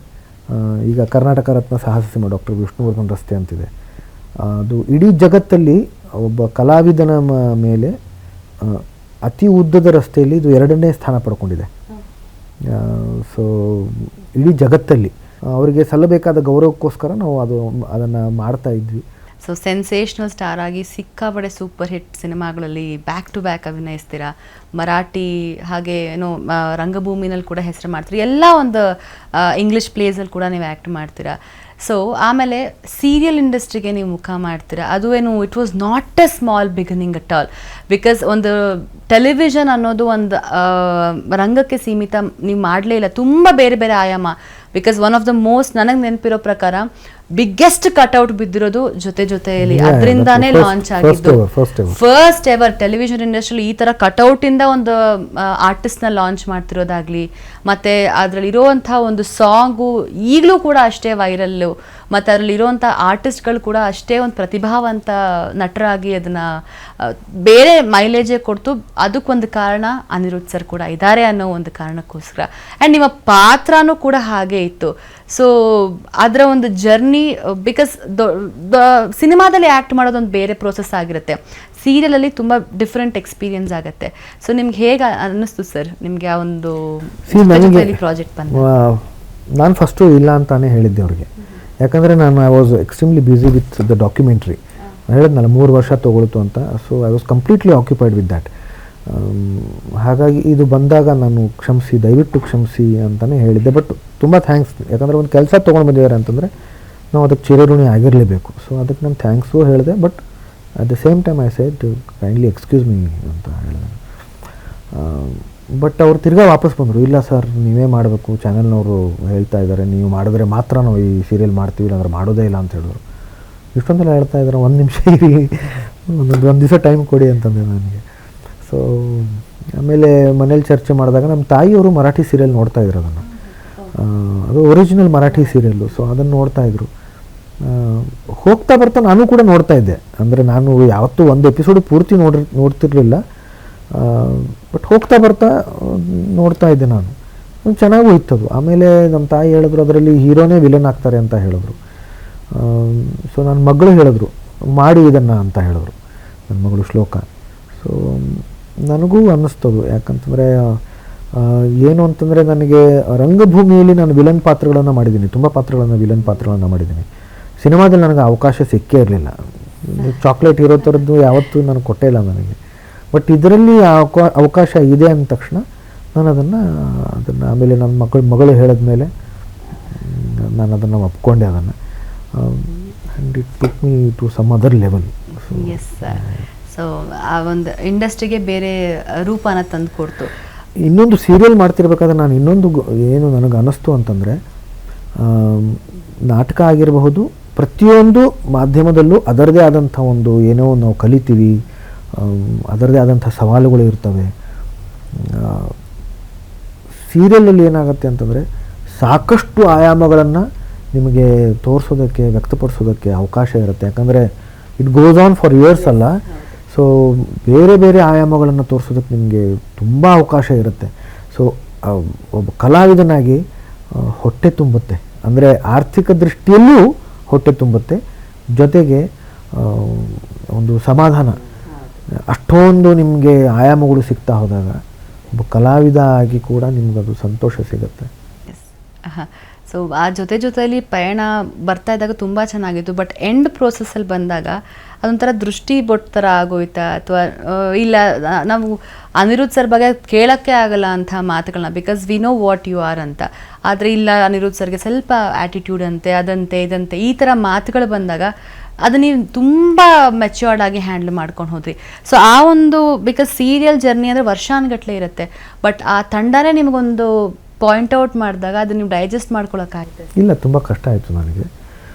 ಈಗ ಕರ್ನಾಟಕ ರತ್ನ ಸಾಹಸ ಸಿಂಹ ಡಾಕ್ಟರ್ ವಿಷ್ಣುವರ್ಧನ್ ರಸ್ತೆ ಅಂತಿದೆ. ಅದು ಇಡೀ ಜಗತ್ತಲ್ಲಿ ಒಬ್ಬ ಕಲಾವಿದನ ಮೇಲೆ ಅತಿ ಉದ್ದದ ರಸ್ತೆಯಲ್ಲಿ ಇದು 2ನೇ ಸ್ಥಾನ ಪಡ್ಕೊಂಡಿದೆ. ಸೊ ಇಡೀ ಜಗತ್ತಲ್ಲಿ ಅವರಿಗೆ ಸಲ್ಲಬೇಕಾದ ಗೌರವಕ್ಕೋಸ್ಕರ ನಾವು ಅದನ್ನು ಮಾಡ್ತಾ ಇದ್ವಿ. ಸೊ ಸೆನ್ಸೇಷನಲ್ ಸ್ಟಾರ್ ಆಗಿ ಸಿಕ್ಕಾಪಡೆ ಸೂಪರ್ ಹಿಟ್ ಸಿನಿಮಾಗಳಲ್ಲಿ ಬ್ಯಾಕ್ ಟು ಬ್ಯಾಕ್ ಅಭಿನಯಿಸ್ತೀರಾ. ಮರಾಠಿ ಹಾಗೆ ಏನೋ ರಂಗಭೂಮಿನಲ್ಲಿ ಕೂಡ ಹೆಸರು ಮಾಡ್ತೀರಿ. ಎಲ್ಲ ಒಂದು ಇಂಗ್ಲೀಷ್ ಪ್ಲೇಸಲ್ಲಿ ಕೂಡ ನೀವು ಆ್ಯಕ್ಟ್ ಮಾಡ್ತೀರಾ. ಸೊ ಆಮೇಲೆ ಸೀರಿಯಲ್ ಇಂಡಸ್ಟ್ರಿಗೆ ನೀವು ಮುಖ ಮಾಡ್ತೀರಾ. ಅದು ಏನು it was not A small beginning at all. Because ಒಂದು ಟೆಲಿವಿಷನ್ ಅನ್ನೋದು ಒಂದು ರಂಗಕ್ಕೆ ಸೀಮಿತ ನೀವು ಮಾಡಲೇ ಇಲ್ಲ, ತುಂಬ ಬೇರೆ ಬೇರೆ ಆಯಾಮ. Because one of the most ನನಗೆ ನೆನಪಿರೋ ಪ್ರಕಾರ ಬಿಗ್ಗೆಸ್ಟ್ ಕಟ್ಔಟ್ ಬಿದ್ದಿರೋದು ಜೊತೆಯಲ್ಲಿ ಅದರಿಂದಾನೇ ಲಾಂಚ್ ಆಗಿದ್ದು. ಫಸ್ಟ್ ಎವರ್ ಟೆಲಿವಿಷನ್ ಇಂಡಸ್ಟ್ರಿಯಲ್ಲಿ ಈ ಥರ ಕಟ್ಔಟಿಂದ ಒಂದು ಆರ್ಟಿಸ್ಟ್ನ ಲಾಂಚ್ ಮಾಡ್ತಿರೋದಾಗಲಿ, ಮತ್ತು ಅದರಲ್ಲಿ ಇರೋವಂಥ ಒಂದು ಸಾಂಗು ಈಗಲೂ ಕೂಡ ಅಷ್ಟೇ ವೈರಲ್ಲು, ಮತ್ತು ಅದರಲ್ಲಿ ಇರೋವಂಥ ಆರ್ಟಿಸ್ಟ್ಗಳು ಕೂಡ ಅಷ್ಟೇ ಒಂದು ಪ್ರತಿಭಾವಂತ ನಟರಾಗಿ ಅದನ್ನು ಬೇರೆ ಮೈಲೇಜೇ ಕೊಡ್ತು. ಅದಕ್ಕೊಂದು ಕಾರಣ ಅನಿರುದ್ಧ್ ಸರ್ ಕೂಡ ಇದ್ದಾರೆ ಅನ್ನೋ ಒಂದು ಕಾರಣಕ್ಕೋಸ್ಕರ. ಆ್ಯಂಡ್ ನಿಮ್ಮ ಪಾತ್ರನೂ ಕೂಡ ಹಾಗೆ ಇತ್ತು. ಸೊ ಅದರ ಒಂದು ಜರ್ನಿ, ಬಿಕಾಸ್ ಸಿನಿಮಾದಲ್ಲಿ ಆ್ಯಕ್ಟ್ ಮಾಡೋದೊಂದು ಬೇರೆ ಪ್ರೋಸೆಸ್ ಆಗಿರುತ್ತೆ, ಸೀರಿಯಲಲ್ಲಿ ತುಂಬ ಡಿಫ್ರೆಂಟ್ ಎಕ್ಸ್ಪೀರಿಯನ್ಸ್ ಆಗುತ್ತೆ. ಸೊ ನಿಮ್ಗೆ ಹೇಗೆ ಅನ್ನಿಸ್ತು ಸರ್ ನಿಮಗೆ ಆ ಒಂದು ಪ್ರಾಜೆಕ್ಟ್ ಬಂದ? ನಾನು ಫಸ್ಟು ಇಲ್ಲ ಅಂತಾನೆ ಹೇಳಿದ್ದೆ ಅವ್ರಿಗೆ, ಯಾಕಂದರೆ I was extremely busy with the documentary. ಹೇಳಿದ್ನಲ್ಲ 3 ವರ್ಷ ತೊಗೊಳ್ತು ಅಂತ. So I was completely occupied with that. ಹಾಗಾಗಿ ಇದು ಬಂದಾಗ ನಾನು ದಯವಿಟ್ಟು ಕ್ಷಮಿಸಿ ಅಂತಲೇ ಹೇಳಿದ್ದೆ. ಬಟ್ ತುಂಬ ಥ್ಯಾಂಕ್ಸ್, ಯಾಕಂದರೆ ಒಂದು ಕೆಲಸ ತೊಗೊಂಡು ಬಂದಿದ್ದಾರೆ ಅಂತಂದರೆ ನಾವು ಅದಕ್ಕೆ ಚಿರಋಣಿ ಆಗಿರಲೇಬೇಕು. ಸೊ ಅದಕ್ಕೆ ನಾನು ಥ್ಯಾಂಕ್ಸು ಹೇಳಿದೆ. But at the same time I said kindly excuse me ಅಂತ ಹೇಳಿದೆ. ಬಟ್ ಅವ್ರು ತಿರ್ಗಾ ವಾಪಸ್ ಬಂದರು, ಇಲ್ಲ ಸರ್ ನೀವೇ ಮಾಡಬೇಕು, ಚಾನೆಲ್ನವರು ಹೇಳ್ತಾ ಇದ್ದಾರೆ ನೀವು ಮಾಡಿದ್ರೆ ಮಾತ್ರ ನಾವು ಈ ಸೀರಿಯಲ್ ಮಾಡ್ತೀವಿ, ಇಲ್ಲಾಂದ್ರೆ ಮಾಡೋದೇ ಇಲ್ಲ ಅಂತ ಹೇಳಿದ್ರು. ಇಷ್ಟೊಂದೆಲ್ಲ ಹೇಳ್ತಾ ಇದ್ದಾರೆ, ಒಂದು ನಿಮಿಷ ಇರಿ, ಒಂದು ದಿವಸ ಟೈಮ್ ಕೊಡಿ ಅಂತಂದೆ ನನಗೆ. ಸೊ ಆಮೇಲೆ ಮನೇಲಿ ಚರ್ಚೆ ಮಾಡಿದಾಗ ನಮ್ಮ ತಾಯಿಯವರು ಮರಾಠಿ ಸೀರಿಯಲ್ ನೋಡ್ತಾ ಇದ್ರು ಅದನ್ನು. ಅದು ಒರಿಜಿನಲ್ ಮರಾಠಿ ಸೀರಿಯಲ್ಲು. ಸೊ ಅದನ್ನು ನೋಡ್ತಾಯಿದ್ರು. ಹೋಗ್ತಾ ಬರ್ತಾ ನಾನು ಕೂಡ ನೋಡ್ತಾ ಇದ್ದೆ. ಅಂದರೆ ನಾನು ಯಾವತ್ತೂ ಒಂದು ಎಪಿಸೋಡು ಪೂರ್ತಿ ನೋಡ್ತಿರ್ಲಿಲ್ಲ. ಬಟ್ ಹೋಗ್ತಾ ಬರ್ತಾ ನೋಡ್ತಾ ಇದ್ದೆ ನಾನು. ಚೆನ್ನಾಗೂ ಇತ್ತದು. ಆಮೇಲೆ ನಮ್ಮ ತಾಯಿ ಹೇಳಿದ್ರು ಅದರಲ್ಲಿ ಹೀರೋನೇ ವಿಲನ್ ಆಗ್ತಾರೆ ಅಂತ ಹೇಳಿದ್ರು. ಸೊ ನನ್ನ ಮಗಳು ಹೇಳಿದ್ರು ಮಾಡಿ ಇದನ್ನು ಅಂತ ಹೇಳಿದ್ರು, ನನ್ನ ಮಗಳು ಶ್ಲೋಕ. ಸೊ ನನಗೂ ಅನ್ನಿಸ್ತದು, ಯಾಕಂತಂದರೆ ಏನು ಅಂತಂದರೆ ನನಗೆ ರಂಗಭೂಮಿಯಲ್ಲಿ ನಾನು ವಿಲನ್ ಪಾತ್ರಗಳನ್ನು ಮಾಡಿದ್ದೀನಿ, ತುಂಬ ವಿಲನ್ ಪಾತ್ರಗಳನ್ನು ಮಾಡಿದ್ದೀನಿ. ಸಿನಿಮಾದಲ್ಲಿ ನನಗೆ ಅವಕಾಶ ಸಿಕ್ಕೇ ಇರಲಿಲ್ಲ. ಚಾಕ್ಲೇಟ್ ಹೀರೋ ಥರದ್ದು ಯಾವತ್ತೂ ನನಗೆ ಕೊಟ್ಟೇ ಇಲ್ಲ ನನಗೆ. ಬಟ್ ಇದರಲ್ಲಿ ಅವಕಾಶ ಇದೆ ಅಂದ ತಕ್ಷಣ ನಾನು ಅದನ್ನು ಆಮೇಲೆ ನನ್ನ ಮಗಳು ಹೇಳಿದ ಮೇಲೆ ನಾನು ಅದನ್ನು ಒಪ್ಕೊಂಡೆ ಅದನ್ನು. And it took me to some other level. Yes sir. So ಆ ಒಂದು ಇಂಡಸ್ಟ್ರಿಗೆ ಬೇರೆ ರೂಪನ ತಂದು ಕೊಡ್ತು. ಇನ್ನೊಂದು ಸೀರಿಯಲ್ ಮಾಡ್ತಿರ್ಬೇಕಾದ್ರೆ ನಾನು ಇನ್ನೊಂದು ಏನು ನನಗೆ ಅನ್ನಿಸ್ತು ಅಂತಂದರೆ, ನಾಟಕ ಆಗಿರಬಹುದು, ಪ್ರತಿಯೊಂದು ಮಾಧ್ಯಮದಲ್ಲೂ ಅದರದೇ ಆದಂಥ ಒಂದು ಏನೋ ನಾವು ಕಲಿತೀವಿ, ಅದರದೇ ಆದಂಥ ಸವಾಲುಗಳು ಇರ್ತವೆ. ಸೀರಿಯಲಲ್ಲಿ ಏನಾಗುತ್ತೆ ಅಂತಂದರೆ ಸಾಕಷ್ಟು ಆಯಾಮಗಳನ್ನು ನಿಮಗೆ ತೋರಿಸೋದಕ್ಕೆ, ವ್ಯಕ್ತಪಡಿಸೋದಕ್ಕೆ ಅವಕಾಶ ಇರುತ್ತೆ. ಯಾಕಂದರೆ it goes on for years ಅಲ್ಲ. ಸೊ ಬೇರೆ ಬೇರೆ ಆಯಾಮಗಳನ್ನು ತೋರಿಸೋದಕ್ಕೆ ನಿಮಗೆ ತುಂಬ ಅವಕಾಶ ಇರುತ್ತೆ. ಸೊ ಒಬ್ಬ ಕಲಾವಿದನಾಗಿ ಹೊಟ್ಟೆ ತುಂಬುತ್ತೆ, ಅಂದರೆ ಆರ್ಥಿಕ ದೃಷ್ಟಿಯಲ್ಲೂ ಹೊಟ್ಟೆ ತುಂಬುತ್ತೆ, ಜೊತೆಗೆ ಒಂದು ಸಮಾಧಾನ. ಅಷ್ಟೊಂದು ನಿಮಗೆ ಆಯಾಮಗಳು ಸಿಗ್ತಾ ಹೋದಾಗ ಒಬ್ಬ ಕಲಾವಿದ ಆಗಿ ಕೂಡ ನಿಮಗದು ಸಂತೋಷ ಸಿಗುತ್ತೆ. ಸೊ ಆ ಜೊತೆಯಲ್ಲಿ ಪಯಣ ಬರ್ತಾ ಇದ್ದಾಗ ತುಂಬ ಚೆನ್ನಾಗಿತ್ತು. ಬಟ್ ಎಂಡ್ ಪ್ರೋಸೆಸ್ಸಲ್ಲಿ ಬಂದಾಗ ಅದೊಂಥರ ದೃಷ್ಟಿ ಬೊಟ್ಟು ಥರ ಆಗೋಯ್ತಾ, ಅಥವಾ ಇಲ್ಲ ನಾವು ಅನಿರುದ್ಧ್ ಸರ್ ಬಗ್ಗೆ ಕೇಳೋಕ್ಕೆ ಆಗಲ್ಲ ಅಂಥ ಮಾತುಗಳನ್ನ, because we know what you are ಅಂತ. ಆದರೆ ಇಲ್ಲ ಅನಿರುದ್ಧ್ ಸರ್ಗೆ ಸ್ವಲ್ಪ ಆ್ಯಟಿಟ್ಯೂಡ್ ಅಂತೆ, ಅದಂತೆ ಇದಂತೆ ಈ ಥರ ಮಾತುಗಳು ಬಂದಾಗ ಅದು ನೀವು ತುಂಬ ಮೆಚ್ಯೂರ್ಡ್ ಆಗಿ ಹ್ಯಾಂಡಲ್ ಮಾಡ್ಕೊಂಡು ಹೋದ್ರಿ. ಸೊ ಆ ಒಂದು, ಬಿಕಾಸ್ ಸೀರಿಯಲ್ ಜರ್ನಿ ಅಂದರೆ ವರ್ಷಾನುಗಟ್ಟಲೆ ಇರುತ್ತೆ, ಬಟ್ ಆ ತಂಡನೇ ನಿಮಗೊಂದು ಪಾಯಿಂಟ್ ಔಟ್ ಮಾಡಿದಾಗ ಅದು ನೀವು ಡೈಜೆಸ್ಟ್ ಮಾಡ್ಕೊಳಕ್ಕಾಗ್ತದೆ? ಇಲ್ಲ, ತುಂಬ ಕಷ್ಟ ಆಯಿತು ನನಗೆ,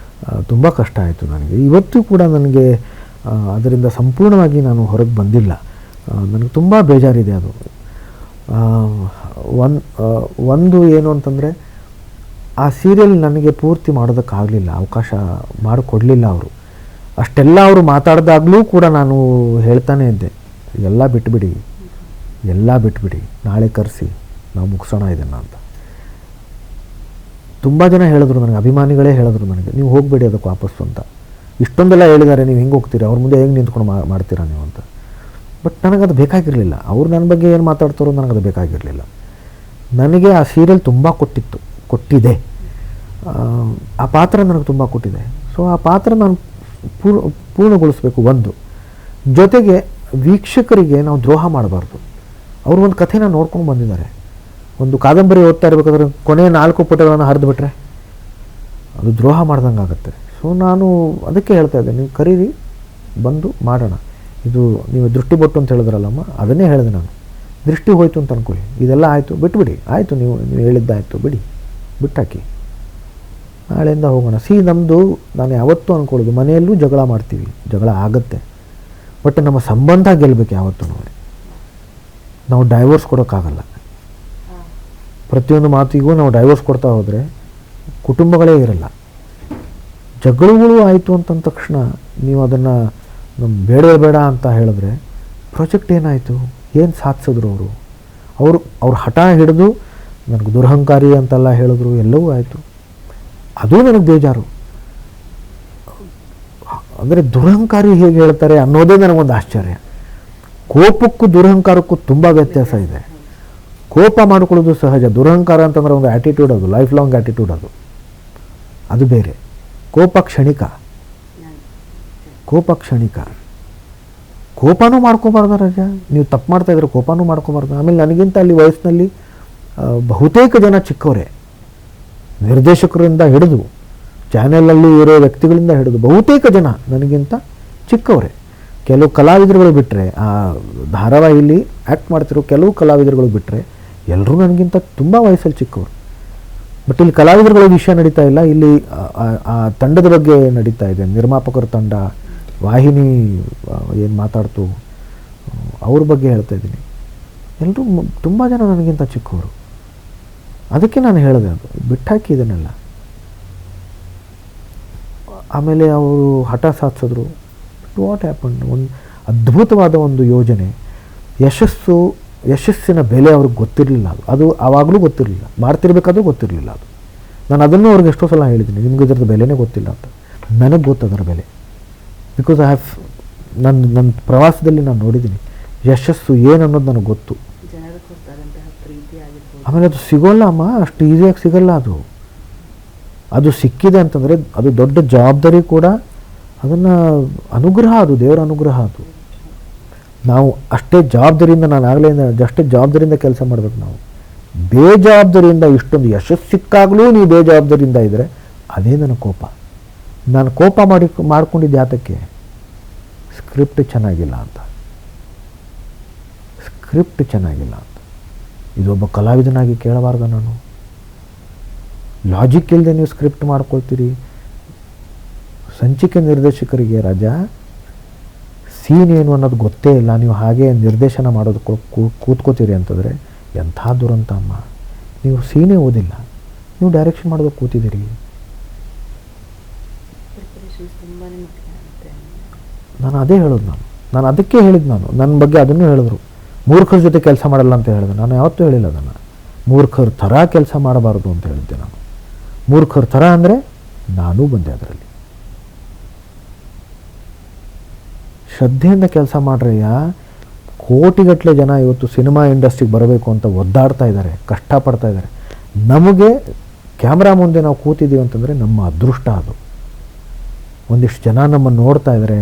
ತುಂಬ ಕಷ್ಟ ಆಯಿತು ನನಗೆ. ಇವತ್ತು ಕೂಡ ನನಗೆ ಅದರಿಂದ ಸಂಪೂರ್ಣವಾಗಿ ನಾನು ಹೊರಗೆ ಬಂದಿಲ್ಲ. ನನಗೆ ತುಂಬ ಬೇಜಾರಿದೆ ಅದು. ಒಂದು ಏನು ಅಂತಂದರೆ, ಆ ಸೀರಿಯಲ್ ನನಗೆ ಪೂರ್ತಿ ಮಾಡೋದಕ್ಕಾಗಲಿಲ್ಲ, ಅವಕಾಶ ಮಾಡಿಕೊಡಲಿಲ್ಲ ಅವರು. ಅಷ್ಟೆಲ್ಲ ಅವರು ಮಾತಾಡಿದಾಗಲೂ ಕೂಡ ನಾನು ಹೇಳ್ತಾನೆ ಇದ್ದೆ, ಎಲ್ಲ ಬಿಟ್ಬಿಡಿ, ನಾಳೆ ಕರೆಸಿ ನಾವು ಮುಗಿಸೋಣ ಇದನ್ನು ಅಂತ. ತುಂಬ ಜನ ಹೇಳಿದ್ರು ನನಗೆ, ಅಭಿಮಾನಿಗಳೇ ಹೇಳಿದ್ರು ನನಗೆ, ನೀವು ಹೋಗಬೇಡಿ ಅದಕ್ಕೆ ವಾಪಸ್ಸು ಅಂತ. ಇಷ್ಟೊಂದೆಲ್ಲ ಹೇಳಿದ್ದಾರೆ, ನೀವು ಹೆಂಗೆ ಹೋಗ್ತೀರಾ, ಅವ್ರ ಮುಂದೆ ಹೆಂಗೆ ನಿಂತ್ಕೊಂಡು ಮಾಡ್ತೀರಾ ನೀವು ಅಂತ. ಬಟ್ ನನಗದು ಬೇಕಾಗಿರಲಿಲ್ಲ. ಅವ್ರು ನನ್ನ ಬಗ್ಗೆ ಏನು ಮಾತಾಡ್ತಾರೋ ನನಗದು ಬೇಕಾಗಿರಲಿಲ್ಲ. ನನಗೆ ಆ ಸೀರಿಯಲ್ ತುಂಬ ಕೊಟ್ಟಿದೆ. ಆ ಪಾತ್ರ ನನಗೆ ತುಂಬ ಕೊಟ್ಟಿದೆ. ಸೊ ಆ ಪಾತ್ರ ನಾನು ಪೂರ್ಣಗೊಳಿಸ್ಬೇಕು. ಒಂದು ಜೊತೆಗೆ ವೀಕ್ಷಕರಿಗೆ ನಾವು ದ್ರೋಹ ಮಾಡಬಾರ್ದು. ಅವರು ಒಂದು ಕಥೆನ ನೋಡ್ಕೊಂಡು ಬಂದಿದ್ದಾರೆ. ಒಂದು ಕಾದಂಬರಿ ಓದ್ತಾ ಇರಬೇಕಾದ್ರೆ ಕೊನೆಯ 4 ಪುಟಗಳನ್ನು ಹರಿದುಬಿಟ್ರೆ ಅದು ದ್ರೋಹ ಮಾಡ್ದಂಗೆ ಆಗುತ್ತೆ. ಸೊ ನಾನು ಅದಕ್ಕೆ ಹೇಳ್ತಾ ಇದ್ದೆ, ನೀವು ಕರೀರಿ, ಬಂದು ಮಾಡೋಣ. ಇದು ನೀವು ದೃಷ್ಟಿ ಬೊಟ್ಟು ಅಂತ ಹೇಳಿದ್ರಲ್ಲಮ್ಮ, ಅದನ್ನೇ ಹೇಳಿದೆ ನಾನು. ದೃಷ್ಟಿ ಹೋಯ್ತು ಅಂತ ಅಂದ್ಕೊಳ್ಳಿ, ಇದೆಲ್ಲ ಆಯಿತು, ಬಿಟ್ಬಿಡಿ, ಆಯಿತು, ನೀವು ಹೇಳಿದ್ದಾಯಿತು, ಬಿಟ್ಟಾಕಿ, ನಾಳೆಯಿಂದ ಹೋಗೋಣ. ನಮ್ಮದು ನಾನು ಯಾವತ್ತೂ ಅಂದ್ಕೊಳ್ಳೋದು, ಮನೆಯಲ್ಲೂ ಜಗಳ ಮಾಡ್ತೀವಿ, ಜಗಳ ಆಗುತ್ತೆ, ಬಟ್ ನಮ್ಮ ಸಂಬಂಧ ಗೆಲ್ಲಬೇಕು ಯಾವತ್ತೂ. ನಾವು ಡೈವೋರ್ಸ್ ಕೊಡೋಕ್ಕಾಗಲ್ಲ. ಪ್ರತಿಯೊಂದು ಮಾತಿಗೂ ನಾವು ಡೈವೋರ್ಸ್ ಕೊಡ್ತಾ ಹೋದರೆ ಕುಟುಂಬಗಳೇ ಇರಲ್ಲ. ಜಗಳಗಳು ಆಯಿತು ಅಂತಂದ ತಕ್ಷಣ ನೀವು ಅದನ್ನು ಬೇಡ ಅಂತ ಹೇಳಿದ್ರೆ ಪ್ರಾಜೆಕ್ಟ್ ಏನಾಯಿತು, ಏನು ಸಾಧಿಸಿದ್ರು ಅವರು ಹಠ ಹಿಡಿದು ನನಗೆ ದುರಹಂಕಾರಿ ಅಂತೆಲ್ಲ ಹೇಳಿದ್ರು, ಎಲ್ಲವೂ ಆಯಿತು. ಅದು ನನಗೆ ಬೇಜಾರು. ಅಂದರೆ ದುರಹಂಕಾರಿ ಹೇಗೆ ಹೇಳ್ತಾರೆ ಅನ್ನೋದೇ ನನಗೊಂದು ಆಶ್ಚರ್ಯ. ಕೋಪಕ್ಕೂ ದುರಹಂಕಾರಕ್ಕೂ ತುಂಬ ವ್ಯತ್ಯಾಸ ಇದೆ. ಕೋಪ ಮಾಡಿಕೊಳ್ಳೋದು ಸಹಜ. ದುರಹಂಕಾರ ಅಂತಂದರೆ ಒಂದು ಆ್ಯಟಿಟ್ಯೂಡ್, ಅದು ಲೈಫ್ ಲಾಂಗ್ ಆ್ಯಟಿಟ್ಯೂಡ್, ಅದು ಬೇರೆ. ಕೋಪ ಕ್ಷಣಿಕ. ಕೋಪನೂ ಮಾಡ್ಕೋಬಾರ್ದು ರಾಜ. ನೀವು ತಪ್ಪು ಮಾಡ್ತಾಯಿದ್ರೆ ಕೋಪನೂ ಮಾಡ್ಕೋಬಾರ್ದು. ಆಮೇಲೆ ನನಗಿಂತ ಅಲ್ಲಿ ವಯಸ್ಸಿನಲ್ಲಿ ಬಹುತೇಕ ಜನ ಚಿಕ್ಕವರೇ, ನಿರ್ದೇಶಕರಿಂದ ಹಿಡಿದು ಚಾನೆಲಲ್ಲಿ ಇರೋ ವ್ಯಕ್ತಿಗಳಿಂದ ಹಿಡಿದು ಬಹುತೇಕ ಜನ ನನಗಿಂತ ಚಿಕ್ಕವರೇ. ಕೆಲವು ಕಲಾವಿದರುಗಳು ಬಿಟ್ಟರೆ, ಆ ಧಾರಾವಾಹಿಯಲ್ಲಿ ಆ್ಯಕ್ಟ್ ಮಾಡ್ತಿರೋ ಕೆಲವು ಕಲಾವಿದರುಗಳು ಬಿಟ್ಟರೆ ಎಲ್ಲರೂ ನನಗಿಂತ ತುಂಬ ವಯಸ್ಸಲ್ಲಿ ಚಿಕ್ಕವರು. ಬಟ್ ಇಲ್ಲಿ ಕಲಾವಿದರುಗಳ ವಿಷಯ ನಡೀತಾ ಇಲ್ಲ, ಇಲ್ಲಿ ಆ ತಂಡದ ಬಗ್ಗೆ ನಡೀತಾ ಇದೆ. ನಿರ್ಮಾಪಕರ ತಂಡ, ವಾಹಿನಿ ಏನು ಮಾತಾಡ್ತು, ಅವ್ರ ಬಗ್ಗೆ ಹೇಳ್ತಾ ಇದ್ದೀನಿ. ಎಲ್ಲರೂ ತುಂಬ ಜನ ನನಗಿಂತ ಚಿಕ್ಕವರು. ಅದಕ್ಕೆ ನಾನು ಹೇಳಿದೆ, ಅದು ಬಿಟ್ಟಾಕಿ ಇದನ್ನೆಲ್ಲ. ಆಮೇಲೆ ಅವರು ಹಠ ಸಾಧಿಸಿದ್ರು. ವಾಟ್ ಹ್ಯಾಪನ್, ಒಂದು ಅದ್ಭುತವಾದ ಒಂದು ಯೋಜನೆ. ಯಶಸ್ಸಿನ ಬೆಲೆ ಅವ್ರಿಗೆ ಗೊತ್ತಿರಲಿಲ್ಲ. ಅದು ಆವಾಗಲೂ ಗೊತ್ತಿರಲಿಲ್ಲ, ಮಾಡ್ತಿರ್ಬೇಕಾದ್ರೂ ಗೊತ್ತಿರಲಿಲ್ಲ. ಅದು ನಾನು ಅದನ್ನು ಅವ್ರಿಗೆ ಎಷ್ಟೋ ಸಲ ಹೇಳಿದ್ದೀನಿ, ನಿಮ್ಗೆ ಇದರದ್ದು ಬೆಲೆನೇ ಗೊತ್ತಿಲ್ಲ ಅಂತ. ನನಗೆ ಗೊತ್ತು ಅದರ ಬೆಲೆ. ಬಿಕಾಸ್ ನನ್ನ ಪ್ರವಾಸದಲ್ಲಿ ನಾನು ನೋಡಿದ್ದೀನಿ ಯಶಸ್ಸು ಏನು ಅನ್ನೋದು ನನಗೆ ಗೊತ್ತು. ಆಮೇಲೆ ಅದು ಸಿಗೋಲ್ಲ ಅಮ್ಮ, ಅಷ್ಟು ಈಸಿಯಾಗಿ ಸಿಗಲ್ಲ. ಅದು ಸಿಕ್ಕಿದೆ ಅಂತಂದರೆ ಅದು ದೊಡ್ಡ ಜವಾಬ್ದಾರಿ ಕೂಡ. ಅದನ್ನು ಅನುಗ್ರಹ, ಅದು ದೇವರ ಅನುಗ್ರಹ. ಅದು ನಾವು ಅಷ್ಟೇ ಜವಾಬ್ದಾರಿಯಿಂದ, ನಾನು ಆಗಲೇ ಅಷ್ಟೇ ಜವಾಬ್ದಾರಿಯಿಂದ ಕೆಲಸ ಮಾಡಬೇಕು. ನಾವು ಬೇಜವಾಬ್ದಾರಿಯಿಂದ ಇಷ್ಟೊಂದು ಯಶಸ್ಸು ಸಿಕ್ಕಾಗಲೂ ನೀವು ಬೇಜವಾಬ್ದಾರಿಯಿಂದ ಇದ್ದರೆ ಅದೇ ನನ್ನ ಕೋಪ. ನಾನು ಕೋಪ ಮಾಡ್ಕೊಂಡಿದ್ದು ಯಾತಕ್ಕೆ? ಸ್ಕ್ರಿಪ್ಟ್ ಚೆನ್ನಾಗಿಲ್ಲ ಅಂತ. ಇದೊಬ್ಬ ಕಲಾವಿದನಾಗಿ ಕೇಳಬಾರ್ದು ನಾನು? ಲಾಜಿಕ್ ಇಲ್ಲದೆ ನೀವು ಸ್ಕ್ರಿಪ್ಟ್ ಮಾಡ್ಕೊಳ್ತೀರಿ. ಸಂಚಿಕೆ ನಿರ್ದೇಶಕರಿಗೆ ರಾಜಾ ಸೀನ್ ಏನು ಅನ್ನೋದು ಗೊತ್ತೇ ಇಲ್ಲ, ನೀವು ಹಾಗೆ ನಿರ್ದೇಶನ ಮಾಡೋದು ಕೂತ್ಕೋತೀರಿ ಅಂತಂದರೆ ಎಂಥ ದುರಂತ ಅಮ್ಮ. ನೀವು ಸೀನೇ ಓದಿಲ್ಲ, ನೀವು ಡೈರೆಕ್ಷನ್ ಮಾಡೋದಕ್ಕೆ ಕೂತಿದ್ದೀರಿ. ನಾನು ಅದೇ ಹೇಳೋದು. ನಾನು ಅದಕ್ಕೆ ಹೇಳಿದ್ದು. ನನ್ನ ಬಗ್ಗೆ ಅದನ್ನು ಹೇಳಿದ್ರು, ಮೂರ್ಖರ ಜೊತೆ ಕೆಲಸ ಮಾಡಲ್ಲ ಅಂತ ಹೇಳಿದೆ. ನಾನು ಯಾವತ್ತೂ ಹೇಳಿಲ್ಲ ಅದನ್ನು. ಮೂರ್ಖರ ಥರ ಕೆಲಸ ಮಾಡಬಾರ್ದು ಅಂತ ಹೇಳಿದ್ದೆ ನಾನು. ಮೂರ್ಖರ ಥರ ಅಂದರೆ ನಾನೂ ಬಂದೆ ಅದರಲ್ಲಿ. ಶ್ರದ್ಧೆಯಿಂದ ಕೆಲಸ ಮಾಡ್ರಯ್ಯ. ಕೋಟಿಗಟ್ಟಲೆ ಜನ ಇವತ್ತು ಸಿನಿಮಾ ಇಂಡಸ್ಟ್ರಿಗೆ ಬರಬೇಕು ಅಂತ ಒದ್ದಾಡ್ತಾ ಇದ್ದಾರೆ, ಕಷ್ಟಪಡ್ತಾ ಇದ್ದಾರೆ. ನಮಗೆ ಕ್ಯಾಮ್ರಾ ಮುಂದೆ ನಾವು ಕೂತಿದ್ದೀವಿ ಅಂತಂದರೆ ನಮ್ಮ ಅದೃಷ್ಟ. ಅದು ಒಂದಿಷ್ಟು ಜನ ನಮ್ಮನ್ನು ನೋಡ್ತಾ ಇದ್ದಾರೆ,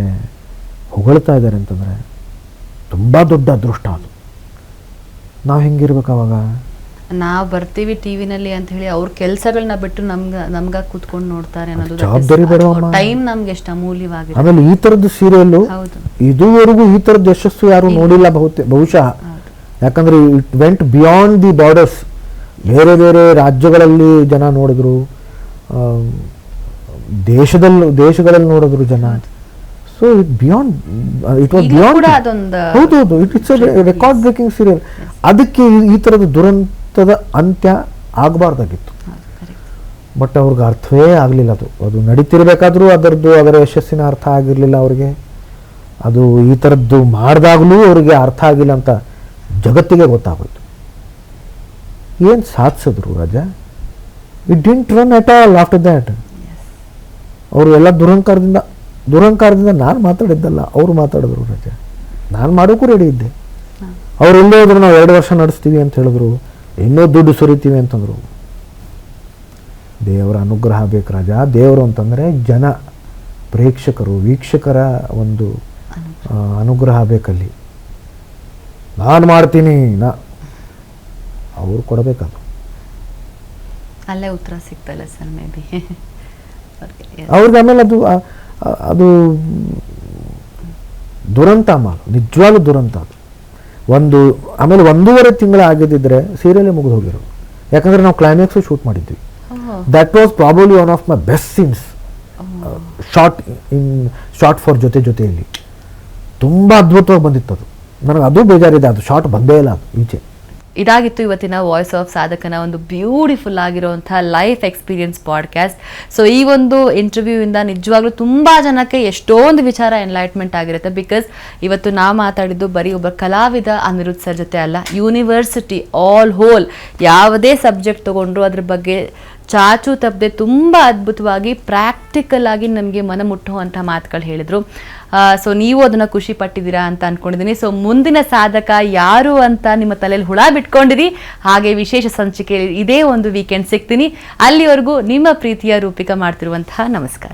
ಹೊಗಳ್ತಾ ಇದ್ದಾರೆ ಅಂತಂದರೆ ತುಂಬ ದೊಡ್ಡ ಅದೃಷ್ಟ. ಅದು ನಾವು ಹೆಂಗಿರ್ಬೇಕು ಅವಾಗ? ನಾವು ಬರ್ತೀವಿ ಟಿವಿನಲ್ಲಿ ಅಂತ ಹೇಳಿ ಅವ್ರ ಕೆಲಸಗಳನ್ನ ಬಿಟ್ಟು ನಮ್ಗ ಕೂತ್ಕೊಂಡು ನೋಡ್ತಾರೆ ಅನ್ನೋದು ಜವಾಬ್ದಾರಿ ಬೇಡ. ಟೈಮ್ ನಮ್ಗೆ ಎಷ್ಟು ಅಮೂಲ್ಯವಾಗಿದೆ. ಆಮೇಲೆ ಈ ಥರದ್ದು ಸೀರಿಯಲ್ಲು ಇದುವರೆಗೂ ಈ ಥರದ್ದು ಯಶಸ್ಸು ಯಾರು ನೋಡಿಲ್ಲ ಬಹುಶಃ. ಯಾಕಂದರೆ it went beyond the borders. ಬೇರೆ ಬೇರೆ ರಾಜ್ಯಗಳಲ್ಲಿ ಜನ ನೋಡಿದ್ರು, ದೇಶಗಳಲ್ಲಿ ನೋಡಿದ್ರು ಜನ. So it beyond, it was beyond. ಹೌದೌದು, ಇಟ್ಸ್ ರೆಕಾರ್ಡ್ ಬ್ರೇಕಿಂಗ್ ಸೀರಿಯಲ್. ಅದಕ್ಕೆ ಈ ಥರದ ದುರಂತದ ಅಂತ್ಯ ಆಗಬಾರ್ದಾಗಿತ್ತು. ಬಟ್ ಅವ್ರಿಗೆ ಅರ್ಥವೇ ಆಗಲಿಲ್ಲ. ಅದು ನಡೀತಿರ್ಬೇಕಾದ್ರೂ ಅದರ ಯಶಸ್ಸಿನ ಅರ್ಥ ಆಗಿರಲಿಲ್ಲ ಅವ್ರಿಗೆ. ಅದು ಈ ಥರದ್ದು ಮಾಡಿದಾಗಲೂ ಅವ್ರಿಗೆ ಅರ್ಥ ಆಗಿಲ್ಲ ಅಂತ ಜಗತ್ತಿಗೆ ಗೊತ್ತಾಗೋಯ್ತು. ಏನು ಸಾಧಿಸಿದ್ರು ರಾಜಾ? It didn't run at all after that. ಅವರು ಎಲ್ಲ ದುರಹಂಕಾರದಿಂದ ನಾನು ಮಾತಾಡಿದ್ದಲ್ಲ, ಅವರು ಮಾತಾಡಿದ್ರು ರಾಜಾ. ನಾನು ಮಾಡೋಕ್ಕೂ ರೆಡಿ ಇದ್ದೆ. ಅವ್ರು ಎಲ್ಲೇ ಹೋದ್ರು ನಾವು 2 ವರ್ಷ ನಡೆಸ್ತೀವಿ ಅಂತ ಹೇಳಿದ್ರು, ಇನ್ನೂ ದುಡ್ಡು ಸುರಿತೀವಿ ಅಂತಂದರು. ದೇವರ ಅನುಗ್ರಹ ಬೇಕು ರಾಜ. ದೇವರು ಅಂತಂದರೆ ಜನ, ಪ್ರೇಕ್ಷಕರು, ವೀಕ್ಷಕರ ಒಂದು ಅನುಗ್ರಹ ಬೇಕಲ್ಲಿ. ನಾನು ಮಾಡ್ತೀನಿ, ಅವ್ರು ಕೊಡಬೇಕದು. ಅಲ್ಲೇ ಉತ್ತರ ಸಿಗ್ತಲ್ಲ ಸರ್ ಮೇ ಬಿ ಅವ್ರಿಗೆ. ಆಮೇಲೆ ಅದು ದುರಂತ ಮಾಡು, ನಿಜವಾಗ್ಲೂ ದುರಂತ ಅದು. ಆಮೇಲೆ 1.5 ತಿಂಗಳ ಆಗಿದ್ದಿದ್ರೆ ಸೀರಿಯಲೇ ಮುಗಿದು ಹೋಗಿರೋದು. ಯಾಕಂದರೆ ನಾವು ಕ್ಲೈಮ್ಯಾಕ್ಸು ಶೂಟ್ ಮಾಡಿದ್ವಿ. That was probably one of my best scenes short for ಜೊತೆಯಲ್ಲಿ. ತುಂಬ ಅದ್ಭುತವಾಗಿ ಬಂದಿತ್ತು ಅದು. ನನಗೆ ಅದು ಬೇಜಾರಿದೆ, ಅದು ಶಾರ್ಟ್ ಬಂದೇ ಇಲ್ಲ ಅದು ಈಚೆ. ಇದಾಗಿತ್ತು ಇವತ್ತಿನ ವಾಯ್ಸ್ ಆಫ್ ಸಾಧಕನ ಒಂದು ಬ್ಯೂಟಿಫುಲ್ ಆಗಿರುವಂಥ ಲೈಫ್ ಎಕ್ಸ್ಪೀರಿಯನ್ಸ್ ಪಾಡ್ಕಾಸ್ಟ್. ಸೊ ಈ ಒಂದು ಇಂಟರ್ವ್ಯೂ ಇಂದ ನಿಜವಾಗ್ಲೂ ತುಂಬ ಜನಕ್ಕೆ ಎಷ್ಟೊಂದು ವಿಚಾರ ಎನ್ಲೈಟ್ಮೆಂಟ್ ಆಗಿರುತ್ತೆ. ಬಿಕಾಸ್ ಇವತ್ತು ನಾ ಮಾತಾಡಿದ್ದು ಬರೀ ಒಬ್ಬ ಕಲಾವಿದ ಅನಿರುದ್ಧ್ ಸರ್ ಜೊತೆ ಅಲ್ಲ, ಯೂನಿವರ್ಸಿಟಿ ಆಲ್ ಹೋಲ್ ಯಾವುದೇ ಸಬ್ಜೆಕ್ಟ್ ತೊಗೊಂಡ್ರು ಅದ್ರ ಬಗ್ಗೆ ಚಾಚು ತಪ್ಪದೆ ತುಂಬ ಅದ್ಭುತವಾಗಿ ಪ್ರಾಕ್ಟಿಕಲ್ ಆಗಿ ನಮಗೆ ಮನ ಮುಟ್ಟುವಂಥ ಮಾತುಗಳು ಹೇಳಿದರು. ಸೊ ನೀವು ಅದನ್ನು ಖುಷಿ ಪಟ್ಟಿದ್ದೀರಾ ಅಂತ ಅಂದ್ಕೊಂಡಿದ್ದೀನಿ. ಸೊ ಮುಂದಿನ ಸಾಧಕ ಯಾರು ಅಂತ ನಿಮ್ಮ ತಲೆಯಲ್ಲಿ ಹುಳ ಬಿಟ್ಕೊಂಡಿರಿ. ಹಾಗೆ ವಿಶೇಷ ಸಂಚಿಕೆಯಲ್ಲಿ ಇದೇ ಒಂದು ವೀಕೆಂಡ್ ಸಿಗ್ತೀನಿ. ಅಲ್ಲಿವರೆಗೂ ನಿಮ್ಮ ಪ್ರೀತಿಯ ರೂಪಿಕಾ ಮಾಡ್ತಿರುವಂತಹ ನಮಸ್ಕಾರ.